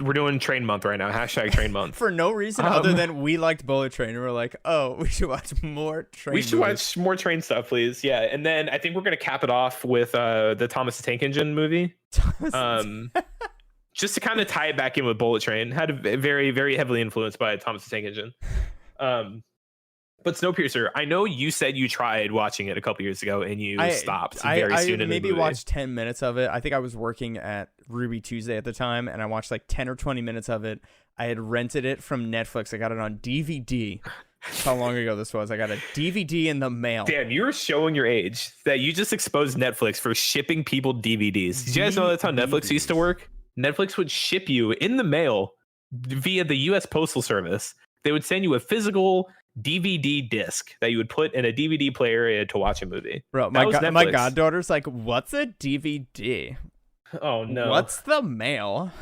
we're doing train month right now. Hashtag train month. For no reason other than we liked Bullet Train and we're like, oh, we should watch more train. We should watch more train stuff, please. Yeah, and then I think we're gonna cap it off with the Thomas the Tank Engine movie. Just to kind of tie it back in with Bullet Train, had a very, very heavily influenced by Thomas the Tank Engine. But Snowpiercer, I know you said you tried watching it a couple years ago and you stopped very soon in the movie. I maybe watched 10 minutes of it. I think I was working at Ruby Tuesday at the time, and I watched like 10 or 20 minutes of it. I had rented it from Netflix. I got it on DVD. That's how long ago this was. I got a DVD in the mail. Damn, you're showing your age that you just exposed Netflix for shipping people DVDs. Did you guys know that's how Netflix used to work? Netflix would ship you in the mail via the U.S. Postal Service. They would send you a physical DVD disc that you would put in a DVD player to watch a movie. Bro, my goddaughter's like, what's a DVD? Oh, no. What's the mail?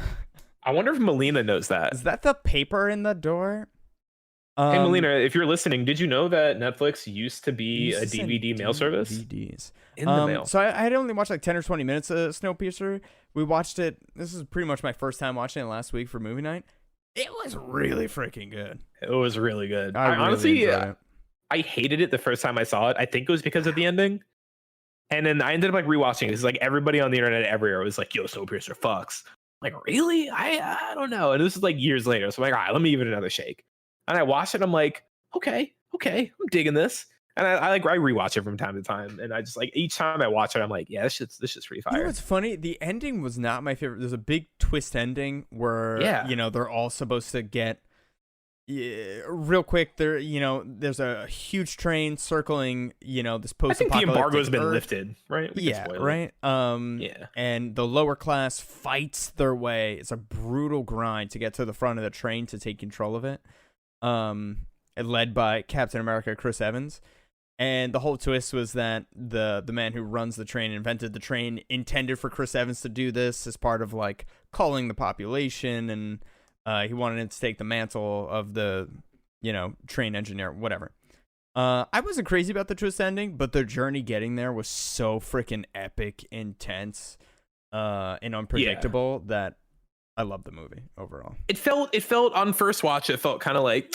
I wonder if Melina knows that. Is that the paper in the door? Hey, Melina, if you're listening, did you know that Netflix used to be a DVD mail service? DVDs. In the mail. So I had only watched like 10 or 20 minutes of Snowpiercer. We watched it. This is pretty much my first time watching it last week for movie night. It was really freaking good. It was really good. I really honestly enjoyed it. I hated it the first time I saw it. I think it was because of the ending. And then I ended up like rewatching it. It's like everybody on the internet everywhere was like, yo, Snowpiercer fucks. I'm like, really? I don't know. And this is like years later. So I'm like, all right, let me give it another shake. And I watched it. I'm like, okay, I'm digging this. And I rewatch it from time to time. And I just like each time I watch it, I'm like, yeah, this shit's pretty fire. You know what's funny? The ending was not my favorite. There's a big twist ending where they're all supposed to get real quick. There's a huge train circling, this post-apocalyptic I think the embargo has been Earth. Lifted, right? Right. And the lower class fights their way. It's a brutal grind to get to the front of the train to take control of it. Led by Captain America, Chris Evans. And the whole twist was that the man who runs the train, invented the train, intended for Chris Evans to do this as part of like culling the population, and he wanted him to take the mantle of the, train engineer, whatever. I wasn't crazy about the twist ending, but the journey getting there was so freaking epic, intense, and unpredictable that I love the movie overall. It felt on first watch, it felt kind of like,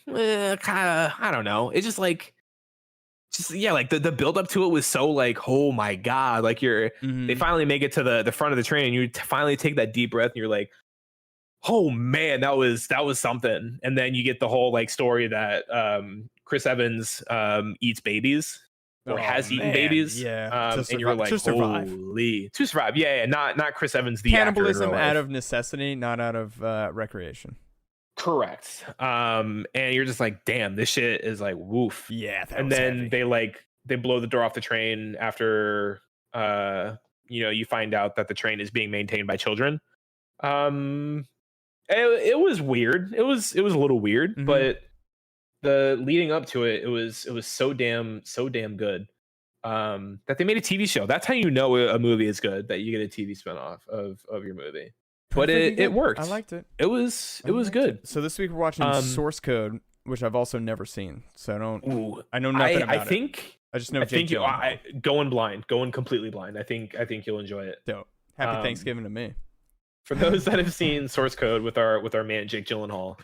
kind of, I don't know. It's just like the build up to it was so like, oh my god, like they finally make it to the front of the train and you finally take that deep breath and you're like, oh man, that was something. And then you get the whole like story that Chris Evans eats babies or has eaten babies, and you're like, holy, to survive, not Chris Evans, the cannibalism out of necessity, not out of recreation. Correct. And you're just like, damn, this shit is like woof. Yeah. And then heavy. they blow the door off the train after you find out that the train is being maintained by children. It was weird. It was a little weird, but the leading up to it was so damn good. That they made a TV show. That's how you know a movie is good, that you get a TV spinoff of your movie. But it worked. I liked it. It was good. So this week we're watching Source Code, which I've also never seen. So I know nothing about it. I just know Jake Gyllenhaal. Going completely blind. I think you'll enjoy it. Dope. Happy Thanksgiving to me. For those that have seen Source Code with our man Jake Gyllenhaal,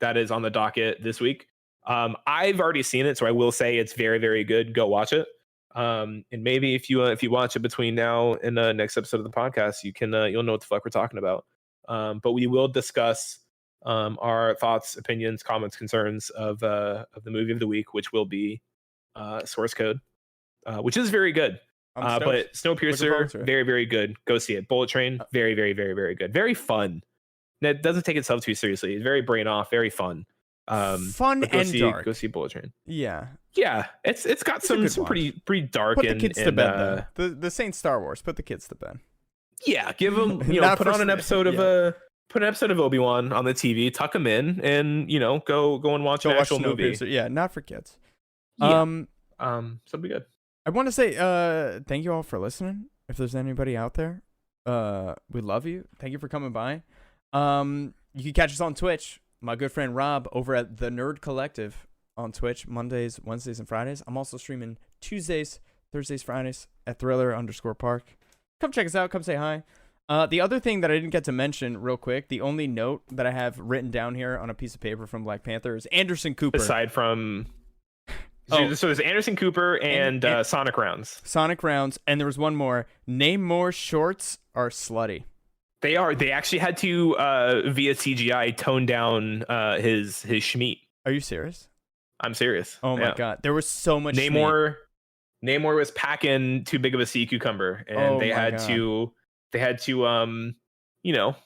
that is on the docket this week. I've already seen it, so I will say it's very, very good. Go watch it. And maybe if you watch it between now and the next episode of the podcast, you can you'll know what the fuck we're talking about. But we will discuss our thoughts, opinions, comments, concerns of the movie of the week, which will be Source Code, which is very good. But Snowpiercer, very, very good. Go see it. Bullet Train, very, very, very, very good. Very fun. It doesn't take itself too seriously. It's very brain off, very fun. Fun and dark. Go see Bullet Train. Yeah. It's got some pretty dark. Put the kids to bed. The Saint Star Wars. Put the kids to bed. Yeah, give them. Put on an episode of Obi-Wan on the TV. Tuck them in, and go and watch an actual movie. Yeah, not for kids. So it'll be good. I want to say thank you all for listening. If there's anybody out there, we love you. Thank you for coming by. You can catch us on Twitch. My good friend Rob over at The Nerd Collective on Twitch, Mondays, Wednesdays, and Fridays. I'm also streaming Tuesdays, Thursdays, Fridays at Thriller_Park. Come check us out. Come say hi. The other thing that I didn't get to mention real quick, the only note that I have written down here on a piece of paper from Black Panther is Anderson Cooper. Aside from... So there's Anderson Cooper and Sonic Rounds. Sonic Rounds, and there was one more. Namor's shorts are slutty. They are. They actually had to, via CGI, tone down his schmeat. Are you serious? I'm serious. Oh my god, there was so much Namor. Namor was packing too big of a sea cucumber, and they had to, you know,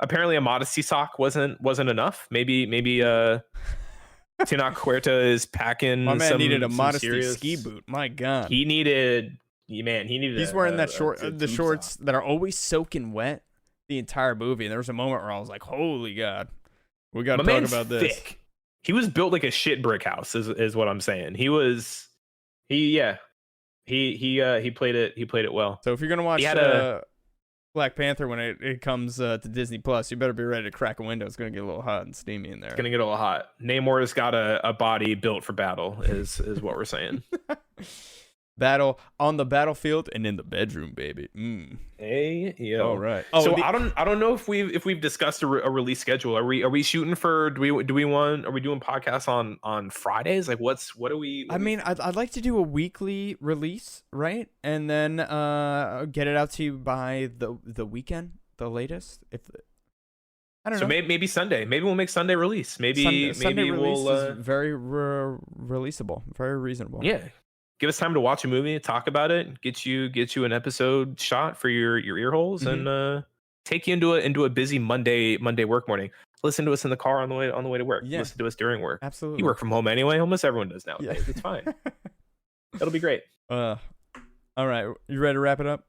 apparently a modesty sock wasn't enough. Maybe Tinoch Huerta is packing. My man needed a modesty serious ski boot. My god, he needed. He's wearing that the shorts that are always soaking wet the entire movie. And there was a moment where I was like, "Holy god, we got to talk about this." Thick. He was built like a shit brick house. Is what I'm saying. He played it well. So if you're gonna watch Black Panther when it comes to Disney Plus, you better be ready to crack a window. It's gonna get a little hot and steamy in there. It's gonna get a little hot. Namor's got a body built for battle, is what we're saying. Battle on the battlefield and in the bedroom, baby. Hey, yo. All right. So I don't know if we've discussed a release schedule. Are we shooting for? Are we doing podcasts on Fridays? Like what are we? I mean, I'd like to do a weekly release, right? And then get it out to you by the weekend, the latest. I don't know. So maybe Sunday. Maybe we'll make Sunday release. Maybe Sunday release we'll is very releasable, very reasonable. Yeah. Give us time to watch a movie, talk about it, get you an episode shot for your ear holes, and take you into a busy Monday work morning. Listen to us in the car on the way to work. Yeah. Listen to us during work. Absolutely. You work from home anyway. Almost everyone does nowadays. Yeah. It's fine. That'll be great. All right. You ready to wrap it up?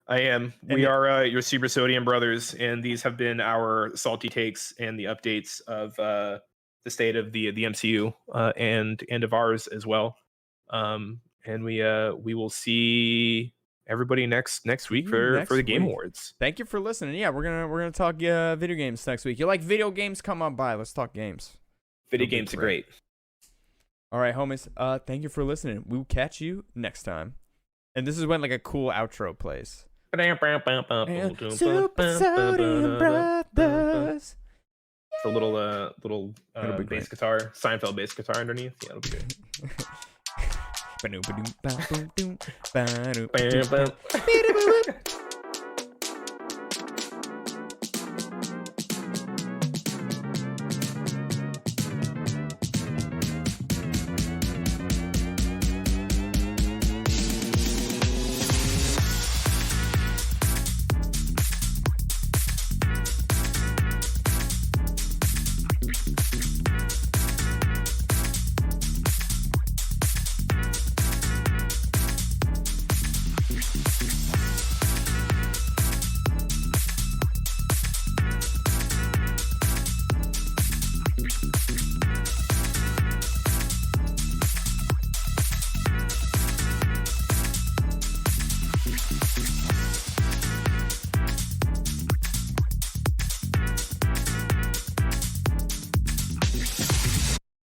I am. We are your Super Sodium brothers, and these have been our salty takes and the updates of the state of the MCU and of ours as well. And we will see everybody next week for the Game Awards. Thank you for listening. Yeah, we're gonna talk video games next week. You like video games? Come on by. Let's talk games. Video games are great. All right, homies. Thank you for listening. We will catch you next time. And this is when like a cool outro plays. Super Sodium Brothers. It's a little bass guitar, Seinfeld bass guitar underneath. Yeah, it'll be good.